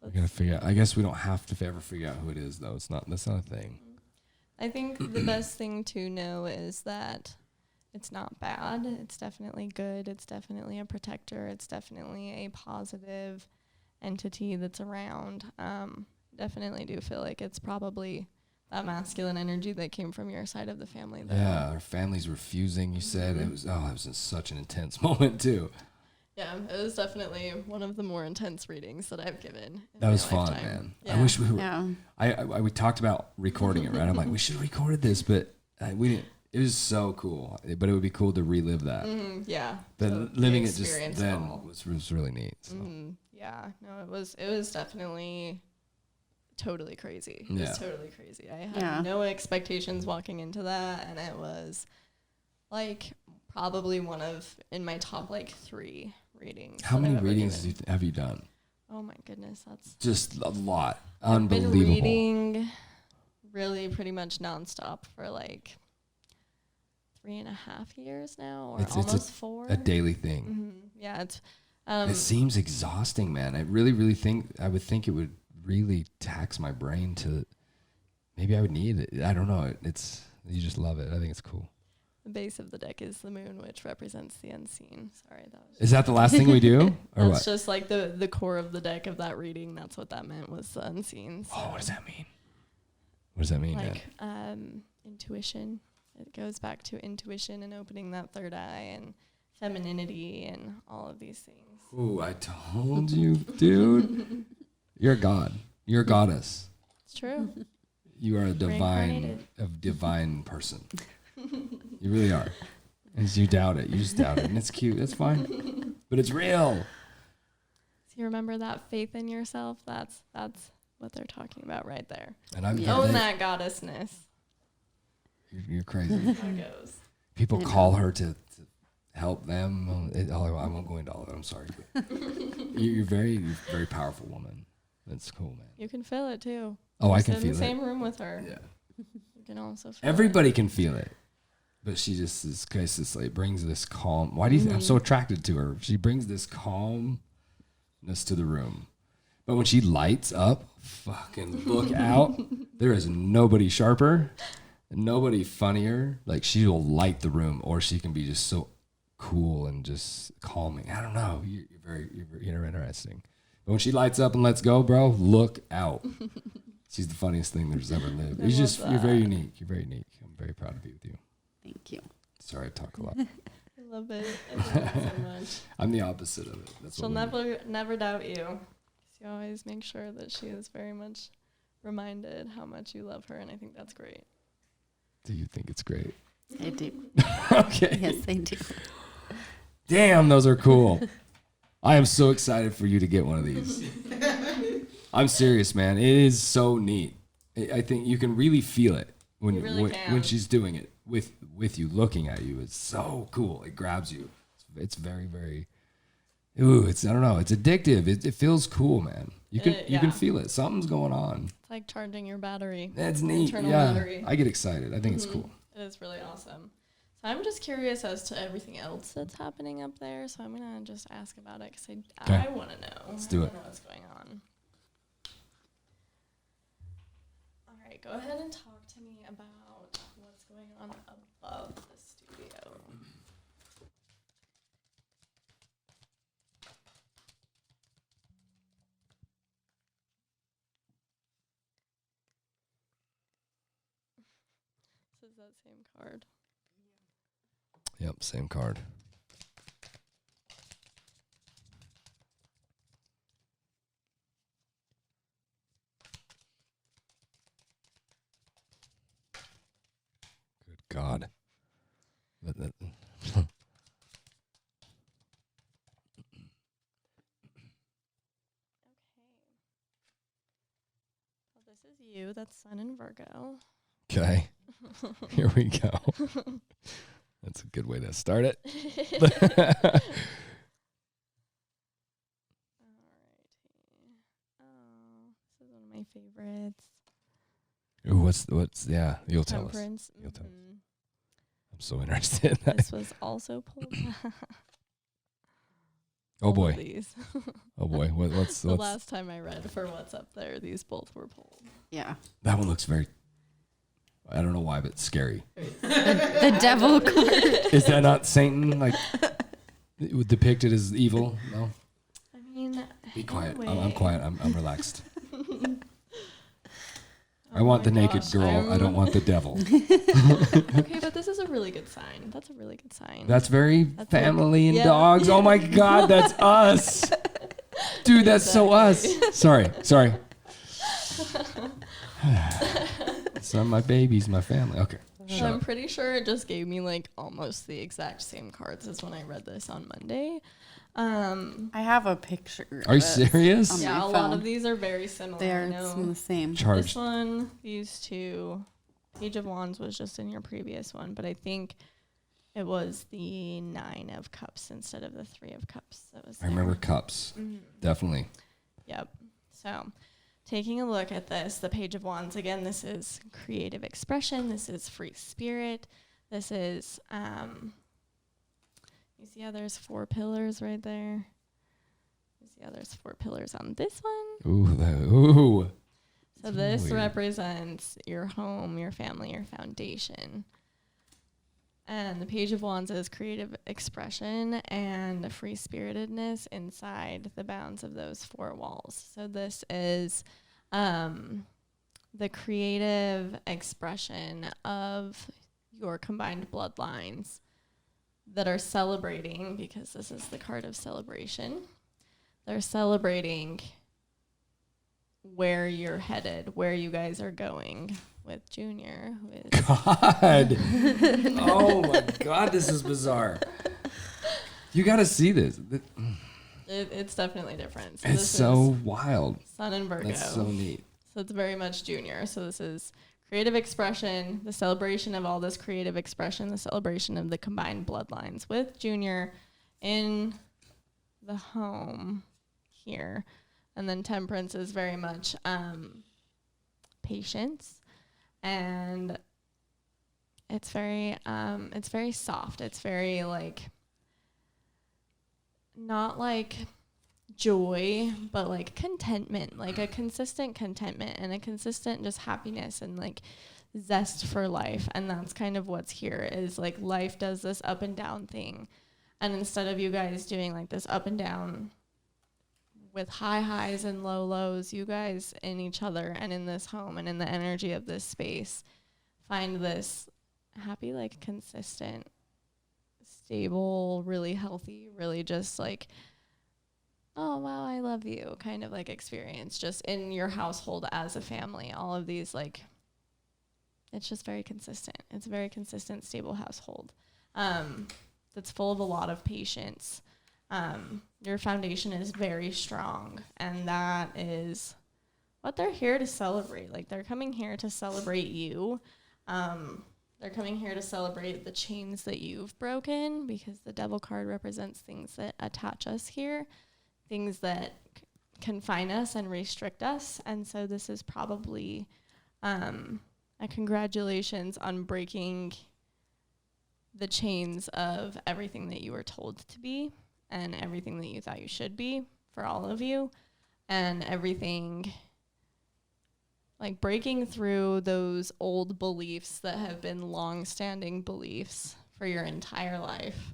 S6: So
S4: We gotta figure out. I guess we don't have to ever figure out who it is, though. That's not a thing.
S6: I think the best thing to know is that it's not bad. It's definitely good. It's definitely a protector. It's definitely a positive entity that's around. Definitely do feel like it's probably that masculine energy that came from your side of the family. Though.
S4: Yeah, our family's refusing. You said it was. Oh, it was such an intense moment too.
S6: Yeah, it was definitely one of the more intense readings that I've given. In
S4: That
S6: my
S4: was fun,
S6: lifetime.
S4: man.
S6: Yeah.
S4: I wish we were.
S5: Yeah.
S4: We talked about recording it, right? I'm like, we should have recorded this, but we didn't. It was so cool, but it would be cool to relive that.
S6: Yeah.
S4: But
S6: so
S4: living
S6: the
S4: it just
S6: experience
S4: then
S6: all.
S4: was really neat. So.
S6: Yeah, no, it was definitely totally crazy. It
S4: Yeah.
S6: was totally crazy. I had
S5: Yeah.
S6: no expectations walking into that, and it was like probably one of in my top like 3 readings.
S4: How
S6: that
S4: many
S6: I've ever
S4: readings
S6: given.
S4: have you done?
S6: Oh my goodness, that's
S4: Just a lot.
S6: I've been
S4: Unbelievable.
S6: reading really pretty much nonstop for like 3.5 years now, or
S4: It's
S6: almost 4.
S4: a daily thing.
S6: Yeah, it's
S4: It seems exhausting, man. I really I would think it would really tax my brain to. Maybe I would need it. I don't know. You just love it. I think it's cool.
S6: the base of the deck is the moon, which represents the unseen. Sorry, that was.
S4: Is that the last thing we do, or
S6: That's
S4: what?
S6: just like the core of the deck of that reading. That's what that meant, was the unseen. So
S4: Oh, what does that mean? What does that mean, man?
S6: like intuition. It goes back to intuition and opening that third eye and femininity and all of these things.
S4: Ooh, I told you, dude. You're a god. You're a goddess.
S6: It's true.
S4: You are a
S6: Reincarnated.
S4: divine person. You really are. As you doubt it, you just doubt it, and it's cute. That's fine, but it's real.
S6: So you remember that faith in yourself? That's what they're talking about right there.
S4: And I'm
S6: Own that goddessness.
S4: You're crazy.
S6: How it goes.
S4: People call her to help them. I won't go into all of it. I'm sorry. But you're very powerful woman. That's cool, man.
S6: You can feel it too.
S4: Oh, I can
S6: Sit in
S4: feel
S6: the
S4: it.
S6: same room with her.
S4: Yeah.
S6: You can also feel
S4: Everybody can feel it. But she just like brings this calm. Why do you think I'm so attracted to her? She brings this calmness to the room. But when she lights up, fucking look out. There is nobody sharper, nobody funnier. Like, she will light the room, or she can be just so cool and just calming. I don't know. You're very interesting. But when she lights up and lets go, bro, look out. She's the funniest thing there's ever lived. You're very unique. You're very unique. I'm very proud to be with you.
S5: Thank you.
S4: Sorry, I talk a lot.
S6: I love it. I love it so much.
S4: I'm the opposite of it. That's
S6: She'll
S4: what
S6: never doubt you. 'Cause you always make sure that she is very much reminded how much you love her, and I think that's great.
S4: Do you think it's great?
S5: I do.
S4: Okay.
S5: Yes, I do.
S4: Damn, those are cool. I am so excited for you to get one of these. I'm serious, man. It is so neat. I think you can really feel it when
S6: You really can.
S4: when she's doing it with you, looking at you. It's so cool. It grabs you. It's very, very. Ooh, I don't know. It's addictive. It feels cool, man. You can feel it. Something's going on.
S6: It's like charging your battery.
S4: That's neat.
S6: Internal
S4: Yeah,
S6: battery.
S4: I get excited. I think it's cool.
S6: It is really awesome. So I'm just curious as to everything else that's happening up there. So I'm gonna just ask about it because I want to know.
S4: Let's do it.
S6: I know what's going on. All right, go ahead and talk to me about what's going on above the studio. This is that same card.
S4: Yep, same card. Good God.
S6: Okay. Well, this is you. That's Sun in Virgo.
S4: Okay. Here we go. That's a good way to start it.
S6: Alrighty. Oh, this is one of my favorites.
S4: Ooh, what's yeah, you'll tell us.
S6: Temperance.
S4: You'll tell us.
S6: Mhm.
S4: I'm so interested in that.
S6: This was also pulled.
S4: Oh
S6: All of
S4: boy.
S6: These.
S4: Oh boy. What's
S6: The last time I read for what's up there, these both were pulled.
S5: Yeah.
S4: that one looks very, I don't know why, but scary.
S5: The devil card.
S4: Is that not Satan like depicted as evil? No.
S6: I mean,
S4: Be quiet.
S6: in a
S4: I'm
S6: way.
S4: quiet. I'm relaxed. I
S6: Oh
S4: want the
S6: my
S4: naked
S6: gosh,
S4: girl. I don't want the devil.
S6: Okay, but this is a really good sign. That's a really good sign.
S4: That's very
S6: That's
S4: family and
S6: yeah.
S4: dogs. Oh my God, that's us. Dude, that's so us. Sorry. It's not my babies, my family. Okay. Shut
S6: I'm
S4: up.
S6: pretty sure it just gave me like almost the exact same cards as when I read this on Monday.
S7: I have a picture.
S4: Are you
S7: of it
S4: serious?
S7: on
S6: Yeah,
S7: my
S6: a lot
S7: phone.
S6: of these are very similar.
S7: They
S6: I
S7: are
S6: know.
S7: the same.
S6: This
S4: Charged.
S6: one, these two, Page of Wands was just in your previous one, but I think it was the 9 of Cups instead of the 3 of Cups. That was
S4: I remember cups. Definitely.
S6: Yep. So, taking a look at this, the Page of Wands, again, this is creative expression. This is free spirit. This is, you see how there's 4 pillars right there? You see how there's 4 pillars on this one?
S4: Ooh.
S6: So this
S4: weird.
S6: represents your home, your family, your foundation. And the Page of Wands is creative expression and free spiritedness inside the bounds of those 4 walls. So this is the creative expression of your combined bloodlines that are celebrating, because this is the card of celebration. They're celebrating where you're headed, where you guys are going with Junior, who is
S4: God. Oh my God, this is bizarre. You got to see this.
S6: it's definitely different. So
S4: It's
S6: this
S4: so
S6: is
S4: wild.
S6: Sun and Virgo.
S4: That's so neat.
S6: So it's very much Junior. So this is creative expression, the celebration of all this creative expression, the celebration of the combined bloodlines with Junior in the home here. And then Temperance is very much patience, and it's very soft. It's very like not like joy, but like contentment, like a consistent contentment and a consistent just happiness and like zest for life. And that's kind of what's here, is like life does this up and down thing, and instead of you guys doing like this up and down with high highs and low lows, you guys in each other and in this home and in the energy of this space find this happy, like consistent, stable, really healthy, really just like, oh wow, I love you kind of like experience just in your household as a family. All of these, like, it's just very consistent. It's a very consistent, stable household that's full of a lot of patience. Your foundation is very strong, and that is what they're here to celebrate. Like, they're coming here to celebrate you. They're coming here to celebrate the chains that you've broken, because the devil card represents things that attach us here, things that confine us and restrict us. And so this is probably a congratulations on breaking the chains of everything that you were told to be and everything that you thought you should be for all of you, and everything, like breaking through those old beliefs that have been long-standing beliefs for your entire life,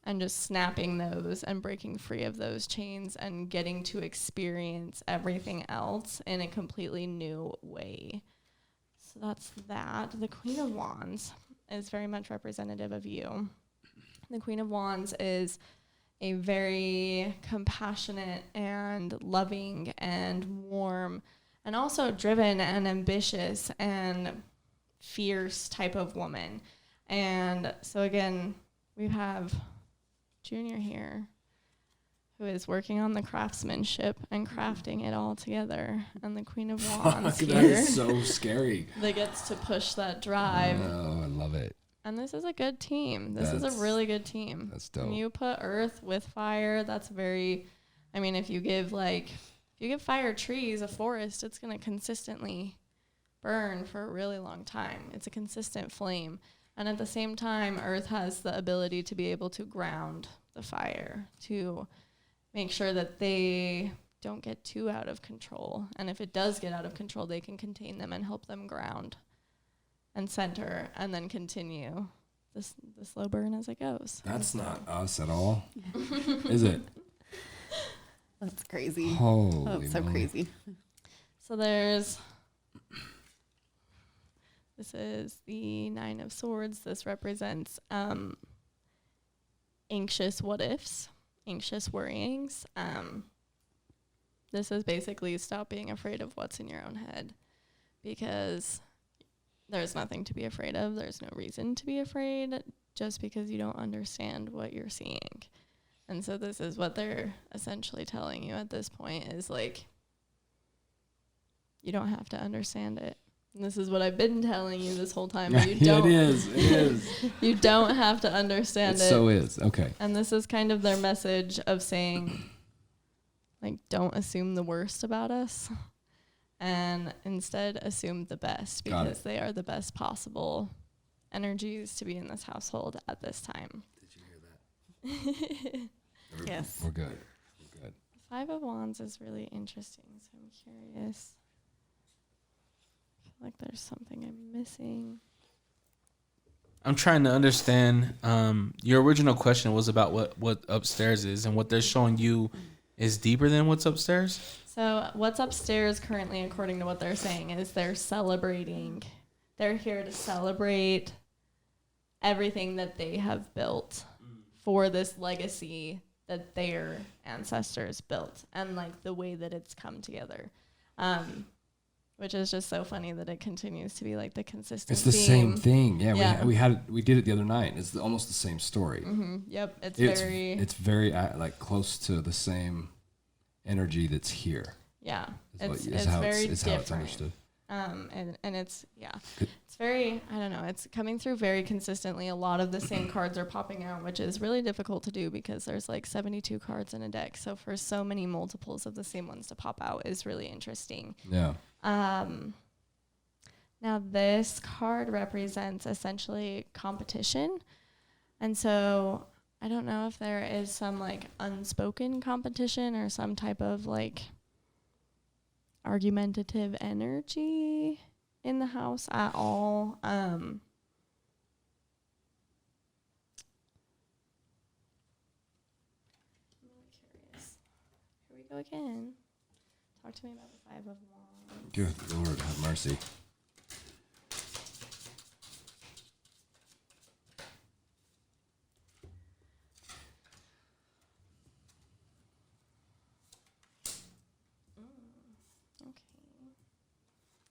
S6: and just snapping those and breaking free of those chains and getting to experience everything else in a completely new way. So that's that. The Queen of Wands is very much representative of you. The Queen of Wands is a very compassionate and loving and warm and also driven and ambitious and fierce type of woman. And so again, we have Junior here, who is working on the craftsmanship and crafting it all together, and the Queen of Wands
S4: That
S6: here
S4: is so scary.
S6: that gets to push that drive.
S4: Oh, I love it.
S6: And this is a good team. This is a really good team.
S4: That's dope.
S6: When you put earth with fire, that's very, I mean, if you give fire trees, a forest, it's going to consistently burn for a really long time. It's a consistent flame. And at the same time, earth has the ability to be able to ground the fire, to make sure that they don't get too out of control. And if it does get out of control, they can contain them and help them ground and center, and then continue the slow burn as it goes.
S4: That's not us at all, is it?
S5: That's crazy.
S4: Holy
S5: Oh, it's so
S4: moly.
S5: crazy.
S6: So this is the Nine of Swords. This represents anxious what ifs, anxious worryings. This is basically stop being afraid of what's in your own head, because there's nothing to be afraid of. There's no reason to be afraid just because you don't understand what you're seeing. And so this is what they're essentially telling you at this point is, like, you don't have to understand it. And this is what I've been telling you this whole time. But you don't.
S4: It is.
S6: You don't have to understand it.
S4: So is. Okay.
S6: And this is kind of their message of saying, like, don't assume the worst about us, and instead assume the best, because they are the best possible energies to be in this household at this time.
S4: Did you hear that?
S5: Yes.
S4: We're good. We're good.
S6: Five of Wands is really interesting, so I'm curious. I feel like there's something I'm missing.
S2: I'm trying to understand. Your original question was about what upstairs is, and what they're showing you is deeper than what's upstairs.
S6: So what's upstairs currently, according to what they're saying, is they're celebrating. They're here to celebrate everything that they have built for this legacy that their ancestors built, and like the way that it's come together. Which is just so funny that it continues to be like the consistent
S4: It's the
S6: theme.
S4: same thing. Yeah,
S6: Yeah.
S4: we did it the other night. It's almost the same story.
S6: Mm-hmm. Yep, it's
S4: very like close to the same energy that's here.
S6: yeah.
S4: Is
S6: It's
S4: how
S6: very
S4: it's
S6: different.
S4: understood.
S6: And it's
S4: Good.
S6: it's very, I don't know, it's coming through very consistently. A lot of the same cards are popping out, which is really difficult to do because there's like 72 cards in a deck. So for so many multiples of the same ones to pop out is really interesting.
S4: Yeah.
S6: Now this card represents essentially competition. And so I don't know if there is some like unspoken competition or some type of like argumentative energy in the house at all. I'm really curious. Here we go again. Talk to me about the Five of Wands.
S4: Good Lord, have mercy.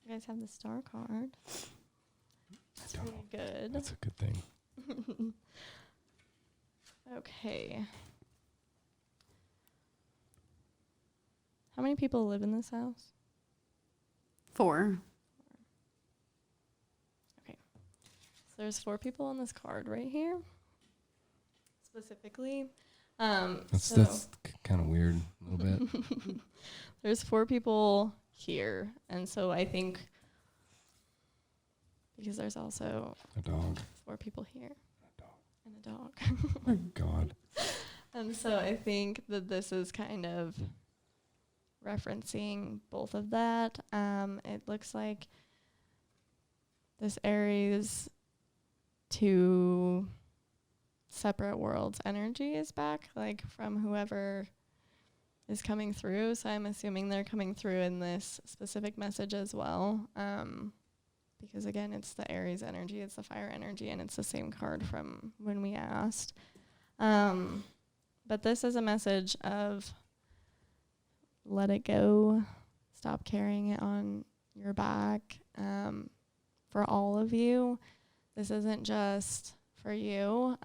S6: You guys have the Star card. That's pretty good.
S4: That's a good thing.
S6: Okay. How many people live in this house?
S5: 4.
S6: Okay. So there's 4 people on this card right here. Specifically.
S4: That's kind of weird a little bit.
S6: There's 4 people here. And so I think because there's also
S4: A dog.
S6: 4 people here. And a dog.
S4: Oh my God.
S6: And so I think that this is kind of referencing both of that. It looks like this Aries 2 separate worlds energy is back, like from whoever is coming through. So I'm assuming they're coming through in this specific message as well. Because again, it's the Aries energy, it's the fire energy, and it's the same card from when we asked. But this is a message of let it go, stop carrying it on your back. For all of you, this isn't just for you.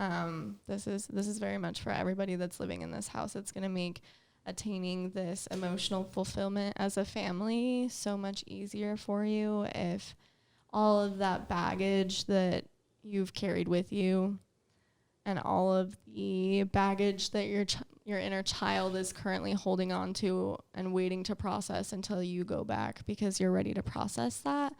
S6: This is very much for everybody that's living in this house. It's going to make attaining this emotional fulfillment as a family so much easier for you if all of that baggage that you've carried with you and all of the baggage that your inner child is currently holding on to and waiting to process until you go back because you're ready to process that.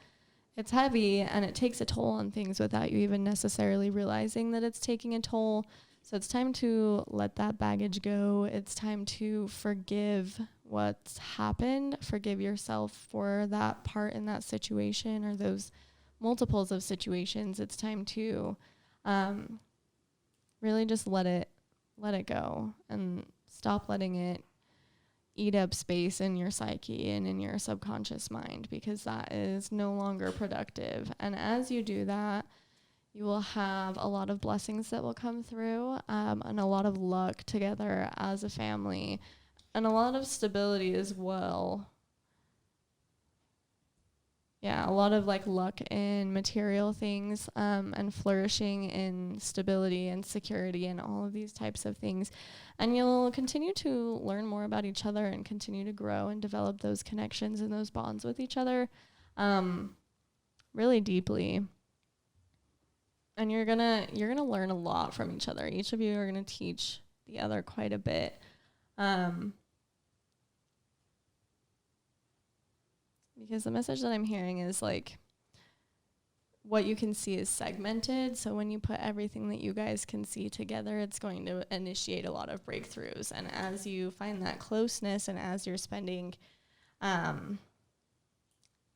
S6: It's heavy and it takes a toll on things without you even necessarily realizing that it's taking a toll. So it's time to let that baggage go. It's time to forgive what's happened. Forgive yourself for that part in that situation or those multiples of situations. It's time to really just let it go and stop letting it eat up space in your psyche and in your subconscious mind, because that is no longer productive. And as you do that, you will have a lot of blessings that will come through, and a lot of luck together as a family, and a lot of stability as well. Yeah, a lot of like luck in material things, and flourishing in stability and security and all of these types of things. And you'll continue to learn more about each other and continue to grow and develop those connections and those bonds with each other really deeply. And you're gonna learn a lot from each other. Each of you are gonna teach the other quite a bit. Because the message that I'm hearing is like what you can see is segmented. So when you put everything that you guys can see together, it's going to initiate a lot of breakthroughs. And as you find that closeness and as you're spending time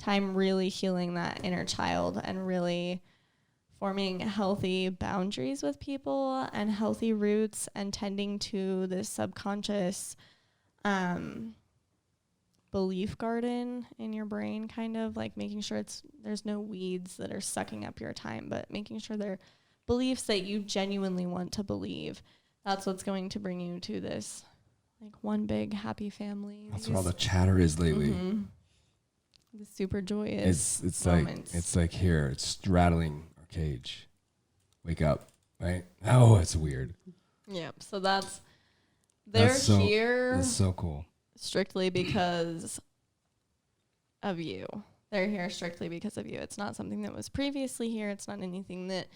S6: really healing that inner child and really forming healthy boundaries with people and healthy roots and tending to this subconscious belief garden in your brain, kind of like making sure there's no weeds that are sucking up your time, but making sure they're beliefs that you genuinely want to believe. That's what's going to bring you to this like one big happy family.
S4: That's what all the chatter is lately.
S6: Mm-hmm. The super joyous
S4: It's
S6: moments.
S4: like it's like here, it's rattling our cage. Wake up, right? Oh, it's weird.
S6: Yep. So they're here.
S4: That's so cool.
S6: Strictly because of you. They're here strictly because of you. It's not something that was previously here. It's not anything that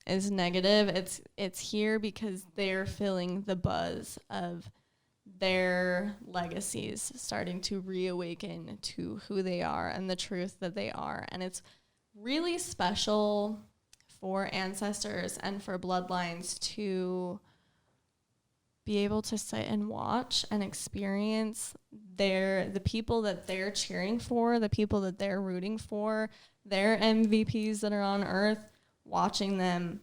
S6: is negative. It's here because they're feeling the buzz of their legacies starting to reawaken to who they are and the truth that they are. And it's really special for ancestors and for bloodlines to be able to sit and watch and experience the people that they're cheering for, the people that they're rooting for, their MVPs that are on earth, watching them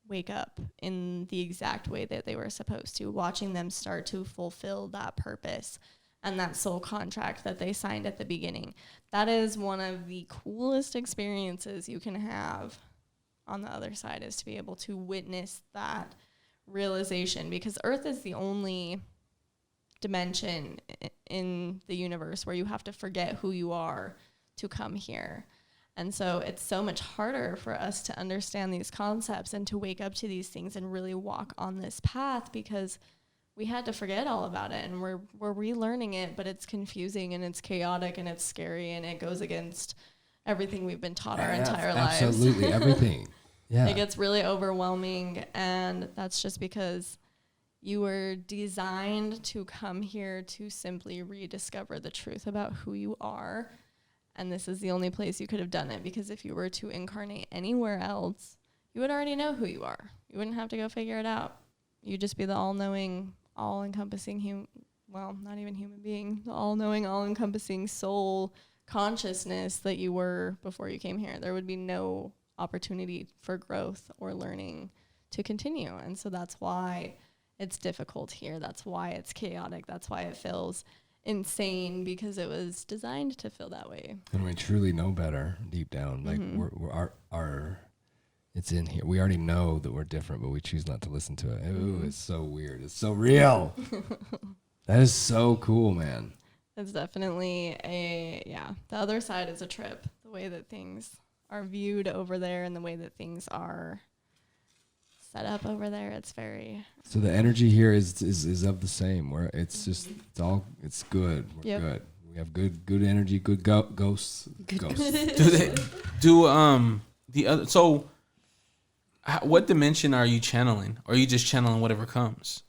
S6: wake up in the exact way that they were supposed to, watching them start to fulfill that purpose and that soul contract that they signed at the beginning. That is one of the coolest experiences you can have on the other side, is to be able to witness that realization, because Earth is the only dimension in the universe where you have to forget who you are to come here. And so it's so much harder for us to understand these concepts and to wake up to these things and really walk on this path, because we had to forget all about it, and we're relearning it, but it's confusing and it's chaotic and it's scary and it goes against everything we've been taught our entire lives.
S4: Absolutely, everything. Yeah.
S6: It gets really overwhelming, and that's just because you were designed to come here to simply rediscover the truth about who you are, and this is the only place you could have done it, because if you were to incarnate anywhere else, you would already know who you are. You wouldn't have to go figure it out. You'd just be the all-knowing, all-encompassing not even human being, the all-knowing, all-encompassing soul consciousness that you were before you came here. There would be no opportunity for growth or learning to continue. And so that's why it's difficult here. That's why it's chaotic. That's why it feels insane, because it was designed to feel that way.
S4: And we truly know better deep down. Like we're our it's in here. We already know that we're different, but we choose not to listen to it. Ooh, it's so weird. It's so real. That is so cool, man.
S6: It's definitely the other side is a trip. The way that things are viewed over there and the way that things are set up over there, it's very...
S4: So the energy here is of the same. Where it's just, it's good. We're good. We have good energy, good ghosts.
S2: What dimension are you channeling? Or are you just channeling whatever comes?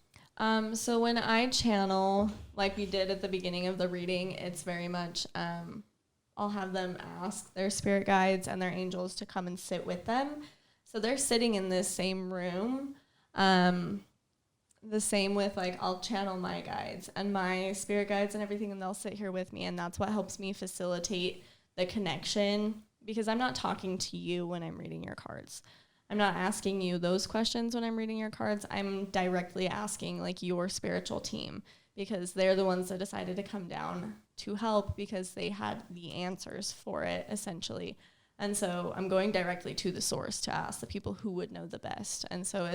S6: So when I channel, like we did at the beginning of the reading, it's very much, I'll have them ask their spirit guides and their angels to come and sit with them. So they're sitting in this same room. The same with, like, I'll channel my guides and my spirit guides and everything, and they'll sit here with me. And that's what helps me facilitate the connection, because I'm not talking to you when I'm reading your cards. I'm not asking you those questions when I'm reading your cards. I'm directly asking, like, your spiritual team, because they're the ones that decided to come down to help because they had the answers for it, essentially. And so I'm going directly to the source to ask the people who would know the best. And so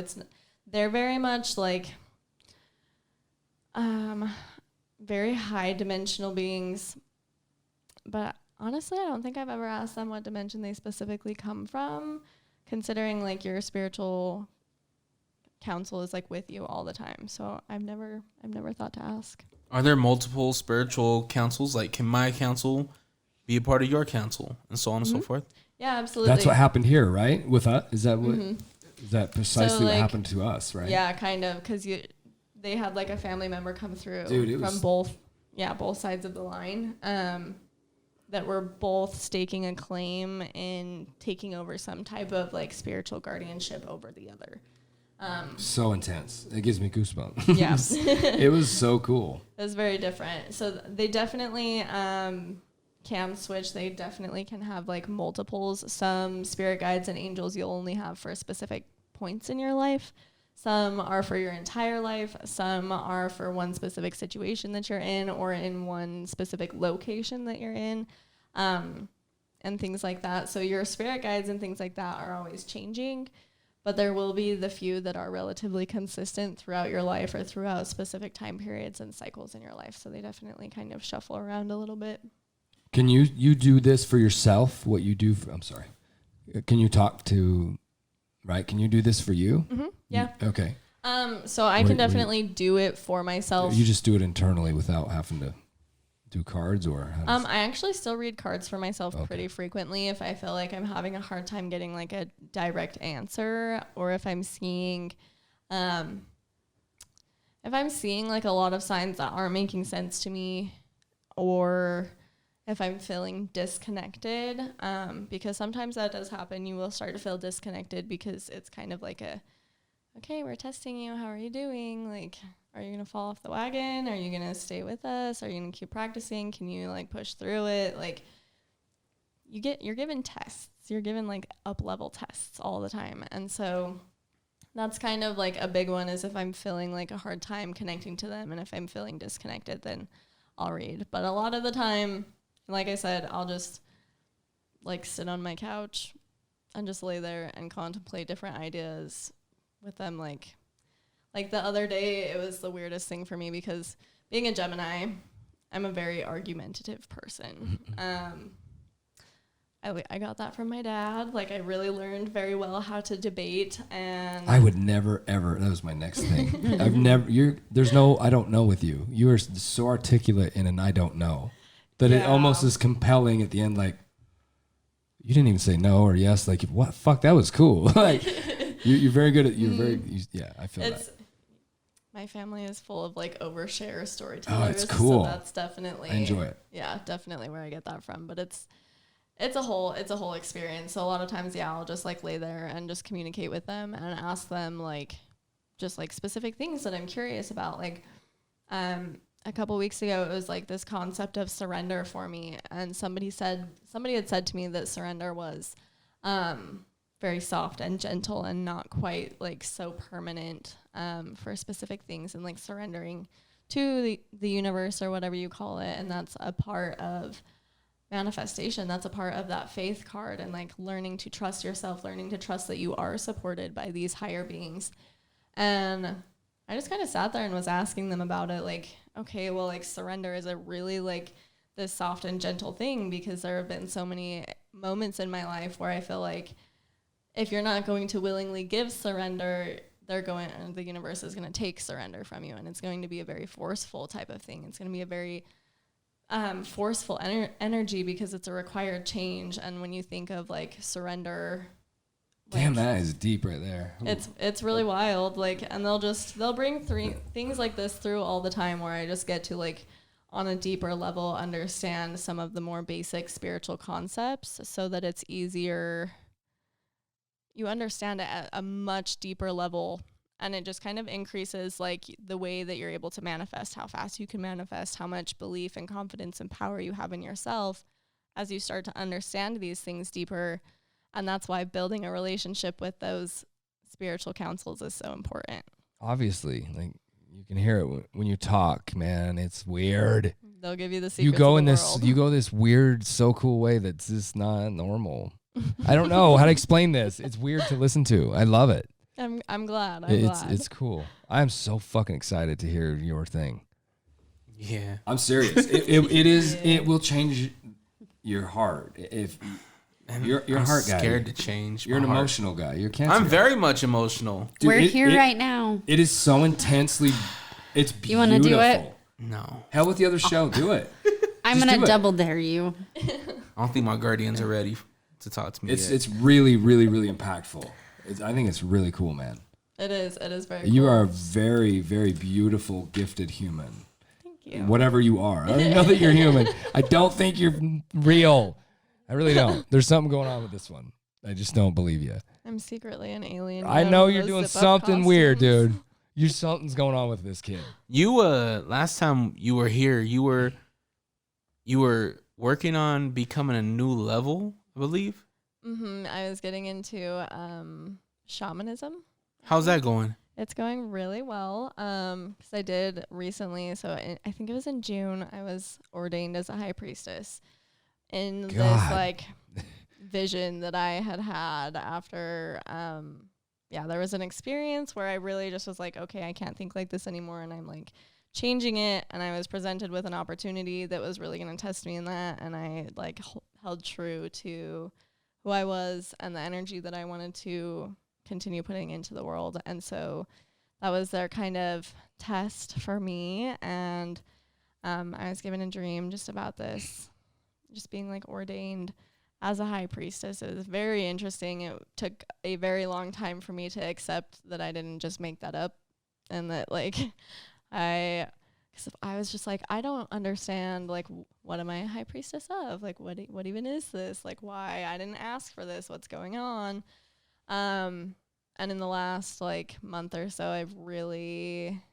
S6: they're very much like very high dimensional beings. But honestly, I don't think I've ever asked them what dimension they specifically come from, considering, like, your spiritual counsel is, like, with you all the time. So I've never thought to ask.
S2: Are there multiple spiritual councils? Like, can my council be a part of your council, and so on and so forth?
S6: Yeah, absolutely.
S4: That's what happened here, right? With us, is that what? Is that precisely what happened to us, right?
S6: Yeah, kind of, because they had, like, a family member come through from both sides of the line, that were both staking a claim in taking over some type of, like, spiritual guardianship over the other.
S4: So intense. It gives me goosebumps.
S6: Yeah.
S4: It was so cool.
S6: It was very different. So they definitely can switch. They definitely can have, like, multiples. Some spirit guides and angels you'll only have for specific points in your life. Some are for your entire life. Some are for one specific situation that you're in, or in one specific location that you're in, and things like that. So your spirit guides and things like that are always changing, but there will be the few that are relatively consistent throughout your life or throughout specific time periods and cycles in your life. So they definitely kind of shuffle around a little bit.
S4: Can you do this for yourself? What you do? I'm sorry. Can you talk to? Right? Can you do this for you?
S6: Mm-hmm. Yeah.
S4: Okay.
S6: So I can definitely do it for myself.
S4: You just do it internally without having to do cards, or how
S6: I actually still read cards for myself pretty frequently if I feel like I'm having a hard time getting, like, a direct answer, or if I'm seeing like, a lot of signs that aren't making sense to me, or if I'm feeling disconnected, because sometimes that does happen. You will start to feel disconnected because it's kind of like okay, we're testing you. How are you doing? Like, are you going to fall off the wagon? Are you going to stay with us? Are you going to keep practicing? Can you, like, push through it? Like, you're given tests. You're given, like, up-level tests all the time. And so that's kind of, like, a big one, is if I'm feeling, like, a hard time connecting to them, and if I'm feeling disconnected, then I'll read. But a lot of the time, like I said, I'll just, like, sit on my couch and just lay there and contemplate different ideas with them. Like the other day, it was the weirdest thing for me, because being a Gemini, I'm a very argumentative person. I I got that from my dad. Like, I really learned very well how to debate, and
S4: I would never ever. That was my next thing. I don't know with you. You are so articulate in an I don't know that it almost is compelling at the end. Like, you didn't even say no or yes. Like, what? Fuck, that was cool. Like, you're very good at. I feel that.
S6: My family is full of like overshare storytellers.
S4: Oh, it's cool.
S6: So that's definitely.
S4: I enjoy it.
S6: Yeah, definitely where I get that from. But it's a whole experience. So a lot of times, I'll just like lay there and just communicate with them and ask them like just like specific things that I'm curious about. Like a couple weeks ago, it was like this concept of surrender for me, and somebody had said to me that surrender was very soft and gentle and not quite like so permanent for specific things, and like surrendering to the universe or whatever you call it. And that's a part of manifestation. That's a part of that faith card, and like learning to trust yourself, learning to trust that you are supported by these higher beings. And I just kind of sat there and was asking them about it. Like, okay, well, like surrender, is it really like this soft and gentle thing? Because there have been so many moments in my life where I feel like if you're not going to willingly give surrender, the universe is going to take surrender from you, and it's going to be a very forceful type of thing. It's going to be a very forceful energy because it's a required change. And when you think of like surrender,
S4: Damn, that is deep right there. Ooh.
S6: It's really wild. Like, and they'll bring things like this through all the time where I just get to like on a deeper level understand some of the more basic spiritual concepts so that it's easier. You understand it at a much deeper level, and it just kind of increases like the way that you're able to manifest, how fast you can manifest, how much belief and confidence and power you have in yourself as you start to understand these things deeper. And that's why building a relationship with those spiritual counsels is so important.
S4: Obviously, like you can hear it when you talk, man. It's weird.
S6: They'll give you the secrets.
S4: You go this weird, so cool way that's just not normal. I don't know how to explain this. It's weird to listen to. I love it.
S6: I'm glad.
S4: It's cool. I'm so fucking excited to hear your thing.
S2: Yeah,
S4: I'm serious. It will change your heart if. You're a heart guy.
S2: Scared to change.
S4: You're an emotional guy. You're a cancer.
S2: I'm very much emotional.
S5: Dude, we're here right now.
S4: It is so intensely. It's beautiful.
S5: You want to do it?
S2: No.
S4: Hell with the other show. Do it.
S5: I'm going to double dare you.
S2: I don't think my guardians are ready to talk to me yet.
S4: It's really, really, really impactful. I think it's really cool, man.
S6: It is very cool.
S4: You are a very, very beautiful, gifted human.
S6: Thank you.
S4: Whatever you are. I don't even know that you're human. I don't think you're real. I really don't. There's something going on with this one. I just don't believe you.
S6: I'm secretly an alien.
S4: I know you're doing something weird, dude. Something's going on with this kid.
S2: You last time you were here, you were working on becoming a new level, I believe.
S6: I was getting into shamanism.
S2: How's that going?
S6: It's going really well. Because I did recently, so I think it was in June, I was ordained as a high priestess. In this like vision that I had after, there was an experience where I really just was like, okay, I can't think like this anymore. And I'm like changing it. And I was presented with an opportunity that was really going to test me in that. And I like held true to who I was and the energy that I wanted to continue putting into the world. And so that was their kind of test for me. And I was given a dream just about this. Just being like ordained as a high priestess. It was very interesting. It took a very long time for me to accept that I didn't just make that up, and that like because I was just like, I don't understand, like, what am I a high priestess of? Like, what even is this? Like, why? I didn't ask for this. What's going on? And in the last like month or so, I've really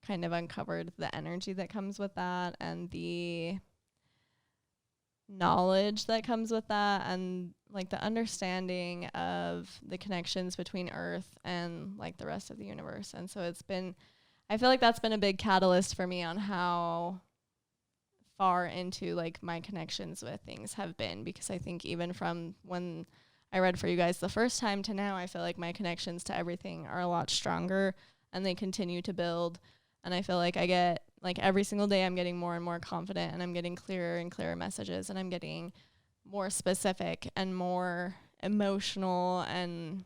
S6: kind of uncovered the energy that comes with that and the knowledge that comes with that, and like the understanding of the connections between Earth and like the rest of the universe. And so I feel like that's been a big catalyst for me on how far into like my connections with things have been, because I think even from when I read for you guys the first time to now, I feel like my connections to everything are a lot stronger and they continue to build. And I feel like I get, like, every single day I'm getting more and more confident, and I'm getting clearer and clearer messages, and I'm getting more specific and more emotional and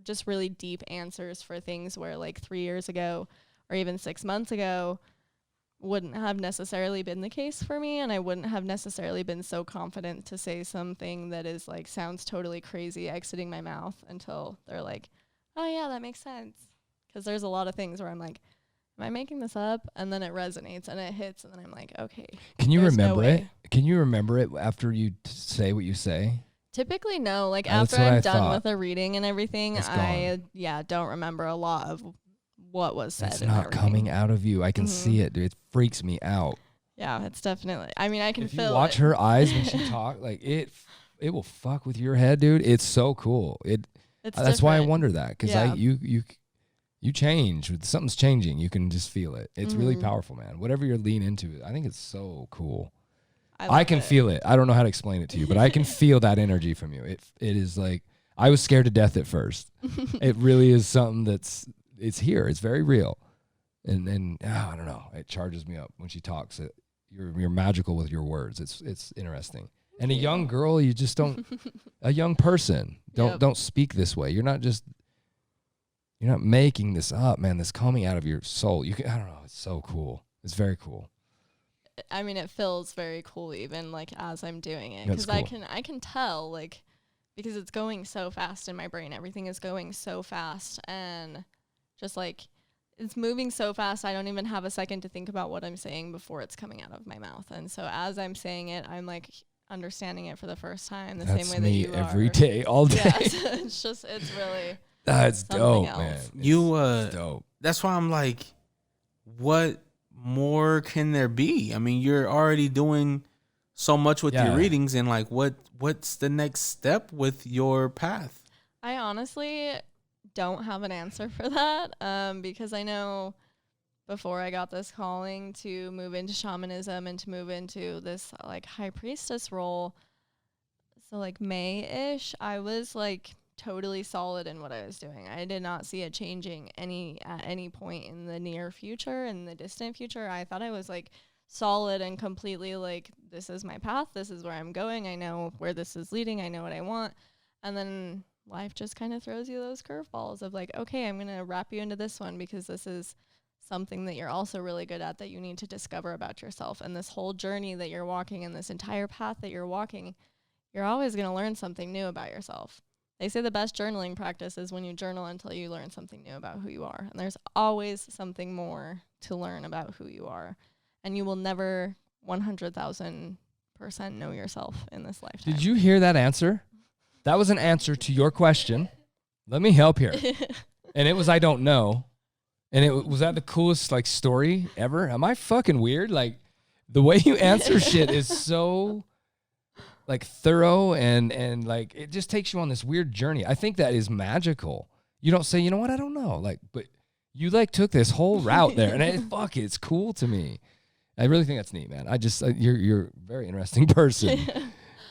S6: just really deep answers for things where like 3 years ago or even 6 months ago wouldn't have necessarily been the case for me, and I wouldn't have necessarily been so confident to say something that is like sounds totally crazy exiting my mouth until they're like, oh yeah, that makes sense. Because there's a lot of things where I'm like, am I making this up? And then it resonates and it hits, and then I'm like, okay.
S4: Can you
S6: there's no
S4: remember it?
S6: way.
S4: Can you remember it after you say what you say?
S6: Typically, no. Like
S4: That's
S6: after
S4: what
S6: I'm
S4: I
S6: done
S4: thought.
S6: with a reading and everything,
S4: It's
S6: I don't remember a lot of what was said.
S4: It's
S6: and
S4: not
S6: everything.
S4: coming out of you. I can see it, dude. It freaks me out.
S6: Yeah, it's definitely. I mean, I can
S4: If
S6: feel
S4: you watch
S6: it.
S4: her eyes when she talks, like it will fuck with your head, dude. It's so cool.
S6: It's
S4: that's why I
S6: different.
S4: wonder that, because
S6: Yeah.
S4: you change. Something's changing. You can just feel it. It's really
S6: Mm-hmm.
S4: powerful, man. Whatever you're lean into, I think it's so cool. I
S6: love
S4: can
S6: it.
S4: feel it. I don't know how to explain it to you, but I can feel that energy from you. It is like, I was scared to death at first. It really is something it's here. It's very real. And I don't know. It charges me up when she talks. You're magical with your words. It's interesting. And a young girl, you just don't. A young person, don't speak this way. You're not making this up, man. This coming out of your soul. I don't know. It's so cool. It's very cool.
S6: I mean, it feels very cool even like as I'm doing it,
S4: That's
S6: because
S4: cool.
S6: I can tell, like, because it's going so fast in my brain. Everything is going so fast, and just like it's moving so fast, I don't even have a second to think about what I'm saying before it's coming out of my mouth. And so as I'm saying it, I'm like understanding it for the first time, the
S4: That's
S6: same way
S4: me
S6: that you
S4: every
S6: are.
S4: day, all day.
S6: Yeah, so it's really
S4: That's
S6: something
S4: dope,
S6: else.
S4: man. It's dope.
S2: That's why I'm like, what more can there be? I mean, you're already doing so much with your readings, and like, what's the next step with your path?
S6: I honestly don't have an answer for that, because I know before I got this calling to move into shamanism and to move into this like high priestess role, so like May-ish, I was like totally solid in what I was doing. I did not see it changing at any point in the near future, in the distant future. I thought I was like solid and completely like, this is my path, this is where I'm going, I know where this is leading, I know what I want. And then life just kind of throws you those curveballs of like, okay, I'm going to wrap you into this one because this is something that you're also really good at that you need to discover about yourself. And this whole journey that you're walking and this entire path that you're walking, you're always going to learn something new about yourself. They say the best journaling practice is when you journal until you learn something new about who you are. And there's always something more to learn about who you are. And you will never 100,000% know yourself in this lifetime.
S4: Did you hear that answer? That was an answer to your question. Let me help here. And it was, I don't know. And was that the coolest like story ever? Am I fucking weird? Like the way you answer shit is so like thorough and like it just takes you on this weird journey. I think that is magical. You don't say, you know what, I don't know. Like, but you like took this whole route there, and it's cool to me. I really think that's neat, man. You're a very interesting person.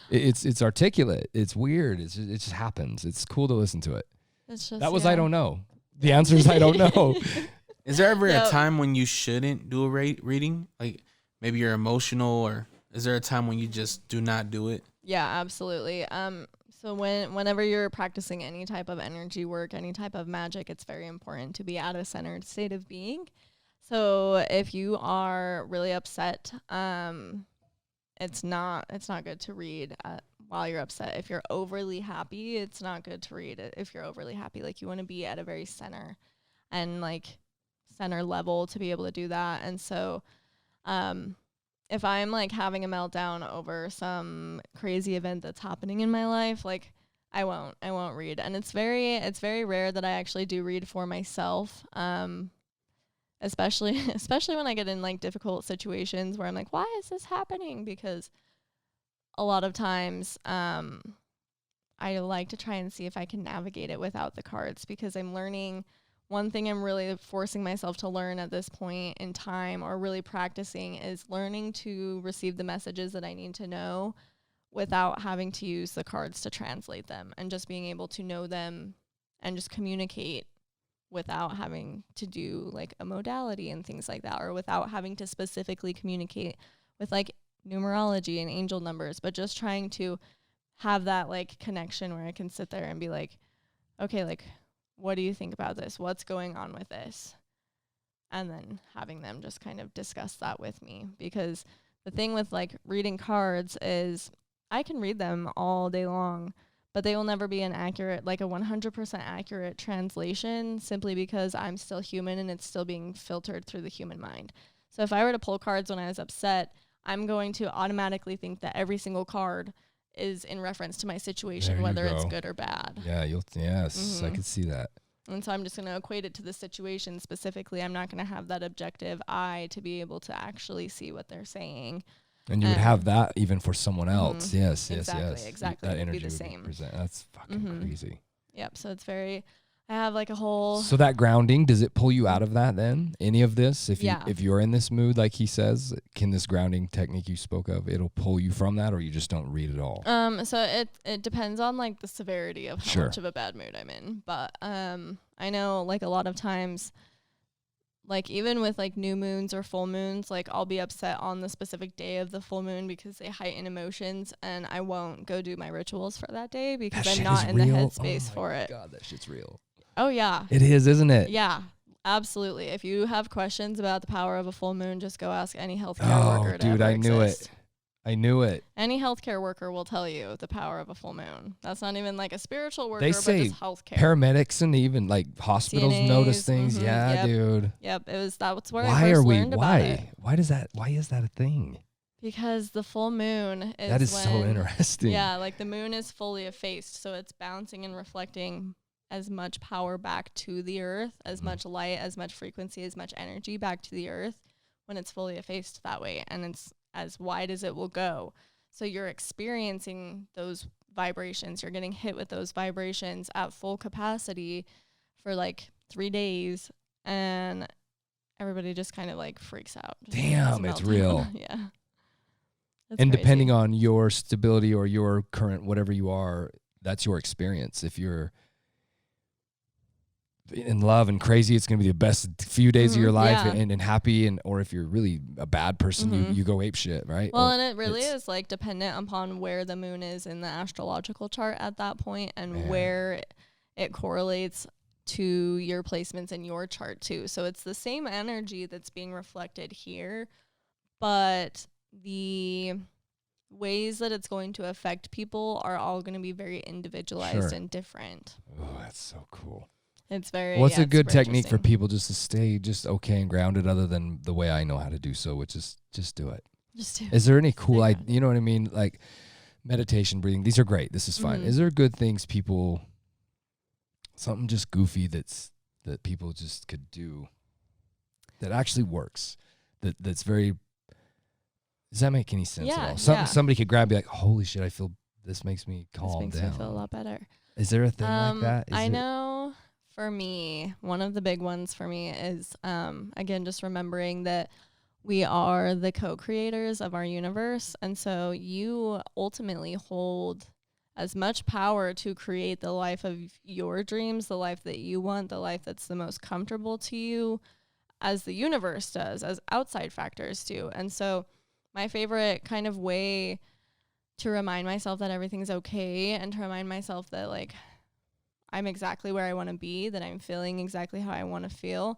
S4: It's articulate. It's weird. It just happens. It's cool to listen to it.
S6: It's just,
S4: That was I don't know. The answer is I don't know.
S2: Is there ever a time when you shouldn't do a reading? Like maybe you're emotional, or is there a time when you just do not do it?
S6: Yeah, absolutely. So whenever you're practicing any type of energy work, any type of magic, it's very important to be at a centered state of being. So if you are really upset, it's not good to read while you're upset. If you're overly happy, it's not good to read it. If you're overly happy, like you want to be at a very center level to be able to do that. And so, if I'm like having a meltdown over some crazy event that's happening in my life, like I won't read. And it's very rare that I actually do read for myself. Especially when I get in like difficult situations where I'm like, why is this happening? Because a lot of times, I like to try and see if I can navigate it without the cards, because I'm learning. One thing I'm really forcing myself to learn at this point in time, or really practicing, is learning to receive the messages that I need to know without having to use the cards to translate them, and just being able to know them and just communicate without having to do like a modality and things like that, or without having to specifically communicate with like numerology and angel numbers, but just trying to have that like connection where I can sit there and be like, okay, like, what do you think about this? What's going on with this? And then having them just kind of discuss that with me, because the thing with like reading cards is I can read them all day long, but they will never be an accurate, like a 100% accurate translation, simply because I'm still human and it's still being filtered through the human mind. So if I were to pull cards when I was upset, I'm going to automatically think that every single card is in reference to my situation,
S1: There you
S6: whether it's
S1: go.
S6: good or bad.
S1: Yeah, yes, I can see that.
S6: And so I'm just going to equate it to the situation specifically. I'm not going to have that objective eye to be able to actually see what they're saying.
S1: And you would have that even for someone else. Yes,
S6: Exactly.
S1: That
S6: It would be
S1: energy
S6: the
S1: would
S6: same.
S1: present. That's fucking crazy.
S6: Yep. So it's very, I have like a whole.
S1: So that grounding, does it pull you out of that then? Any of this? If
S6: Yeah.
S1: if you're in this mood, like he says, can this grounding technique you spoke of, it'll pull you from that, or you just don't read at all?
S6: So it depends on like the severity of how much of a bad mood I'm in. But I know like a lot of times, like even with like new moons or full moons, like I'll be upset on the specific day of the full moon because they heighten emotions, and I won't go do my rituals for that day because I'm not in the headspace for it.
S1: God, that shit's real.
S6: Oh yeah.
S1: It is, isn't it?
S6: Yeah, absolutely. If you have questions about the power of a full moon, just go ask any healthcare worker. To
S1: Dude,
S6: ever
S1: I knew
S6: exist.
S1: it. I knew it.
S6: Any healthcare worker will tell you the power of a full moon. That's not even like a spiritual worker,
S1: They
S6: but
S1: say
S6: just healthcare.
S1: paramedics and even like hospitals
S6: CNAs,
S1: notice things. Yeah,
S6: yep.
S1: dude.
S6: Yep, that's where I
S1: Why
S6: first
S1: are we?
S6: learned about it.
S1: Why does that? Why is that a thing?
S6: Because the full moon is
S1: That is so
S6: when-
S1: interesting.
S6: Yeah, like the moon is fully effaced, so it's bouncing and reflecting as much power back to the earth, as much light, as much frequency, as much energy back to the earth when it's fully effaced that way, and it's as wide as it will go. So you're experiencing those vibrations. You're getting hit with those vibrations at full capacity for like 3 days, and everybody just kind of like freaks out. Just
S1: Damn,
S6: has
S1: it's
S6: a meltdown.
S1: real.
S6: Yeah.
S1: And depending on your stability or your current whatever you are, that's your experience. If you're in love and crazy, it's going to be the best few days of your life,
S6: yeah.
S1: and happy, and or if you're really a bad person, you go ape shit, right?
S6: Well,
S1: Or
S6: and it really is like dependent upon where the moon is in the astrological chart at that point, and where it correlates to your placements in your chart too. So it's the same energy that's being reflected here, but the ways that it's going to affect people are all going to be very individualized
S1: Sure.
S6: and different.
S1: Oh, that's so cool.
S6: It's very
S1: What's a
S6: it's
S1: good
S6: super
S1: technique for
S6: interesting.
S1: people just to stay just okay and grounded, other than the way I know how to do so, which is just do it?
S6: Just do.
S1: Is there any cool
S6: Stay
S1: idea? You know what I mean? Like meditation, breathing. These are great. This is fine. Is there good things people, something just goofy that people just could do that actually works? That's very. Does that make any sense at
S6: Yeah,
S1: all? Something
S6: yeah.
S1: somebody could grab, and be like, holy shit, I feel this makes me
S6: This
S1: calm
S6: makes
S1: down.
S6: me feel a lot better.
S1: Is there a thing like that? Is
S6: I
S1: it-
S6: know for me, one of the big ones for me is, again, just remembering that we are the co-creators of our universe. And so you ultimately hold as much power to create the life of your dreams, the life that you want, the life that's the most comfortable to you, as the universe does, as outside factors do. And so my favorite kind of way to remind myself that everything's okay, and to remind myself that like I'm exactly where I want to be, that I'm feeling exactly how I want to feel.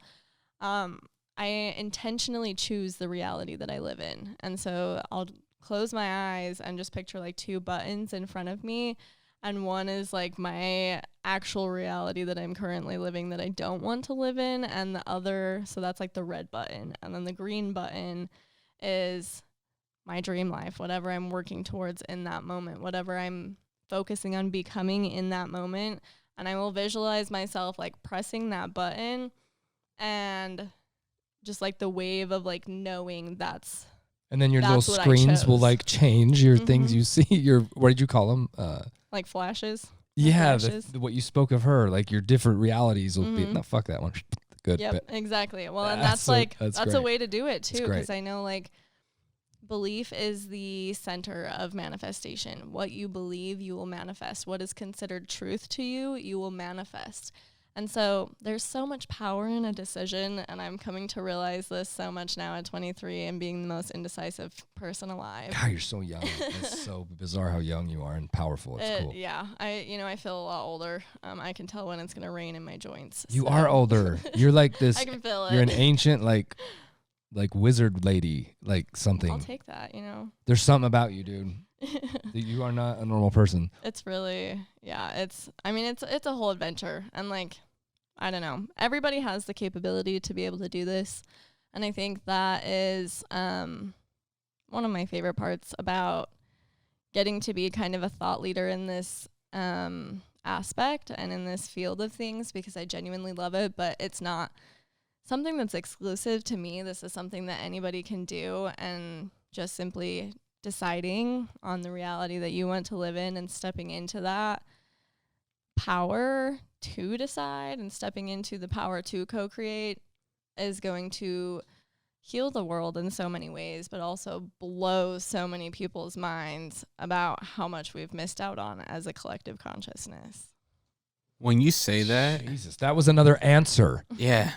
S6: I intentionally choose the reality that I live in. And so I'll close my eyes and just picture like 2 buttons in front of me. And one is like my actual reality that I'm currently living that I don't want to live in. And the other, so that's like the red button. And then the green button is my dream life, whatever I'm working towards in that moment, whatever I'm focusing on becoming in that moment. And I will visualize myself like pressing that button, and just like the wave of like knowing that's
S1: And then your little
S6: what I
S1: screens will
S6: chose.
S1: like change your things
S6: Mhm.
S1: you see. Your what did you call them?
S6: like flashes.
S1: Yeah,
S6: flashes.
S1: what you spoke of her, like your different realities will be.
S6: Mhm.
S1: No, fuck that one. Good.
S6: Yep,
S1: but
S6: exactly. Well, and
S1: That's
S6: that's
S1: so- that's
S6: a
S1: great.
S6: way to do it too,
S1: great.
S6: because I know like belief is the center of manifestation. What you believe, you will manifest. What is considered truth to you, you will manifest. And so there's so much power in a decision, and I'm coming to realize this so much now at 23 and being the most indecisive person alive.
S1: God, you're so young. It's so bizarre how young you are and powerful. It's cool.
S6: Yeah, I feel a lot older. I can tell when it's gonna rain in my joints.
S1: You are older. You're like this.
S6: I can feel it.
S1: You're an ancient like wizard lady, like something.
S6: I'll take that.
S1: There's something about you, dude. You are not a normal person.
S6: It's really, it's a whole adventure. And like, I don't know, everybody has the capability to be able to do this. And I think that is one of my favorite parts about getting to be kind of a thought leader in this aspect and in this field of things, because I genuinely love it, but it's not something that's exclusive to me. This is something that anybody can do, and just simply deciding on the reality that you want to live in and stepping into that power to decide and stepping into the power to co-create is going to heal the world in so many ways, but also blow so many people's minds about how much we've missed out on as a collective consciousness.
S2: When you say that,
S1: Jesus, that was another answer.
S2: yeah.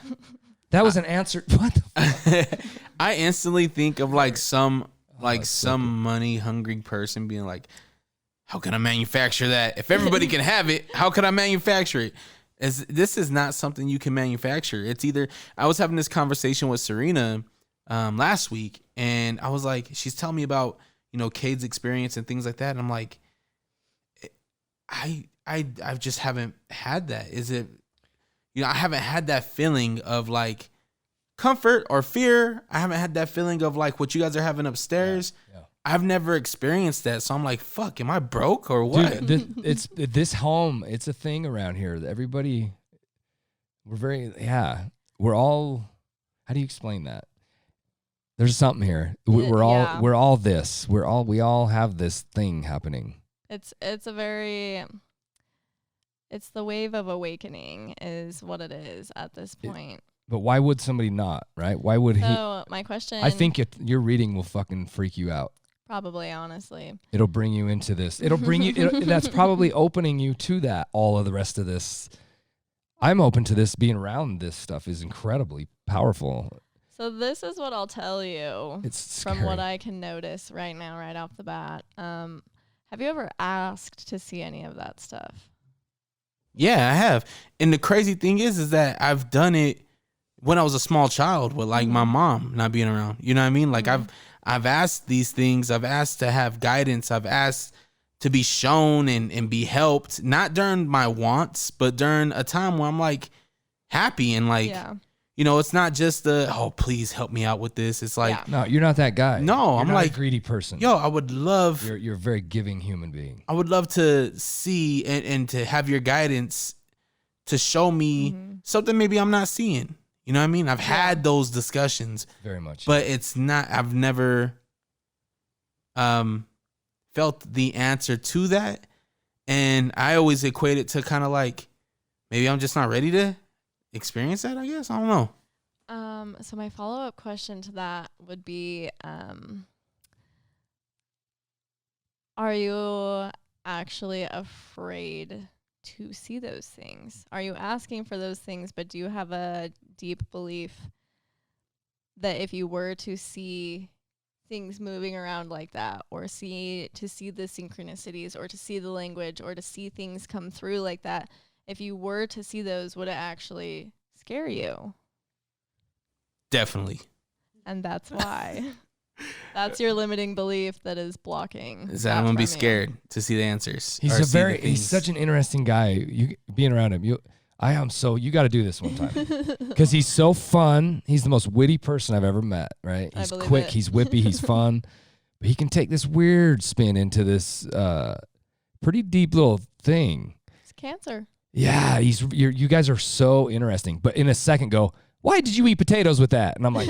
S1: That was an answer. What the fuck?
S2: I instantly think of like some
S1: that's so good.
S2: money hungry person being like, how can I manufacture that? If everybody can have it, how can I manufacture it? This is not something you can manufacture. It's either, I was having this conversation with Serena last week, and I was like, she's telling me about, Cade's experience and things like that. And I'm like, I just haven't had that. Is it, I haven't had that feeling of like comfort or fear. I haven't had that feeling of like what you guys are having upstairs. Yeah. I've never experienced that. So I'm like, fuck, am I broke or what?
S1: Dude, it's this home. It's a thing around here. Everybody, we're all, how do you explain that? There's something here. We're all this. We all have this thing happening.
S6: It's the wave of awakening is what it is at this point.
S1: But why would somebody not, right? Why would he?
S6: So my question...
S1: I think your reading will fucking freak you out.
S6: Probably, honestly.
S1: It'll bring you into this. It'll bring you... that's probably opening you to that. All of the rest of this. I'm open to this. Being around this stuff is incredibly powerful.
S6: So this is what I'll tell you.
S1: It's
S6: from
S1: scary.
S6: what I can notice right now, right off the bat. Have you ever asked to see any of that stuff?
S2: Yeah, I have. And the crazy thing is that I've done it when I was a small child with like my mom not being around. You know what I mean? Like I've asked these things. I've asked to have guidance. I've asked to be shown and be helped, not during my wants, but during a time where I'm like happy and like, it's not just please help me out with this. It's like,
S1: no, you're not that guy.
S2: No, I'm
S1: not
S2: like
S1: a greedy person.
S2: I would love.
S1: You're a very giving human being.
S2: I would love to see and to have your guidance to show me something maybe I'm not seeing. You know what I mean? I've had those discussions.
S1: Very much.
S2: But it's not, I've never felt the answer to that. And I always equate it to kind of like, maybe I'm just not ready to experience that, I guess. I don't know.
S6: So my follow-up question to that would be, are you actually afraid to see those things? Are you asking for those things, but do you have a deep belief that if you were to see things moving around like that, or to see the synchronicities, or to see the language, or to see things come through like that, if you were to see those, would it actually scare you?
S2: Definitely.
S6: And that's why. That's your limiting belief that is blocking.
S2: Is that I'm gonna be scared to see the answers.
S1: He's such an interesting guy. You being around him, you got to do this one time because he's so fun. He's the most witty person I've ever met. Right? He's quick. He's whippy. He's fun. But he can take this weird spin into this pretty deep little thing.
S6: It's cancer.
S1: Yeah, you guys are so interesting. But in a second, go, why did you eat potatoes with that? And I'm like,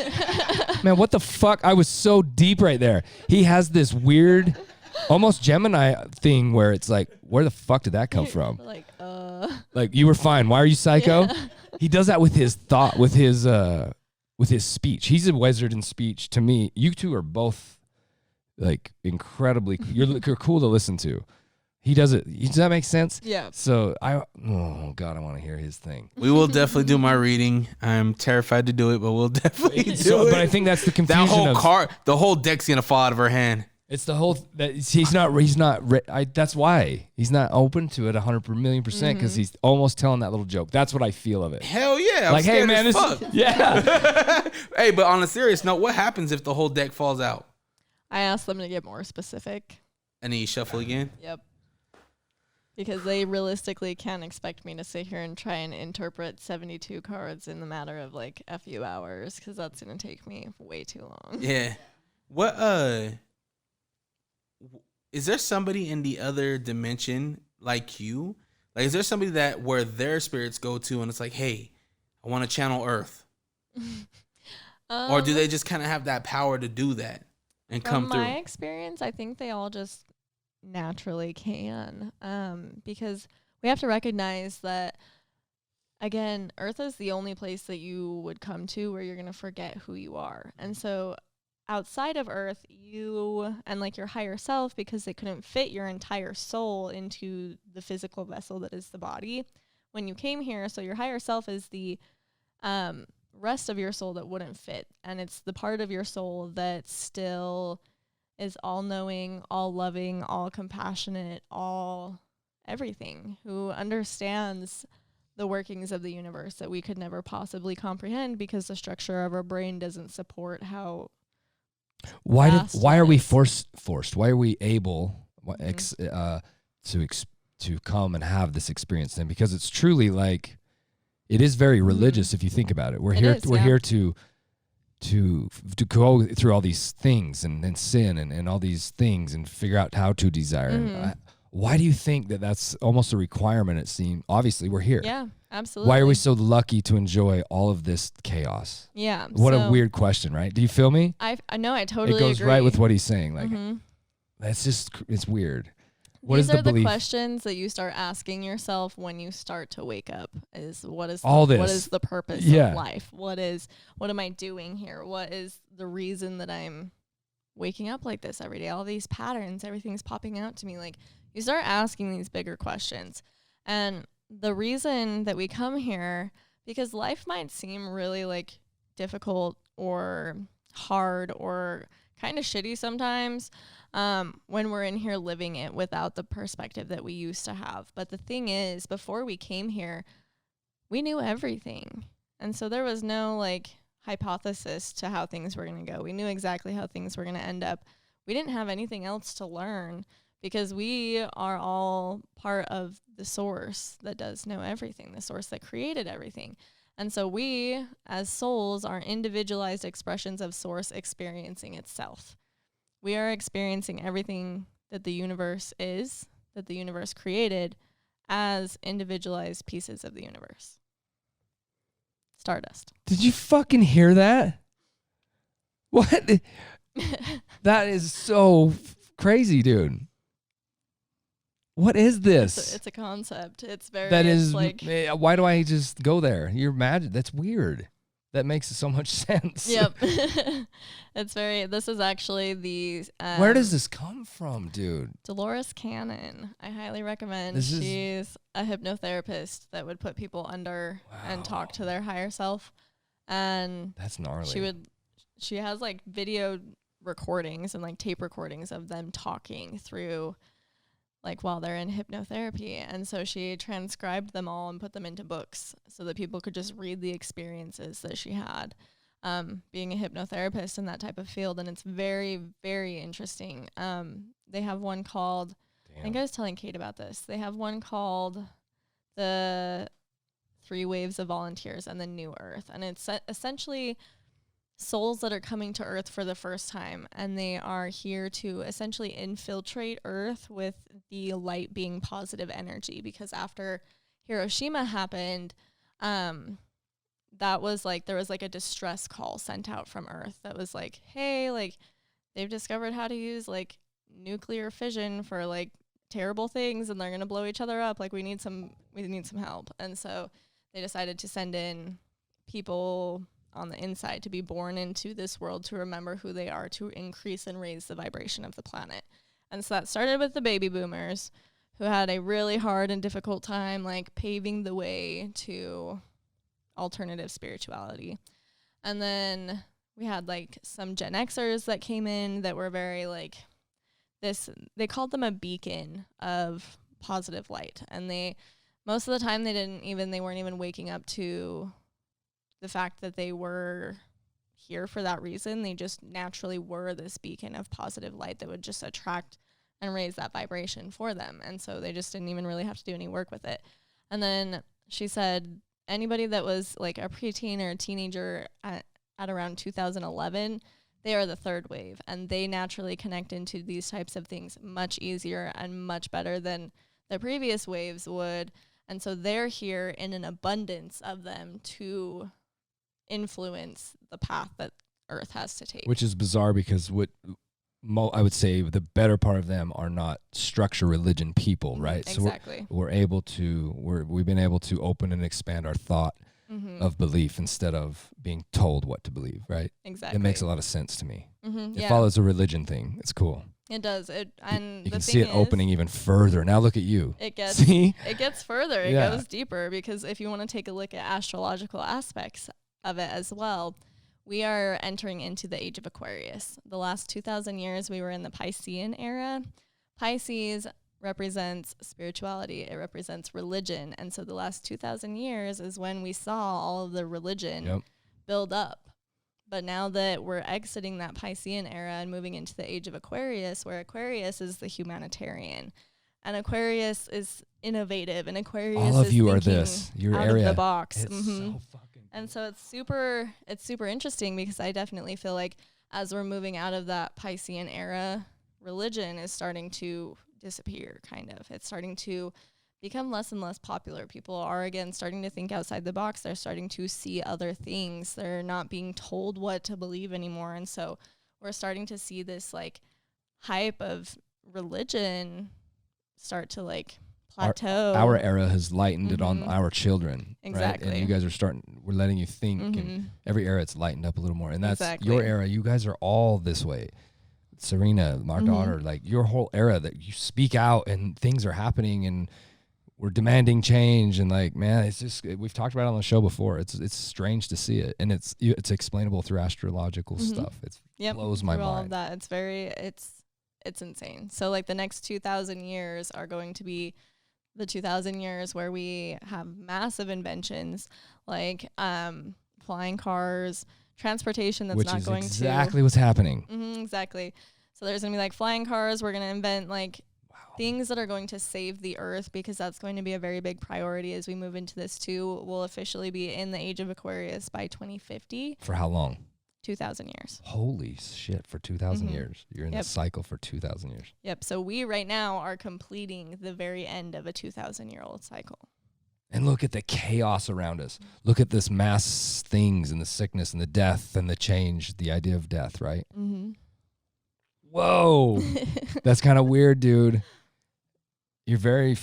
S1: man, what the fuck? I was so deep right there. He has this weird, almost Gemini thing where it's like, where the fuck did that come from? Like you were fine. Why are you psycho? Yeah. He does that with his thought, with his speech. He's a wizard in speech. To me, you two are both like incredibly. You're cool to listen to. He does it. Does that make sense?
S6: Yeah.
S1: So oh God, I want to hear his thing.
S2: We will definitely do my reading. I'm terrified to do it, but we'll definitely do
S1: So,
S2: it.
S1: but I think that's the confusion.
S2: That whole
S1: of,
S2: card, the whole deck's gonna fall out of her hand.
S1: It's the whole that that's why he's not open to it 100,000,000% because he's almost telling that little joke. That's what I feel of it.
S2: Hell yeah! I'm
S1: Like, hey
S2: scared
S1: man,
S2: as
S1: this
S2: fuck.
S1: yeah.
S2: Hey, but on a serious note, what happens if the whole deck falls out
S6: I asked them to get more specific.
S2: and then you shuffle again?
S6: Yep. Because they realistically can't expect me to sit here and try and interpret 72 cards in the matter of like a few hours, because that's going to take me way too long.
S2: Yeah. What is there somebody in the other dimension like you? Like, is there somebody that where their spirits go to and it's like, hey, I want to channel Earth, or do they just kind of have that power to do that and come
S6: From
S2: through?
S6: my experience, I think they all just naturally can, because we have to recognize that, again, Earth is the only place that you would come to where you're going to forget who you are. And so outside of Earth, you and like your higher self, because they couldn't fit your entire soul into the physical vessel that is the body when you came here. So your higher self is the rest of your soul that wouldn't fit. And it's the part of your soul that still is all knowing, all loving, all compassionate, all everything, who understands the workings of the universe that we could never possibly comprehend because the structure of our brain doesn't support how.
S1: Why are we
S6: is.
S1: forced? Why are we able to come and have this experience then? Because it's truly like, it is very religious if you think about it. We're here to go through all these things and sin and all these things and figure out how to desire. Why do you think that that's almost a requirement? It seems obviously we're here.
S6: Yeah, absolutely.
S1: Why are we so lucky to enjoy all of this chaos?
S6: Yeah.
S1: What a weird question, right? Do you feel me?
S6: I know, I totally
S1: It goes
S6: agree.
S1: right with what he's saying. Like, it's weird. What
S6: These
S1: is the
S6: are
S1: belief?
S6: the questions that you start asking yourself when you start to wake up. What is the purpose of life? What am I doing here? What is the reason that I'm waking up like this every day? All these patterns, everything's popping out to me. Like, you start asking these bigger questions. And the reason that we come here, because life might seem really like difficult or hard or kind of shitty sometimes, when we're in here living it without the perspective that we used to have. But the thing is, before we came here, we knew everything. And so there was no like hypothesis to how things were going to go. We knew exactly how things were going to end up. We didn't have anything else to learn because we are all part of the source that does know everything, the source that created everything. And so we, as souls, are individualized expressions of source experiencing itself. We are experiencing everything that the universe is, that the universe created, as individualized pieces of the universe. Stardust.
S1: Did you fucking hear that? What? That is so crazy, dude. What is this?
S6: It's a concept. It's very.
S1: That
S6: it's
S1: is
S6: like.
S1: Why do I just go there? You're mad. That's weird. That makes so much sense.
S6: Yep. It's very. This is actually the.
S1: Where does this come from, dude?
S6: Dolores Cannon. I highly recommend. She's a hypnotherapist that would put people under and talk to their higher self. And
S1: that's gnarly.
S6: She has like video recordings and like tape recordings of them talking through, like while they're in hypnotherapy. And so she transcribed them all and put them into books so that people could just read the experiences that she had being a hypnotherapist in that type of field. And it's very, very interesting. They have one called, I think I was telling Kate about this. They have one called the 3 Waves of Volunteers and the New Earth. And it's essentially souls that are coming to Earth for the first time, and they are here to essentially infiltrate Earth with the light being positive energy, because after Hiroshima happened, that was like, there was like a distress call sent out from Earth that was like, hey, like they've discovered how to use like nuclear fission for like terrible things and they're going to blow each other up. Like we need some help. And so they decided to send in people on the inside to be born into this world to remember who they are, to increase and raise the vibration of the planet. And so that started with the baby boomers, who had a really hard and difficult time like paving the way to alternative spirituality. And then we had like some Gen Xers that came in that were very like they called them a beacon of positive light. And most of the time they weren't even waking up to the fact that they were here for that reason. They just naturally were this beacon of positive light that would just attract and raise that vibration for them. And so they just didn't even really have to do any work with it. And then she said anybody that was like a preteen or a teenager at around 2011, they are the third wave, and they naturally connect into these types of things much easier and much better than the previous waves would. And so they're here in an abundance of them to influence the path that Earth has to take.
S1: Which is bizarre because I would say the better part of them are not structure religion people, right?
S6: Exactly.
S1: So we've been able to open and expand our thought of belief instead of being told what to believe, right?
S6: Exactly.
S1: It makes a lot of sense to me.
S6: Mm-hmm.
S1: It follows a religion thing. It's cool.
S6: It does. And
S1: you can see it opening even further. Now look at you.
S6: It gets further. It
S1: Yeah.
S6: goes deeper, because if you want to take a look at astrological aspects of it as well, we are entering into the age of Aquarius. The last 2,000 years, we were in the Piscean era. Pisces represents spirituality. It represents religion. And so the last 2,000 years is when we saw all of the religion build up. But now that we're exiting that Piscean era and moving into the age of Aquarius, where Aquarius is the humanitarian, and Aquarius is innovative, and Aquarius
S1: all of
S6: is
S1: you are
S6: thinking
S1: this. Your
S6: out
S1: area.
S6: of the box.
S1: It's so fucking cool.
S6: And so it's super interesting, because I definitely feel like as we're moving out of that Piscean era, religion is starting to disappear, kind of. It's starting to become less and less popular. People are, again, starting to think outside the box. They're starting to see other things. They're not being told what to believe anymore. And so we're starting to see this, like, hype of religion start to, like, plateau.
S1: Our era has lightened it on our children.
S6: Exactly.
S1: Right? And you guys we're letting you think. And every era it's lightened up a little more. And that's your era. You guys are all this way. Serena, our daughter, like your whole era that you speak out and things are happening and we're demanding change. And like, man, it's just, we've talked about it on the show before. It's strange to see it. And it's explainable through astrological stuff. It blows my mind.
S6: All of that. It's insane. So like the next 2,000 years are going to be the 2,000 years where we have massive inventions like flying cars, transportation that's not going to.
S1: Which is exactly what's happening.
S6: Exactly. So there's going to be like flying cars. We're going to invent like things that are going to save the earth, because that's going to be a very big priority as we move into this too. We'll officially be in the age of Aquarius by 2050.
S1: For how long?
S6: 2,000 years.
S1: Holy shit, for 2,000 years. You're in the cycle for 2,000 years.
S6: Yep. So we right now are completing the very end of a 2,000-year-old cycle.
S1: And look at the chaos around us. Look at this mass things and the sickness and the death and the change, the idea of death, right? Whoa. That's kind of weird, dude. You're very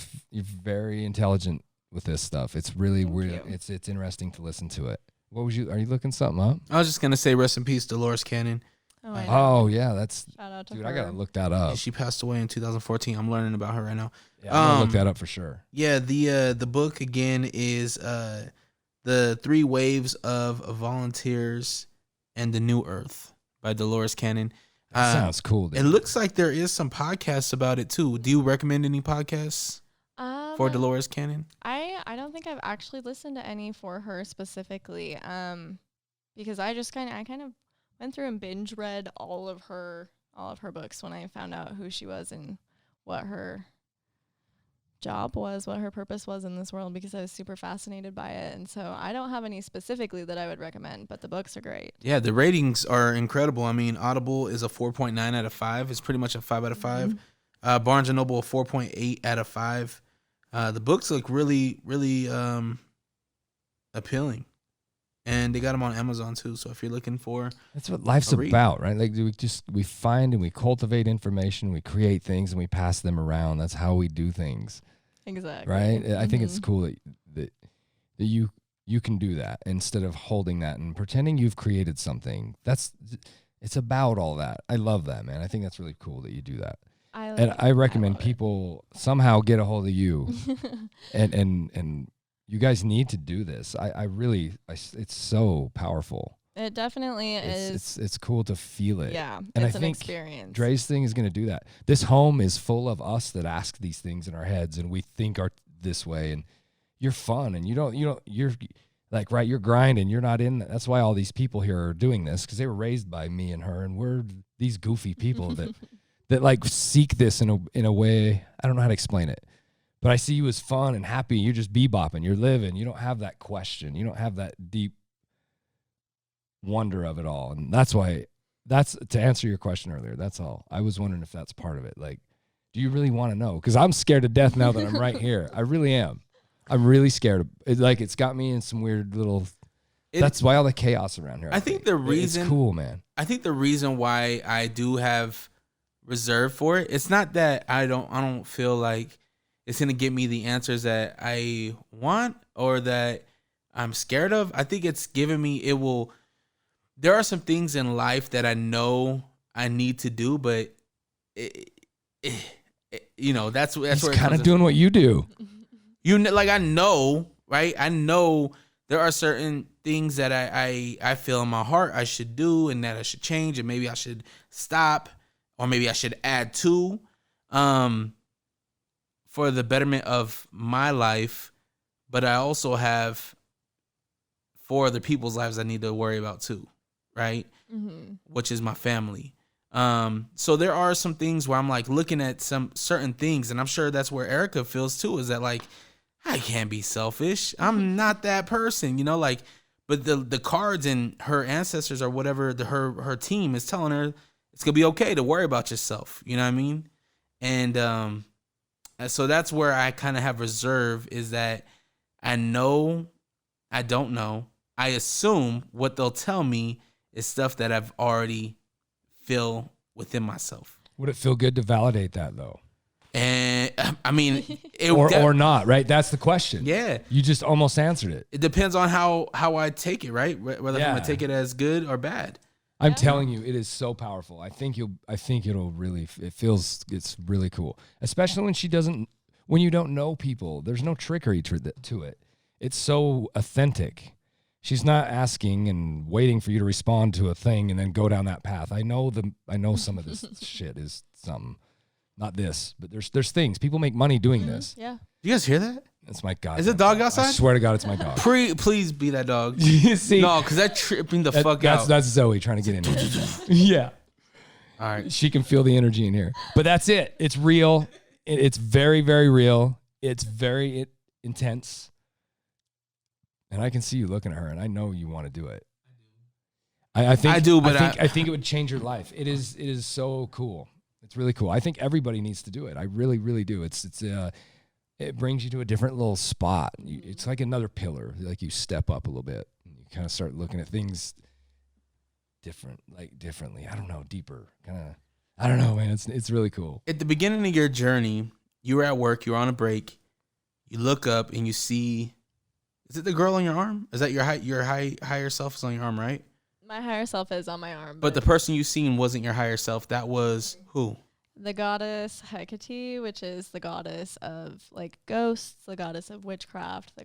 S1: intelligent with this stuff. It's really weird. It's interesting to listen to it. Are you looking something up?
S2: I was just going to say rest in peace, Dolores Cannon.
S1: Oh yeah, that's
S6: shout out to
S1: dude.
S6: her.
S1: I gotta look that up.
S2: She passed away in 2014. I'm learning about her right now.
S1: Yeah, I'm gonna look that up for sure.
S2: Yeah, the book again is the 3 Waves of Volunteers and the New Earth by Dolores Cannon.
S1: That sounds cool. Dude.
S2: It looks like there is some podcasts about it too. Do you recommend any podcasts for Dolores Cannon?
S6: I don't think I've actually listened to any for her specifically, because I kind of went through and binge read all of her books when I found out who she was and what her job was, what her purpose was in this world, because I was super fascinated by it. And so I don't have any specifically that I would recommend, but the books are great.
S2: Yeah, the ratings are incredible. I mean, Audible is a 4.9 out of 5. It's pretty much a 5 out of 5. Barnes & Noble, a 4.8 out of 5. The books look really, really appealing. And they got them on Amazon too. So if you're looking for,
S1: that's what life's about, right? Like we find and we cultivate information, we create things, and we pass them around. That's how we do things.
S6: Exactly.
S1: Right. I think it's cool that you can do that instead of holding that and pretending you've created something. It's about all that. I love that, man. I think that's really cool that you do that.
S6: I
S1: And I recommend people somehow get a hold of you, and you guys need to do this. It's so powerful.
S6: It definitely is.
S1: It's cool to feel it.
S6: Yeah,
S1: and
S6: it's
S1: I
S6: an
S1: think
S6: experience.
S1: Dre's thing is going to do that. This home is full of us that ask these things in our heads, and we think are this way. And you're fun, and you're like, right, you're grinding. You're not in. That's why all these people here are doing this, because they were raised by me and her, and we're these goofy people that like seek this in a way. I don't know how to explain it. But I see you as fun and happy. You're just bebopping. You're living. You don't have that question. You don't have that deep wonder of it all. And that's to answer your question earlier. That's all. I was wondering if that's part of it. Like, do you really want to know? Because I'm scared to death now that I'm right here. I really am. I'm really scared of it. Like, it's got me in some weird little. That's why all the chaos around here.
S2: I think the reason
S1: it's cool, man.
S2: I think the reason why I do have reserve for it, it's not that I don't feel like it's gonna give me the answers that I want or that I'm scared of. I think it's giving me there are some things in life that I know I need to do, but that's where it's
S1: kind of doing what you do.
S2: I know, right? I know there are certain things that I feel in my heart I should do and that I should change, and maybe I should stop, or maybe I should add to, for the betterment of my life. But I also have 4 other people's lives I need to worry about too, right? Mm-hmm. Which is my family. So there are some things where I'm like looking at some certain things, and I'm sure that's where Erica feels too, is that like, I can't be selfish. I'm not that person, like, but the cards and her ancestors or whatever her team is telling her it's gonna be okay to worry about yourself. You know what I mean? And so that's where I kind of have reserve, is that I know I don't know. I assume what they'll tell me is stuff that I've already feel within myself.
S1: Would it feel good to validate that though?
S2: And I mean,
S1: or not, right? That's the question.
S2: Yeah,
S1: you just almost answered it.
S2: It depends on how I take it, right? Whether I'm gonna take it as good or bad.
S1: I'm telling you, it is so powerful. I think it'll really. It's really cool, especially when you don't know people. There's no trickery to it. It's so authentic. She's not asking and waiting for you to respond to a thing and then go down that path. I know some of this shit is something. Not this, but there's things. People make money doing this.
S6: Yeah.
S2: You guys hear that?
S1: That's my God.
S2: Is it a dog outside?
S1: I swear to God, it's my dog.
S2: Please be that dog.
S1: You see?
S2: No, because that's tripping the fuck out.
S1: That's Zoe trying to get in here. Yeah.
S2: All right.
S1: She can feel the energy in here. But that's it. It's real. It's very, very real. It's very intense. And I can see you looking at her, and I know you want to do it. I think it would change your life. It is so cool. It's really cool. I think everybody needs to do it. I really, really do. It brings you to a different little spot. It's like another pillar. Like you step up a little bit. You kind of start looking at things differently. I don't know, deeper. I don't know, man. It's really cool.
S2: At the beginning of your journey, you were at work. You were on a break. You look up and you see. Is it the girl on your arm? Is that your higher self is on your arm, right?
S6: My higher self is on my arm.
S2: But the person you seen wasn't your higher self. That was who?
S6: The goddess Hecate, which is the goddess of like ghosts, the goddess of witchcraft, the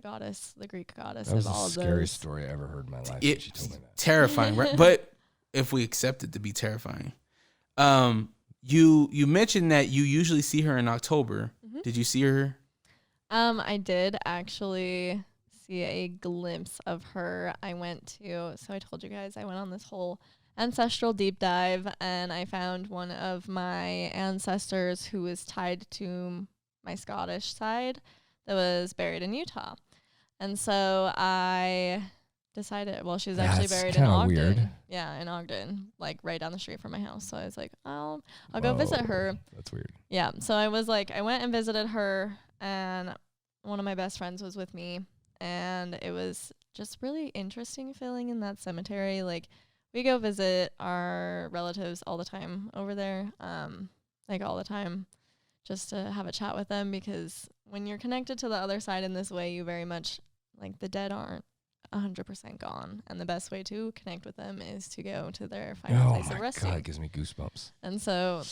S6: Greek goddess of all of those.
S1: That was the scariest story I ever heard in my life. She told me that.
S2: Terrifying, right? But if we accept it to be terrifying, you mentioned that you usually see her in October. Mm-hmm. Did you see her?
S6: I did actually see a glimpse of her. So I told you guys I went on this whole ancestral deep dive, and I found one of my ancestors who was tied to my Scottish side that was buried in Utah. And so I decided, she was actually buried in Ogden. Weird. Yeah, in Ogden, like right down the street from my house. So I was like, I'll go visit her.
S1: That's weird.
S6: Yeah. So I went and visited her, and one of my best friends was with me. And it was just really interesting feeling in that cemetery. Like, we go visit our relatives all the time over there, all the time, just to have a chat with them. Because when you're connected to the other side in this way, you very much, the dead aren't 100% gone. And the best way to connect with them is to go to their final place of resting.
S1: Oh, my God, it gives me goosebumps.
S6: And so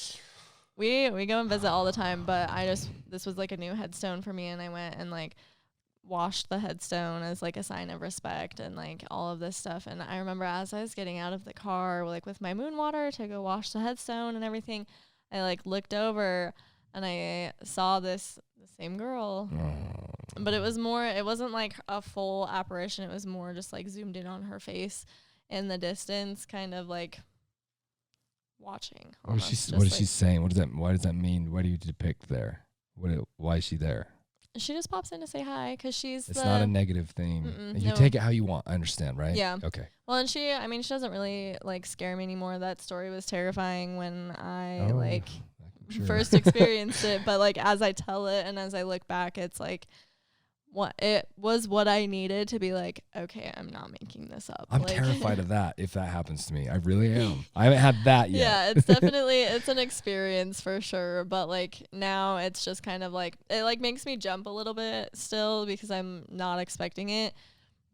S6: We go and visit all the time, but this was like a new headstone for me, and I went and like washed the headstone as like a sign of respect and like all of this stuff. And I remember as I was getting out of the car, like with my moon water to go wash the headstone and everything, I like looked over and I saw the same girl. But it wasn't like a full apparition. It was more just like zoomed in on her face in the distance, kind of like watching.
S1: What is she saying? Why does that mean? What do you depict there? Why is she there?
S6: She just pops in to say hi because she's.
S1: It's not a negative thing. You take it how you want. I understand, right?
S6: Yeah.
S1: Okay.
S6: Well, and she doesn't really like scare me anymore. That story was terrifying when I first experienced it, but like as I tell it and as I look back, it's like what I needed to be like, okay, I'm not making this up.
S1: I'm terrified of that if that happens to me. I really am. I haven't had that yet.
S6: Yeah, it's definitely it's an experience for sure, but like now it's just kind of like it like makes me jump a little bit still because I'm not expecting it.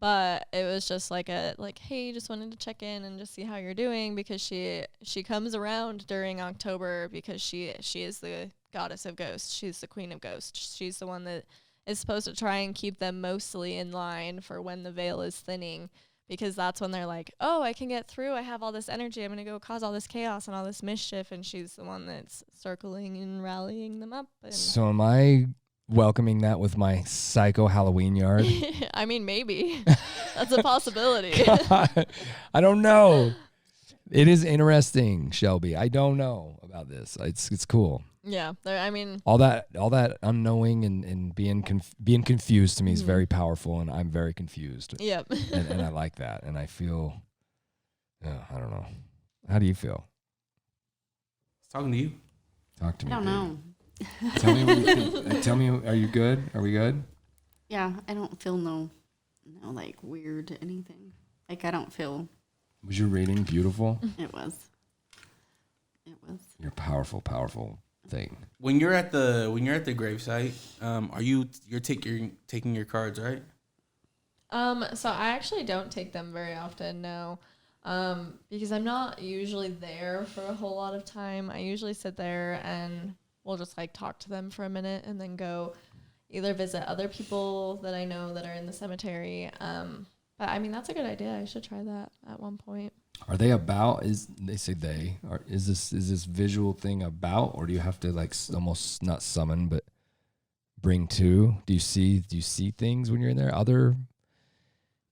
S6: But it was just like hey, just wanted to check in and just see how you're doing because she comes around during October because she is the goddess of ghosts. She's the queen of ghosts. She's the one that is supposed to try and keep them mostly in line for when the veil is thinning, because that's when they're like, oh, I can get through. I have all this energy. I'm going to go cause all this chaos and all this mischief. And she's the one that's circling and rallying them up. And
S1: so am I welcoming that with my psycho Halloween yard?
S6: I mean, maybe. That's a possibility.
S1: God, I don't know. It is interesting, Shelby. I don't know about this. It's cool.
S6: Yeah, I mean,
S1: all that unknowing and being confused to me is very powerful, and I'm very confused.
S6: Yep.
S1: and I like that, and I feel, I don't know. How do you feel?
S2: Talking to you.
S1: Talk to me.
S5: I don't know.
S1: Tell me what you think. Tell me, are you good? Are we good?
S5: Yeah, I don't feel no like weird anything. Like I don't feel.
S1: Was your reading beautiful?
S5: It was.
S1: You're powerful thing.
S2: When you're at the gravesite, you're taking your cards, right?
S6: So I actually don't take them very often, no. Because I'm not usually there for a whole lot of time. I usually sit there and we'll just like talk to them for a minute and then go either visit other people that I know that are in the cemetery. But I mean, that's a good idea. I should try that at one point.
S1: Are they about? Is this visual thing about, or do you have to like almost not summon, but bring to? Do you see things when you're in there? Other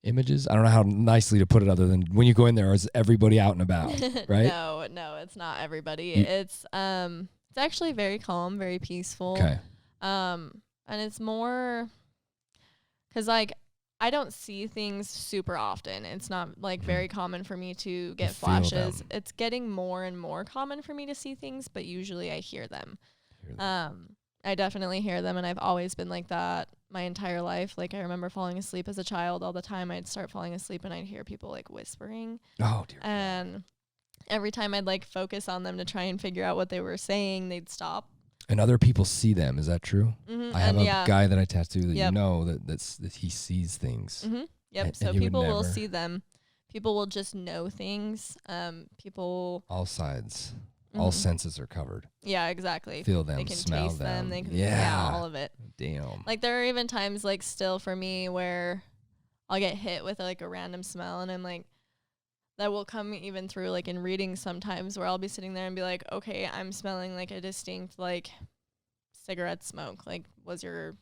S1: images? I don't know how nicely to put it, other than when you go in there, is everybody out and about? Right?
S6: No, it's not everybody. It's actually very calm, very peaceful.
S1: Okay.
S6: And it's more because like I don't see things super often. It's not like very common for me to get flashes. It's getting more and more common for me to see things, but usually I hear them. I definitely hear them, and I've always been like that my entire life. Like I remember falling asleep as a child all the time. I'd start falling asleep and I'd hear people like whispering.
S1: Oh dear.
S6: And every time I'd like focus on them to try and figure out what they were saying, they'd stop.
S1: And other people see them. Is that true?
S6: Mm-hmm.
S1: I have a guy that I tattoo that
S6: Yep.
S1: you know that he sees things.
S6: Mm-hmm. Yep.
S1: And
S6: so
S1: he would
S6: people will
S1: never.
S6: see them. People will just know things. People.
S1: All sides, all senses are covered.
S6: Yeah, exactly.
S1: Feel them,
S6: They can
S1: smell
S6: taste them. They can,
S1: Yeah.
S6: all of it.
S1: Damn.
S6: Like there are even times like still for me where I'll get hit with like a random smell, and I'm like, that will come even through like in reading sometimes where I'll be sitting there and be like, okay, I'm smelling like a distinct like cigarette smoke. Like, was your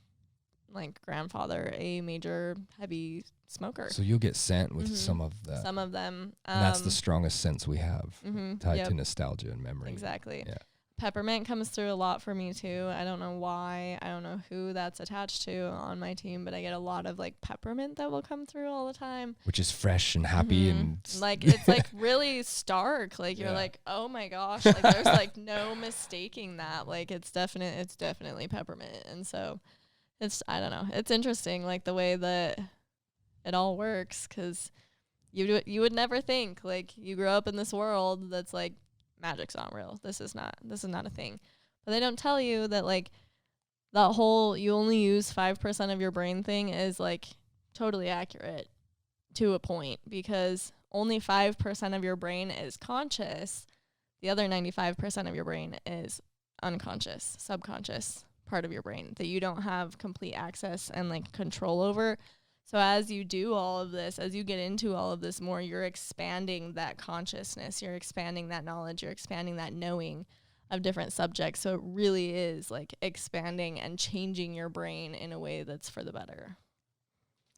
S6: like grandfather a major heavy smoker?
S1: So you'll get sent with some of that.
S6: Some of them.
S1: And that's the strongest sense we have, tied
S6: yep.
S1: to nostalgia and memory.
S6: Exactly.
S1: Yeah.
S6: Peppermint comes through a lot for me too. I don't know why. I don't know who that's attached to on my team, but I get a lot of like peppermint that will come through all the time.
S1: Which is fresh and happy and
S6: like it's like really stark. Like you're like, oh my gosh, like there's like no mistaking that. Like it's definitely peppermint. And so I don't know. It's interesting like the way that it all works, cuz you would never think like you grew up in this world that's like magic's not real. This is not a thing. But they don't tell you that like that whole you only use 5% of your brain thing is like totally accurate to a point, because only 5% of your brain is conscious. The other 95% of your brain is unconscious, subconscious part of your brain that you don't have complete access and like control over. So as you do all of this, as you get into all of this more, you're expanding that consciousness, you're expanding that knowledge, you're expanding that knowing of different subjects. So it really is like expanding and changing your brain in a way that's for the better.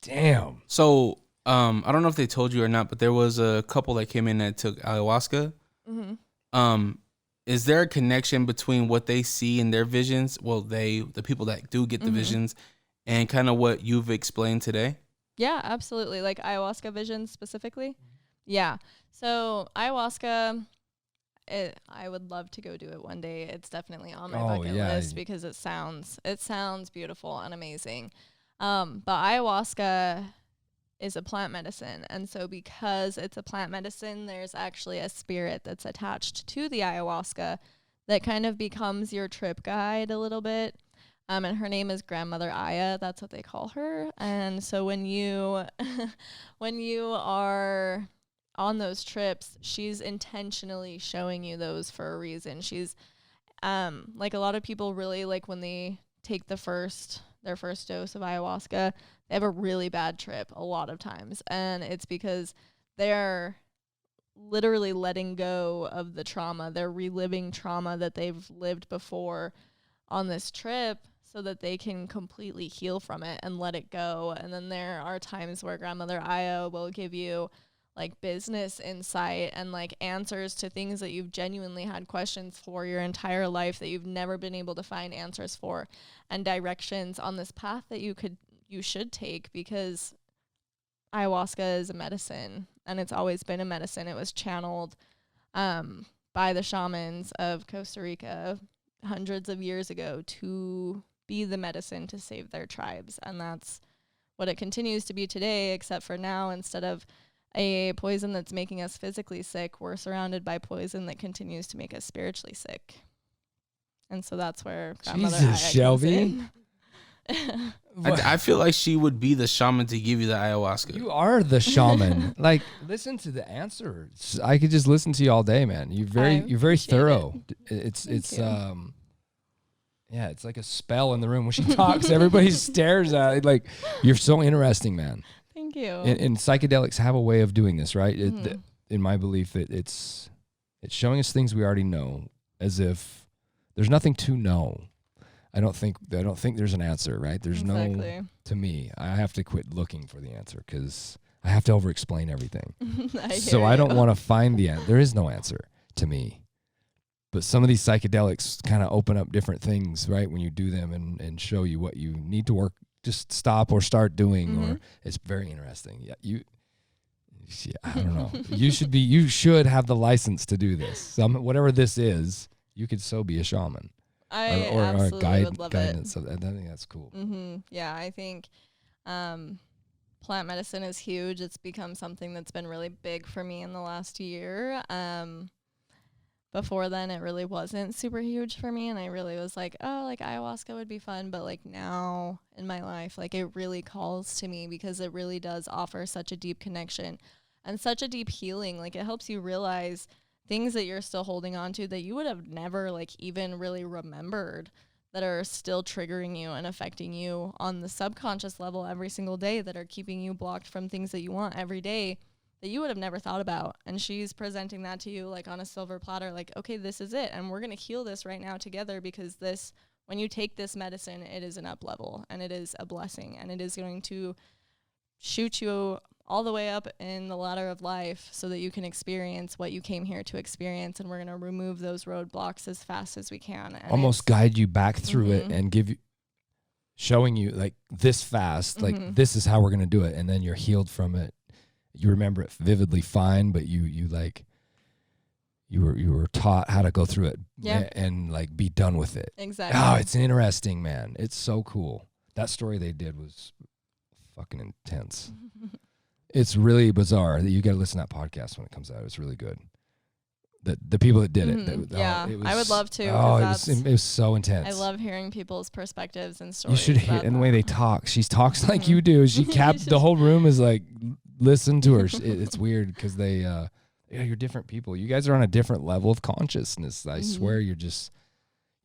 S1: Damn.
S2: So I don't know if they told you or not, but there was a couple that came in that took ayahuasca. Is there a connection between what they see in their visions? Well, the people that do get the visions, and kind of what you've explained today?
S6: Yeah, absolutely. Like ayahuasca visions specifically. Yeah. So ayahuasca, I would love to go do it one day. It's definitely on my bucket list because it sounds beautiful and amazing. But ayahuasca is a plant medicine. And so because it's a plant medicine, there's actually a spirit that's attached to the ayahuasca that kind of becomes your trip guide a little bit. And her name is Grandmother Aya. That's what they call her. And so when you are on those trips, she's intentionally showing you those for a reason. She's like a lot of people really like when they take their first dose of ayahuasca, they have a really bad trip a lot of times. And it's because they're literally letting go of the trauma. They're reliving trauma that they've lived before on this trip so that they can completely heal from it and let it go. And then there are times where Grandmother Aya will give you like business insight and like answers to things that you've genuinely had questions for your entire life that you've never been able to find answers for, and directions on this path that you should take, because ayahuasca is a medicine and it's always been a medicine. It was channeled by the shamans of Costa Rica hundreds of years ago to be the medicine to save their tribes. And that's what it continues to be today, except for now, instead of a poison that's making us physically sick, we're surrounded by poison that continues to make us spiritually sick. And so that's where Grandmother Aya
S1: Shelby.
S2: I feel like she would be the shaman to give you the ayahuasca.
S1: You are the shaman. Like, listen to the answers. I could just listen to you all day, man. You're very thorough. It's yeah, it's like a spell in the room when she talks. Everybody stares at it. Like, you're so interesting, man.
S6: Thank you.
S1: And psychedelics have a way of doing this, right? In my belief, it's showing us things we already know, as if there's nothing to know. I don't think there's an answer, right? There's no, to me, I have to quit looking for the answer because I have to over-explain everything. I don't want to find the answer. There is no answer to me. But some of these psychedelics kind of open up different things, right? When you do them and show you what you need to work, just stop or start doing, or it's very interesting. Yeah, I don't know. You should have the license to do this. Whatever this is, you could so be a shaman.
S6: I
S1: or
S6: absolutely would love
S1: guidance.
S6: it.
S1: I think that's cool.
S6: Yeah, I think plant medicine is huge. It's become something that's been really big for me in the last year. Before then, it really wasn't super huge for me, and I really was like, oh, like ayahuasca would be fun. But like now in my life, like it really calls to me because it really does offer such a deep connection and such a deep healing. Like it helps you realize things that you're still holding on to that you would have never like even really remembered, that are still triggering you and affecting you on the subconscious level every single day, that are keeping you blocked from things that you want every day that you would have never thought about. And she's presenting that to you like on a silver platter, like, okay, this is it. And we're going to heal this right now together, because this, when you take this medicine, it is an up level and it is a blessing, and it is going to shoot you all the way up in the ladder of life so that you can experience what you came here to experience. And we're going to remove those roadblocks as fast as we can. And
S1: almost guide you back through it and showing you like this fast, like this is how we're going to do it. And then you're healed from it. You remember it vividly fine, but you were taught how to go through it and like be done with it.
S6: Exactly.
S1: Oh, it's interesting, man. It's so cool. That story they did was fucking intense. It's really bizarre. That you got to listen to that podcast when it comes out. It's really good. The people that did it.
S6: I would love to.
S1: Oh, it was so intense.
S6: I love hearing people's perspectives and stories.
S1: You should hear and the way they talk. She talks like you do. She the whole room is like, listen to her. It's weird because you're different people. You guys are on a different level of consciousness. I swear you're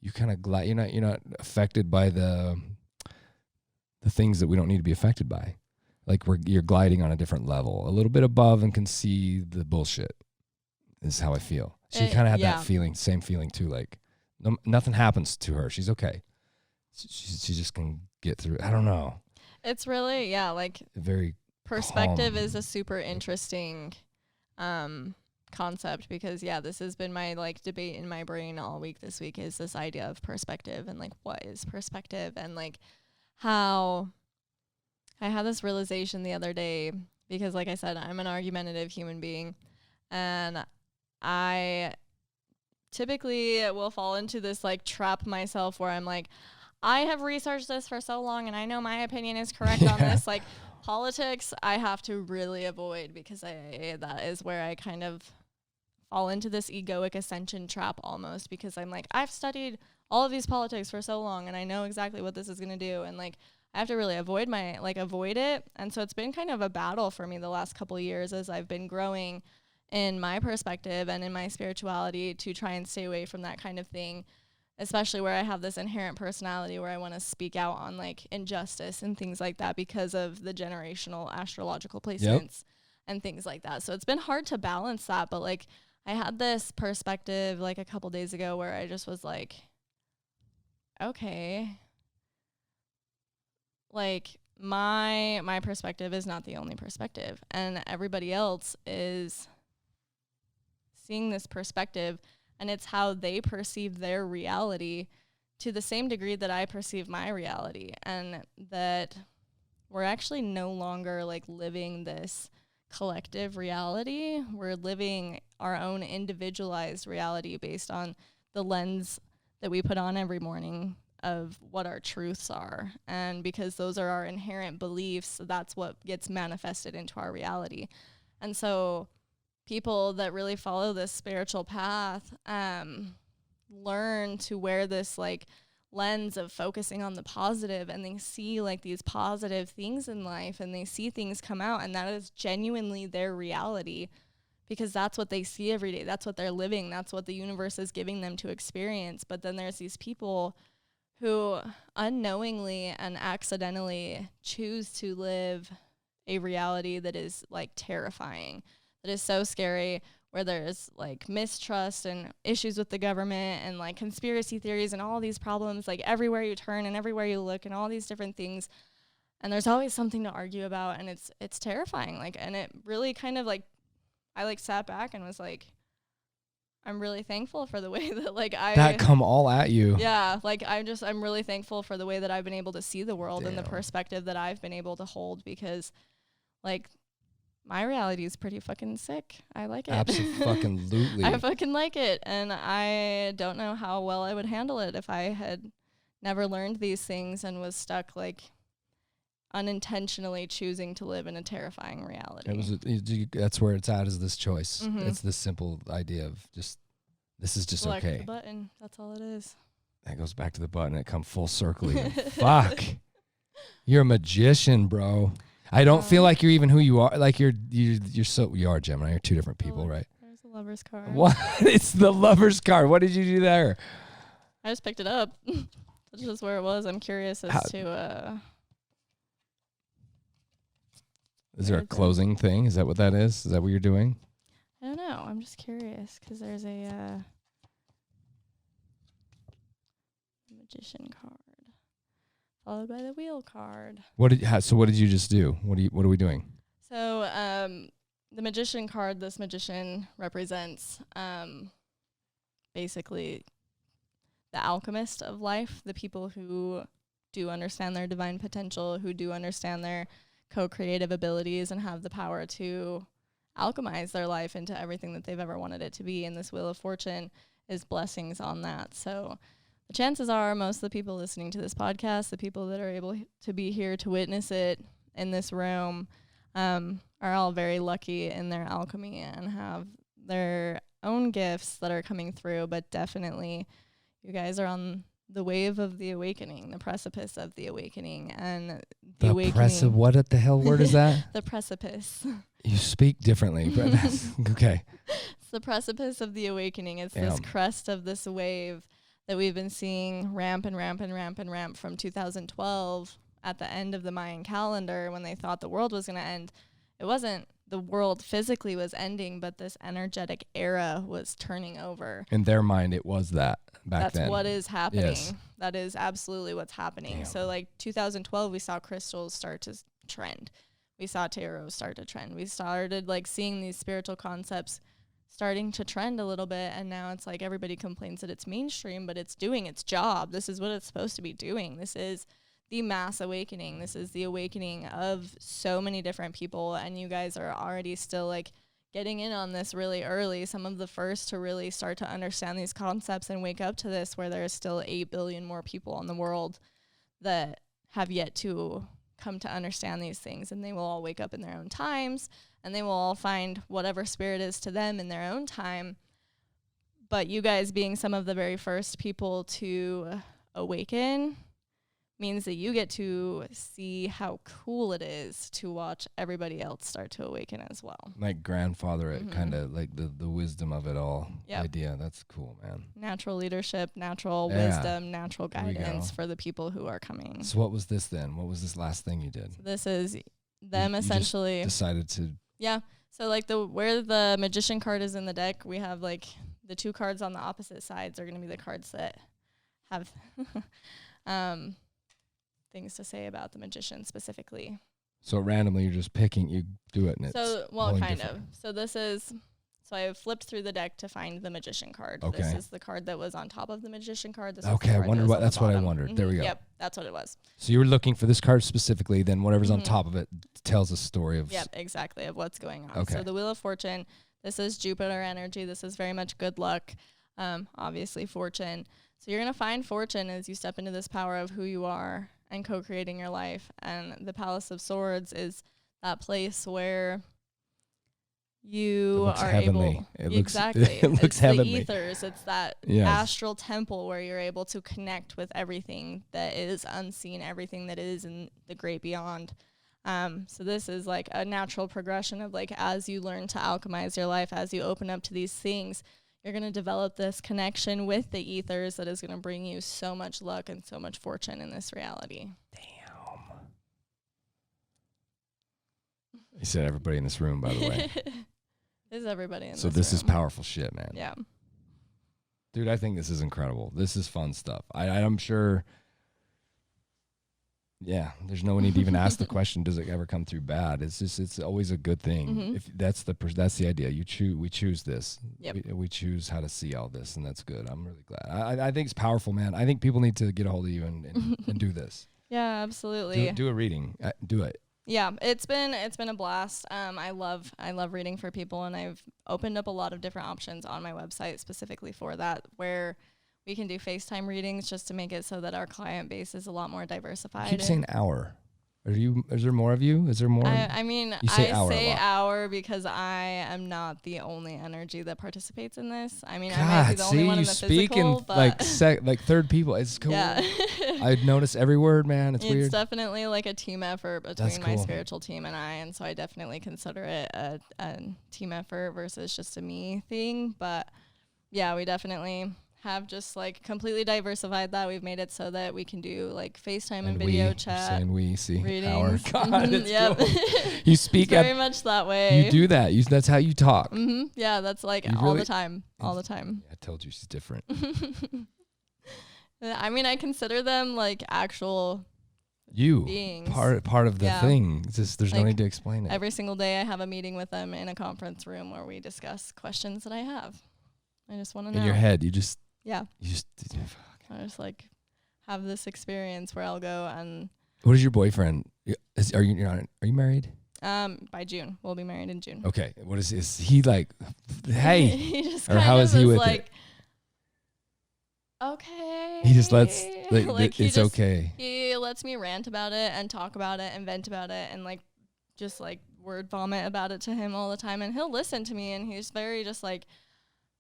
S1: you kind of glide. You're not affected by the things that we don't need to be affected by. Like you're gliding on a different level, a little bit above, and can see the bullshit. Is how I feel. She kind of had that feeling, same feeling too. Like nothing happens to her. She's okay. She just can get through. I don't know.
S6: It's really like
S1: very
S6: perspective
S1: calm.
S6: is a super interesting concept because this has been my like debate in my brain all week this week is this idea of perspective and like what is perspective and like how I had this realization the other day because like I said, I'm an argumentative human being and I typically will fall into this like trap myself where I'm like, I have researched this for so long and I know my opinion is correct on this. Like politics, I have to really avoid because that is where I kind of fall into this egoic ascension trap almost because I'm like, I've studied all of these politics for so long and I know exactly what this is going to do. And like, I have to really avoid it. And so it's been kind of a battle for me the last couple of years as I've been growing in my perspective and in my spirituality to try and stay away from that kind of thing, especially where I have this inherent personality where I want to speak out on like injustice and things like that because of the generational astrological placements and things like that. So it's been hard to balance that, but like I had this perspective like a couple days ago where I just was like, okay, like my perspective is not the only perspective and everybody else is seeing this perspective and it's how they perceive their reality to the same degree that I perceive my reality and that we're actually no longer like living this collective reality. We're living our own individualized reality based on the lens that we put on every morning of what our truths are. And because those are our inherent beliefs, that's what gets manifested into our reality. And so people that really follow this spiritual path learn to wear this like lens of focusing on the positive, and they see like these positive things in life and they see things come out, and that is genuinely their reality because that's what they see every day. That's what they're living. That's what the universe is giving them to experience. But then there's these people who unknowingly and accidentally choose to live a reality that is like terrifying, that is so scary, where there's like mistrust and issues with the government and like conspiracy theories and all these problems like everywhere you turn and everywhere you look and all these different things. And there's always something to argue about, and it's terrifying. Like, and it really kind of like, I like sat back and was like, I'm really thankful for the way that like
S1: that come all at you.
S6: Yeah, like I'm really thankful for the way that I've been able to see the world and the perspective that I've been able to hold, because like my reality is pretty fucking sick. I like it.
S1: Absolutely.
S6: I fucking like it, and I don't know how well I would handle it if I had never learned these things and was stuck like unintentionally choosing to live in a terrifying reality.
S1: That's where it's at, is this choice.
S6: Mm-hmm.
S1: It's this simple idea of just, this is just
S6: Select
S1: okay.
S6: the button. That's all it is.
S1: That goes back to the button. It come full circle. Fuck. You're a magician, bro. I don't feel like you're even who you are. Like you are Gemini. You're two different people, right?
S6: There's the lover's card.
S1: What? It's the lover's card. What did you do there?
S6: I just picked it up. That's just where it was. I'm curious as to
S1: Is there a closing thing? Is that what that is? Is that what you're doing?
S6: I don't know. I'm just curious because there's a magician card followed by the wheel card.
S1: So what did you just do? What are we doing?
S6: So the magician card, this magician represents basically the alchemist of life, the people who do understand their divine potential, who do understand their co-creative abilities and have the power to alchemize their life into everything that they've ever wanted it to be. And this Wheel of Fortune is blessings on that. So the chances are most of the people listening to this podcast, the people that are able to be here to witness it in this room, are all very lucky in their alchemy and have their own gifts that are coming through. But definitely you guys are on the wave of the awakening, the precipice of the awakening. And the awakening.
S1: What the hell word is that?
S6: The precipice.
S1: You speak differently, but that's okay.
S6: It's the precipice of the awakening. It's this crest of this wave that we've been seeing ramp from 2012 at the end of the Mayan calendar when they thought the world was going to end. It wasn't the world physically was ending, but this energetic era was turning over.
S1: In their mind, it was that back then.
S6: That's what is happening.
S1: Yes.
S6: That is absolutely what's happening.
S1: Damn.
S6: So like 2012, we saw crystals start to trend. We saw tarot start to trend. We started like seeing these spiritual concepts starting to trend a little bit. And now it's like everybody complains that it's mainstream, but it's doing its job. This is what it's supposed to be doing. This is the mass awakening. This is the awakening of so many different people. And you guys are already still like getting in on this really early. Some of the first to really start to understand these concepts and wake up to this, where there's still 8 billion more people in the world that have yet to come to understand these things. And they will all wake up in their own times, and they will all find whatever spirit is to them in their own time. But you guys being some of the very first people to awaken means that you get to see how cool it is to watch everybody else start to awaken as well.
S1: Like grandfather it, kind of like the wisdom of it all idea. That's cool, man.
S6: Natural leadership, natural
S1: Yeah.
S6: wisdom, natural
S1: There we
S6: guidance
S1: go.
S6: for the people who are coming.
S1: So what was this then? What was this last thing you did?
S6: So this is them
S1: You just
S6: essentially.
S1: decided to.
S6: Yeah. So like where the magician card is in the deck, we have like the 2 cards on the opposite sides are going to be the cards that have things to say about the magician specifically.
S1: So randomly you're just picking, you do it, and
S6: So, well,
S1: pulling
S6: kind
S1: different-
S6: of. So this is, so I have flipped through the deck to find the magician card.
S1: Okay.
S6: This is the card that was on top of the magician card. This is
S1: Okay,
S6: the
S1: I
S6: card
S1: wondered
S6: was
S1: what.
S6: on the
S1: That's what I
S6: bottom.
S1: wondered. There we go.
S6: Yep, that's what it was.
S1: So you were looking for this card specifically. Then whatever's on
S6: Mhm.
S1: top of it tells a story of.
S6: Yep, exactly, of what's going on.
S1: Okay.
S6: So the Wheel of Fortune, this is Jupiter energy. This is very much good luck, obviously fortune. So you're going to find fortune as you step into this power of who you are and co-creating your life. And the Palace of Swords is that place where you
S1: looks
S6: are
S1: heavenly.
S6: able.
S1: It looks-
S6: Exactly.
S1: it looks
S6: it's
S1: heavenly.
S6: the ethers. It's that
S1: Yes.
S6: astral temple where you're able to connect with everything that is unseen, everything that is in the great beyond. So this is like a natural progression of like, as you learn to alchemize your life, as you open up to these things, you're going to develop this connection with the ethers that is going to bring you so much luck and so much fortune in this reality.
S1: You said everybody in this room, by the way.
S6: This is everybody in
S1: So
S6: this
S1: this is
S6: room.
S1: powerful shit, man.
S6: Yeah.
S1: Dude, I think this is incredible. This is fun stuff. I'm sure. Yeah, there's no need to even ask the question. Does it ever come through bad? It's just, it's always a good thing.
S6: Mhm.
S1: If that's the idea. We choose this.
S6: Yep.
S1: We choose how to see all this, and that's good. I'm really glad. I think it's powerful, man. I think people need to get a hold of you and do this.
S6: Yeah, absolutely.
S1: Do a reading. Do it.
S6: Yeah, it's been a blast. I love reading for people, and I've opened up a lot of different options on my website specifically for that, where we can do FaceTime readings just to make it so that our client base is a lot more diversified.
S1: Keep saying hour. Is there more of you? Is there more?
S6: I mean,
S1: You say
S6: I
S1: hour a
S6: say
S1: lot.
S6: hour because I am not the only energy that participates in this. I mean, I might
S1: God,
S6: be the only one
S1: you
S6: in the
S1: speak
S6: physical,
S1: in
S6: but
S1: like third people. It's cool.
S6: yeah.
S1: I notice every word, man. It's
S6: It's
S1: weird.
S6: definitely like a team effort between
S1: That's
S6: my
S1: cool.
S6: spiritual team and I, and so I definitely consider it a team effort versus just a me thing. But yeah, we definitely have just like completely diversified that. We've made it so that we can do like FaceTime and video
S1: you're
S6: chat
S1: saying we see
S6: readings.
S1: hour. God,
S6: Mhm,
S1: it's
S6: yep.
S1: cool. You speak
S6: It's very
S1: at.
S6: much that way.
S1: You do that. That's how you talk.
S6: Yeah, that's like
S1: You
S6: all
S1: really-
S6: the time. All the time.
S1: I told you she's different.
S6: I mean, I consider them like actual
S1: You
S6: beings.
S1: part of the
S6: Yeah.
S1: thing. It's just there's no
S6: Like,
S1: need to explain it.
S6: Every single day I have a meeting with them in a conference room where we discuss questions that I have. I just want to know.
S1: In your head, you just
S6: Yeah.
S1: fuck.
S6: I just like have this experience where I'll go and
S1: What is your boyfriend? Are you married?
S6: by June. We'll be married in June.
S1: Okay. What is he like? Hey.
S6: He just
S1: Or
S6: kind
S1: how
S6: of
S1: is he with it?
S6: like, okay.
S1: He just lets
S6: Like, he
S1: it's
S6: just-
S1: okay.
S6: He lets me rant about it and talk about it and vent about it and like just like word vomit about it to him all the time, and he'll listen to me, and he's very just like,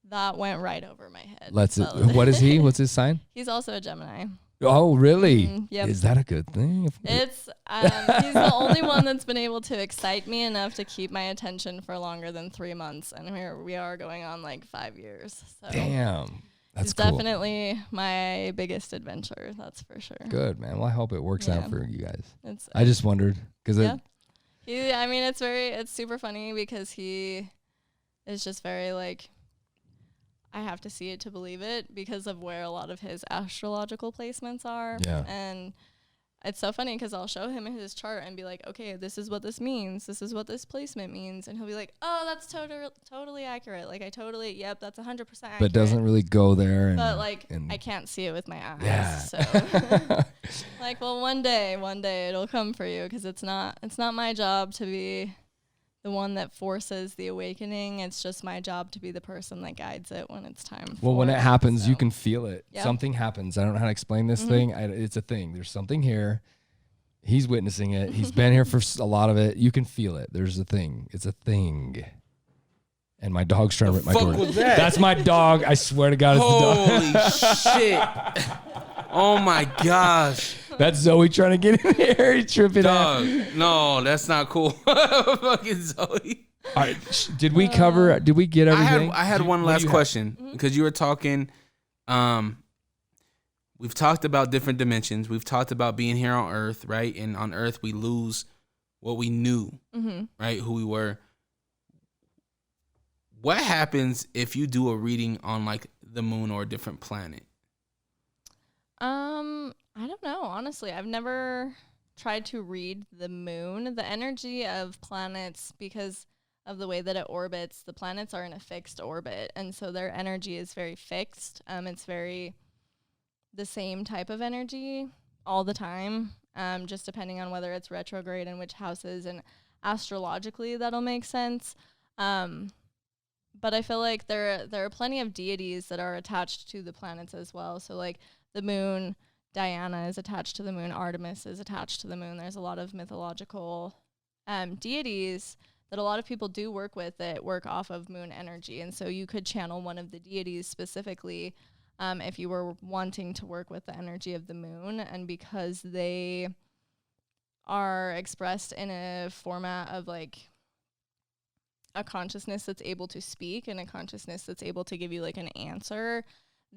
S6: that went right over my head.
S1: Let's it.
S6: So-
S1: What is he? What's his sign?
S6: He's also a Gemini.
S1: Oh, really?
S6: Yep.
S1: Is that a good thing?
S6: It's he's the only one that's been able to excite me enough to keep my attention for longer than 3 months, and here we are going on like 5 years. So
S1: Damn. That's
S6: He's
S1: cool.
S6: definitely my biggest adventure. That's for sure.
S1: Good, man. Well, I hope it works out for you guys.
S6: It's
S1: I just wondered because
S6: I mean, it's super funny because he is just very like, I have to see it to believe it because of where a lot of his astrological placements are.
S1: Yeah.
S6: And it's so funny because I'll show him his chart and be like, okay, this is what this means. This is what this placement means. And he'll be like, oh, that's totally accurate. Like, yep, that's 100% accurate.
S1: but doesn't really go there.
S6: But like, I can't see it with my eyes.
S1: Yeah.
S6: So like, well, one day it'll come for you because it's not my job to be the one that forces the awakening. It's just my job to be the person that guides it when it's time.
S1: Well, when it happens, you can feel it.
S6: Yep.
S1: Something happens. I don't know how to explain this thing. It's a thing. There's something here. He's witnessing it. He's been here for a lot of it. You can feel it. There's a thing. It's a thing. And my dog's trying to rip my door.
S2: Was that?
S1: That's my dog. I swear to God, it's the dog.
S2: Holy shit. Oh my gosh.
S1: That's Zoe trying to get in here. He's tripping out.
S2: Dog. No, that's not cool. Fucking Zoe.
S1: All right. Did we get everything?
S2: I had one last question because you were talking. We've talked about different dimensions. We've talked about being here on Earth, right? And on Earth, we lose what we knew, right? Who we were. What happens if you do a reading on like the moon or a different planet?
S6: I don't know. Honestly, I've never tried to read the moon. The energy of planets, because of the way that it orbits, the planets are in a fixed orbit, and so their energy is very fixed. It's very the same type of energy all the time, just depending on whether it's retrograde and which houses, and astrologically that'll make sense. But I feel like there are plenty of deities that are attached to the planets as well. So like the moon, Diana is attached to the moon, Artemis is attached to the moon. There's a lot of mythological deities that a lot of people do work with that work off of moon energy. And so you could channel one of the deities specifically if you were wanting to work with the energy of the moon. And because they are expressed in a format of like a consciousness that's able to speak and a consciousness that's able to give you like an answer,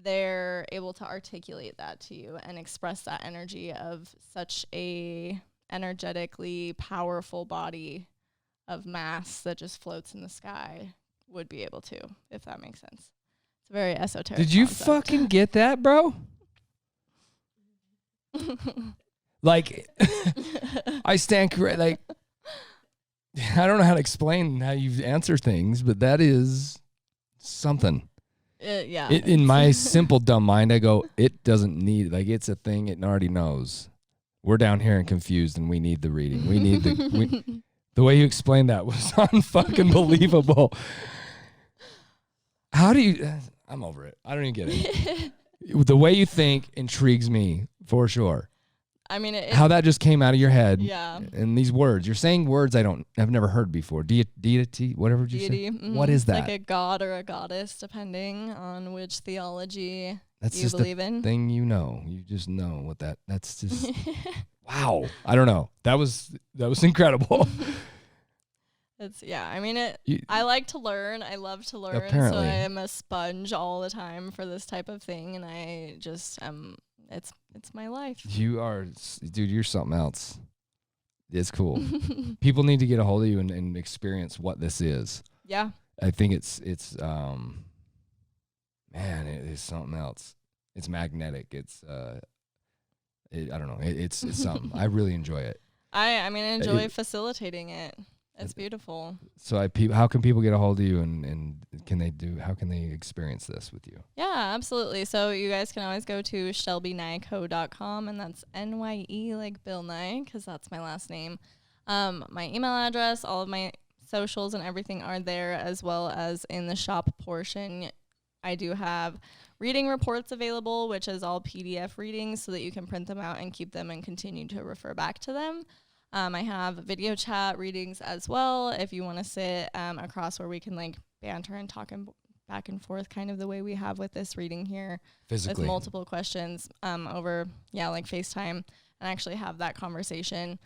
S6: they're able to articulate that to you and express that energy of such a energetically powerful body of mass that just floats in the sky would be able to, if that makes sense. It's a very esoteric
S1: Did you
S6: concept.
S1: fucking get that, bro? Like, I stand correct. Like, I don't know how to explain how you answer things, but that is something.
S6: Yeah.
S1: In my simple dumb mind, I go, it doesn't need, like, it's a thing it already knows. We're down here and confused, and we need the reading. We need the way you explained that was unfucking believable. How do you? I'm over it. I don't even get it. The way you think intrigues me for sure.
S6: I mean,
S1: how that just came out of your head.
S6: Yeah.
S1: And these words, you're saying words I've never heard before. Deity, whatever you say.
S6: Mm-hmm.
S1: What is that?
S6: Like a god or a goddess, depending on which theology
S1: that's
S6: you
S1: just
S6: believe
S1: a
S6: in.
S1: Thing you know. You just know what that's just wow. I don't know. That was incredible.
S6: I mean, I like to learn. I love to learn.
S1: Apparently.
S6: So I am a sponge all the time for this type of thing, and I just it's my life.
S1: You are, dude, you're something else. It's cool. People need to get a hold of you and experience what this is.
S6: Yeah.
S1: I think it's man, it is something else. It's magnetic. It's I don't know. It's something. I really enjoy it.
S6: I enjoy facilitating it. It's beautiful.
S1: So how can people get a hold of you and how can they experience this with you?
S6: Yeah, absolutely. So you guys can always go to shelbynyco.com, and that's NYE like Bill Nye, because that's my last name. My email address, all of my socials and everything are there, as well as in the shop portion. I do have reading reports available, which is all PDF readings so that you can print them out and keep them and continue to refer back to them. I have video chat readings as well if you want to sit across where we can like banter and talk back and forth, kind of the way we have with this reading here.
S1: Physically.
S6: With multiple questions over, like FaceTime. and actually have that conversation.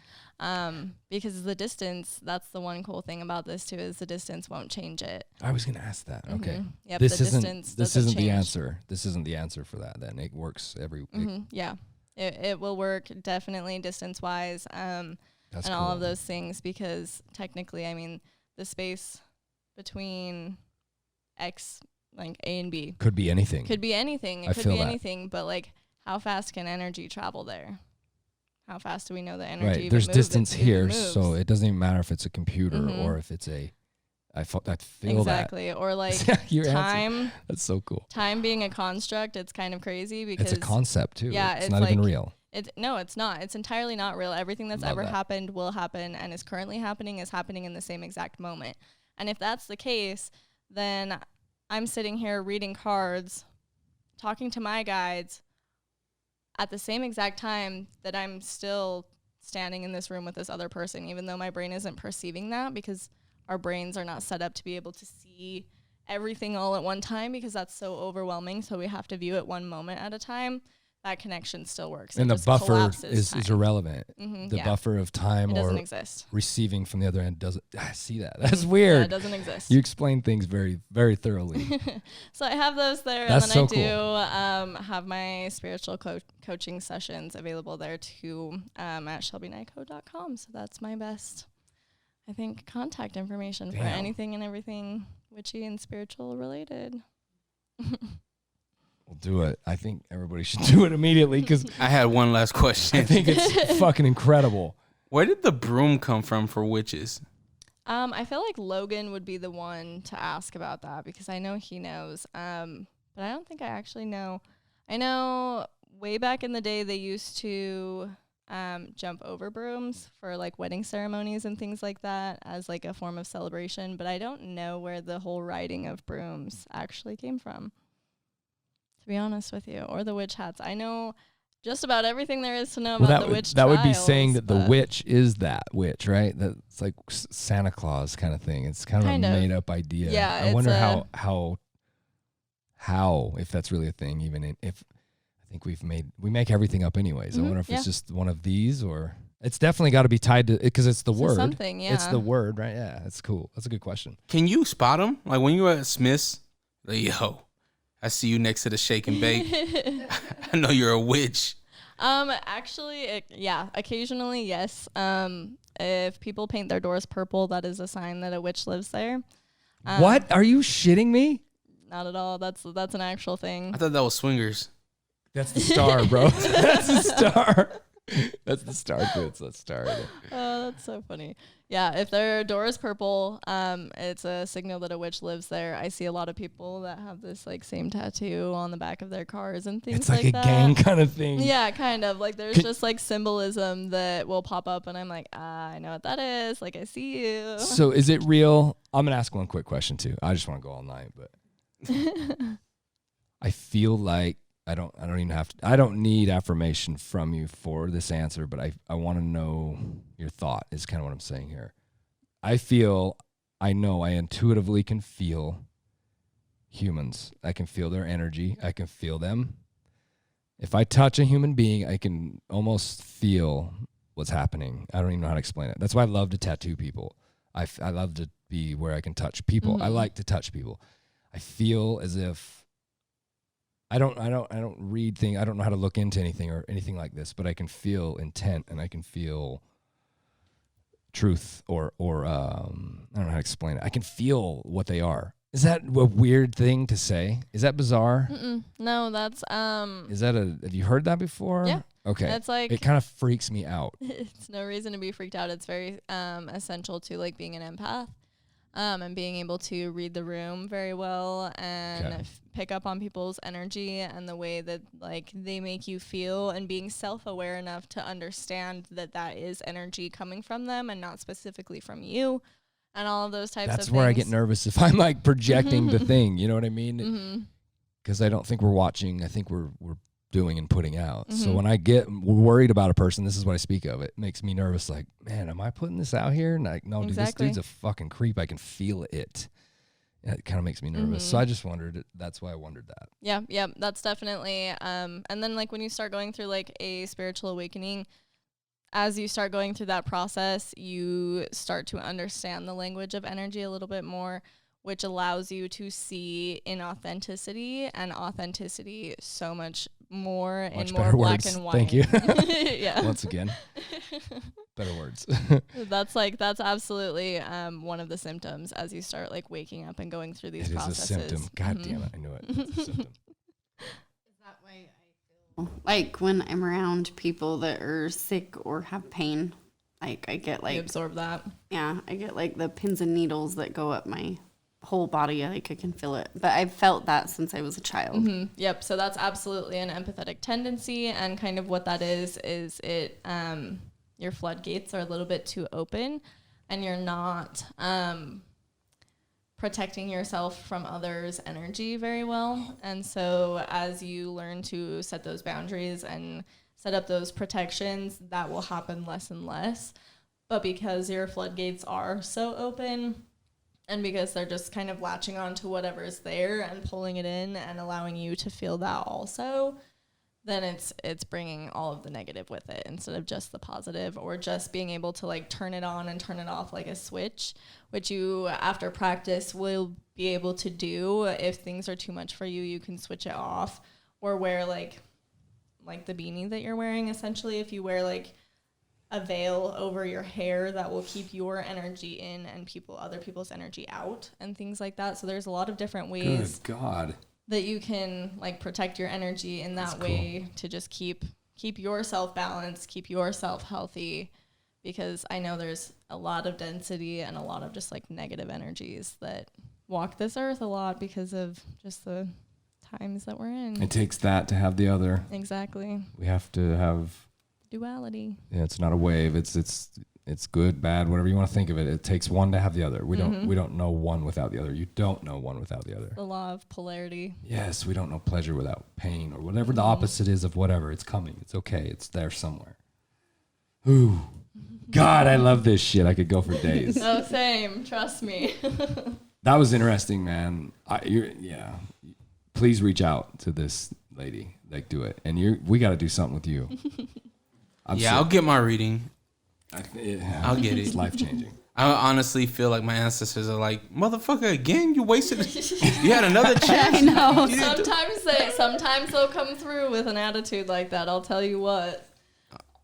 S6: Because the distance, that's the one cool thing about this too, is the distance won't change it.
S1: I was going to ask that. Okay.
S6: Yep,
S1: This
S6: the
S1: isn't
S6: distance
S1: this
S6: doesn't
S1: isn't the
S6: change.
S1: answer. This isn't the answer for that. Then it works every.
S6: Yeah, it will work definitely distance wise, and
S1: That's
S6: all of
S1: cool.
S6: those things, because technically, I mean, the space between X, like A and B,
S1: Could be anything.
S6: could be anything.
S1: I
S6: It could
S1: feel
S6: be
S1: that.
S6: anything, but like, how fast can energy travel there? How fast do we know that energy?
S1: Right.
S6: even
S1: There's
S6: moves?
S1: distance
S6: It even
S1: here,
S6: moves.
S1: so it doesn't even matter if it's a computer
S6: Mhm.
S1: or if it's a. I feel
S6: exactly. Or like
S1: Your answer.
S6: time.
S1: That's so cool.
S6: Time being a construct, it's kind of crazy because
S1: It's a concept too.
S6: yeah,
S1: it's
S6: it's
S1: not even
S6: like-
S1: real.
S6: No, it's not. It's entirely not real. Everything that's
S1: Love
S6: ever
S1: that.
S6: happened will happen and is currently happening is happening in the same exact moment. And if that's the case, then I'm sitting here reading cards, talking to my guides at the same exact time that I'm still standing in this room with this other person, even though my brain isn't perceiving that, because our brains are not set up to be able to see everything all at one time, because that's so overwhelming. So we have to view it one moment at a time. That connection still works.
S1: And
S6: It
S1: the
S6: just
S1: buffer
S6: collapses
S1: is
S6: time.
S1: irrelevant. The
S6: yeah.
S1: buffer of time
S6: It doesn't
S1: or
S6: exist.
S1: receiving from the other end doesn't. I see that. That's
S6: Yeah,
S1: weird.
S6: it doesn't exist.
S1: You explain things very, very thoroughly.
S6: So I have those there,
S1: That's
S6: and
S1: so
S6: then I do have my spiritual coaching sessions available there too at shelbynyco.com. So that's my best, I think, contact information for
S1: Damn.
S6: anything and everything witchy and spiritual related.
S1: We'll do it. I think everybody should do it immediately because
S2: I had one last
S1: I
S2: question.
S1: think it's fucking incredible.
S2: Where did the broom come from for witches?
S6: I feel like Logan would be the one to ask about that, because I know he knows. But I don't think I actually know. I know way back in the day they used to jump over brooms for like wedding ceremonies and things like that as like a form of celebration. But I don't know where the whole riding of brooms actually came from, to be honest with you, or the witch hats. I know just about everything there is to know about the witch
S1: that would be
S6: trials,
S1: saying that the
S6: but-
S1: witch is that witch, right? That's like Santa Claus kind of thing. It's kind of
S6: Kind
S1: a
S6: of.
S1: made up idea.
S6: Yeah,
S1: I
S6: it's
S1: wonder
S6: a-
S1: how if that's really a thing. Even if I think we make everything up anyways. I
S6: Mhm,
S1: wonder if
S6: yeah.
S1: it's just one of these or it's definitely got to be tied to because it's the
S6: to
S1: word.
S6: something, yeah.
S1: It's the word, right? Yeah, that's cool. That's a good question.
S2: Can you spot them? Like when you were at Smith's, like, yo, I see you next to the shake and bake. I know you're a witch.
S6: Actually, occasionally, yes. If people paint their doors purple, that is a sign that a witch lives there.
S1: What? Are you shitting me?
S6: Not at all. That's an actual thing.
S2: I thought that was swingers.
S1: That's the star, bro. That's the star. That's the star, Fitz. That's star.
S6: Oh, that's so funny. Yeah, if their door is purple, it's a signal that a witch lives there. I see a lot of people that have this like same tattoo on the back of their cars and things
S1: It's like a
S6: that.
S1: gang kind of thing.
S6: Yeah, kind of. Like there's
S1: Can-
S6: just like symbolism that will pop up and I'm like, I know what that is. Like I see you.
S1: So is it real? I'm gonna ask one quick question too. I just want to go all night, but I feel like I don't need affirmation from you for this answer, but I want to know your thought is kind of what I'm saying here. I intuitively can feel humans. I can feel their energy. I can feel them. If I touch a human being, I can almost feel what's happening. I don't even know how to explain it. That's why I love to tattoo people. I love to be where I can touch people. I like to touch people. I feel as if I don't read things. I don't know how to look into anything or anything like this, but I can feel intent and I can feel truth or I don't know how to explain it. I can feel what they are. Is that a weird thing to say? Is that bizarre?
S6: No, that's
S1: Is that have you heard that before?
S6: Yeah.
S1: Okay.
S6: It's like
S1: It kind of freaks me out.
S6: it's no reason to be freaked out. It's very essential to like being an empath. And being able to read the room very well and
S1: Okay.
S6: pick up on people's energy and the way that like they make you feel, and being self-aware enough to understand that that is energy coming from them and not specifically from you, and all of those types of
S1: That's
S6: things.
S1: where I get nervous if I'm like projecting the thing. You know what I mean? Because I don't think we're watching. I think we're doing and putting out. So when I get worried about a person, this is what I speak of. It makes me nervous. Like, man, am I putting this out here? And like, no, dude, this
S6: Exactly.
S1: dude's a fucking creep. I can feel it. And it kind of makes me nervous. So I just wondered. That's why I wondered that.
S6: Yeah, that's definitely. And then like when you start going through like a spiritual awakening, as you start going through that process, you start to understand the language of energy a little bit more, which allows you to see inauthenticity and authenticity so much more
S1: Much
S6: in more
S1: better
S6: black
S1: words.
S6: and white.
S1: Thank you.
S6: Yeah.
S1: Once again, better words.
S6: That's absolutely one of the symptoms as you start like waking up and going through these
S1: It is a
S6: processes.
S1: symptom. God damn it. I knew it. It's a symptom.
S5: That way I feel like when I'm around people that are sick or have pain, like I get
S6: You
S5: like,
S6: absorb that.
S5: yeah, I get like the pins and needles that go up my whole body. Like I can feel it. But I've felt that since I was a child.
S6: Mm-hmm. Yep. So that's absolutely an empathetic tendency, and kind of what that is it your floodgates are a little bit too open, and you're not protecting yourself from others' energy very well. And so as you learn to set those boundaries and set up those protections, that will happen less and less. But because your floodgates are so open, and because they're just kind of latching on to whatever's there and pulling it in and allowing you to feel that also, then it's bringing all of the negative with it instead of just the positive, or just being able to like turn it on and turn it off like a switch, which you after practice will be able to do. If things are too much for you, you can switch it off, or wear like the beanie that you're wearing. Essentially, if you wear like a veil over your hair, that will keep your energy in and other people's energy out and things like that. So there's a lot of different ways
S4: Good God.
S6: that you can like protect your energy in that way to just keep yourself balanced, keep yourself healthy, because I know there's a lot of density and a lot of just like negative energies that walk this earth a lot because of just the times that we're in.
S4: It takes that to have the other.
S6: Exactly.
S4: We have to have.
S6: Duality.
S4: Yeah, it's not a wave. It's good, bad, whatever you want to think of it. It takes one to have the other. We don't know one without the other. You don't know one without the other.
S6: The law of polarity.
S4: Yes, we don't know pleasure without pain, or whatever the opposite is of whatever. It's coming. It's okay. It's there somewhere. Ooh, God, I love this shit. I could go for days.
S6: Oh, same. Trust me.
S4: That was interesting, man. Please reach out to this lady. Like, do it. And we got to do something with you.
S2: I'll get my reading. I'll get it.
S4: It's life changing.
S2: I honestly feel like my ancestors are like, motherfucker, again, you wasted you had another chance.
S5: I know.
S6: Sometimes they'll come through with an attitude like that. I'll tell you what.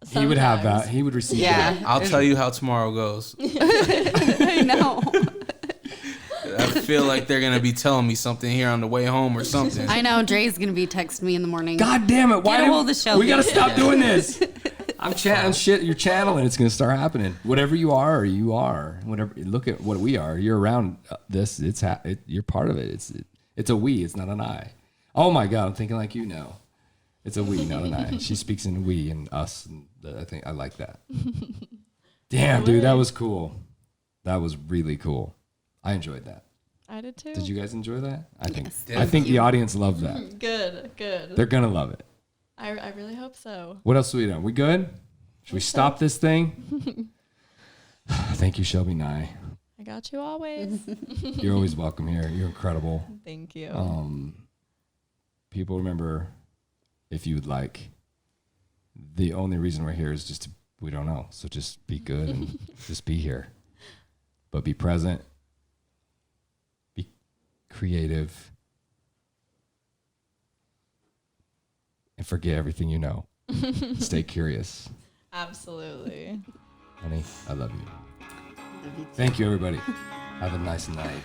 S4: He would have
S6: Sometimes.
S4: that. He would receive
S5: Yeah.
S4: that.
S2: I'll tell you how tomorrow goes.
S5: I know.
S2: I feel like they're gonna be telling me something here on the way home or something.
S5: I know. Dre's going to be texting me in the morning.
S4: God damn it. Why
S5: Get a hold of Shelby.
S4: we got to stop doing this. I'm chanting shit. You're channeling. It's going to start happening. Whatever you are, you are. Whatever. Look at what we are. You're around this. You're part of it. It's a we. It's not an I. Oh my God. I'm thinking like you now. It's a we, not an I. She speaks in we and us. And I think I like that. Damn, dude. That was cool. That was really cool. I enjoyed that.
S6: I did too.
S4: Did you guys enjoy that?
S5: Yes.
S4: I think the audience loved that.
S6: Good.
S4: They're going to love it.
S6: I really hope so.
S4: What else are we doing? We good? Should we stop this thing? Thank you, Shelby Nye.
S6: I got you always.
S4: You're always welcome here. You're incredible.
S6: Thank you.
S4: People remember, if you would like, the only reason we're here is we don't know. So just be good and just be here. But be present. Be creative. And forget everything you know. Stay curious.
S6: Absolutely.
S4: Honey, I love you. Thank you, everybody. Have a nice night.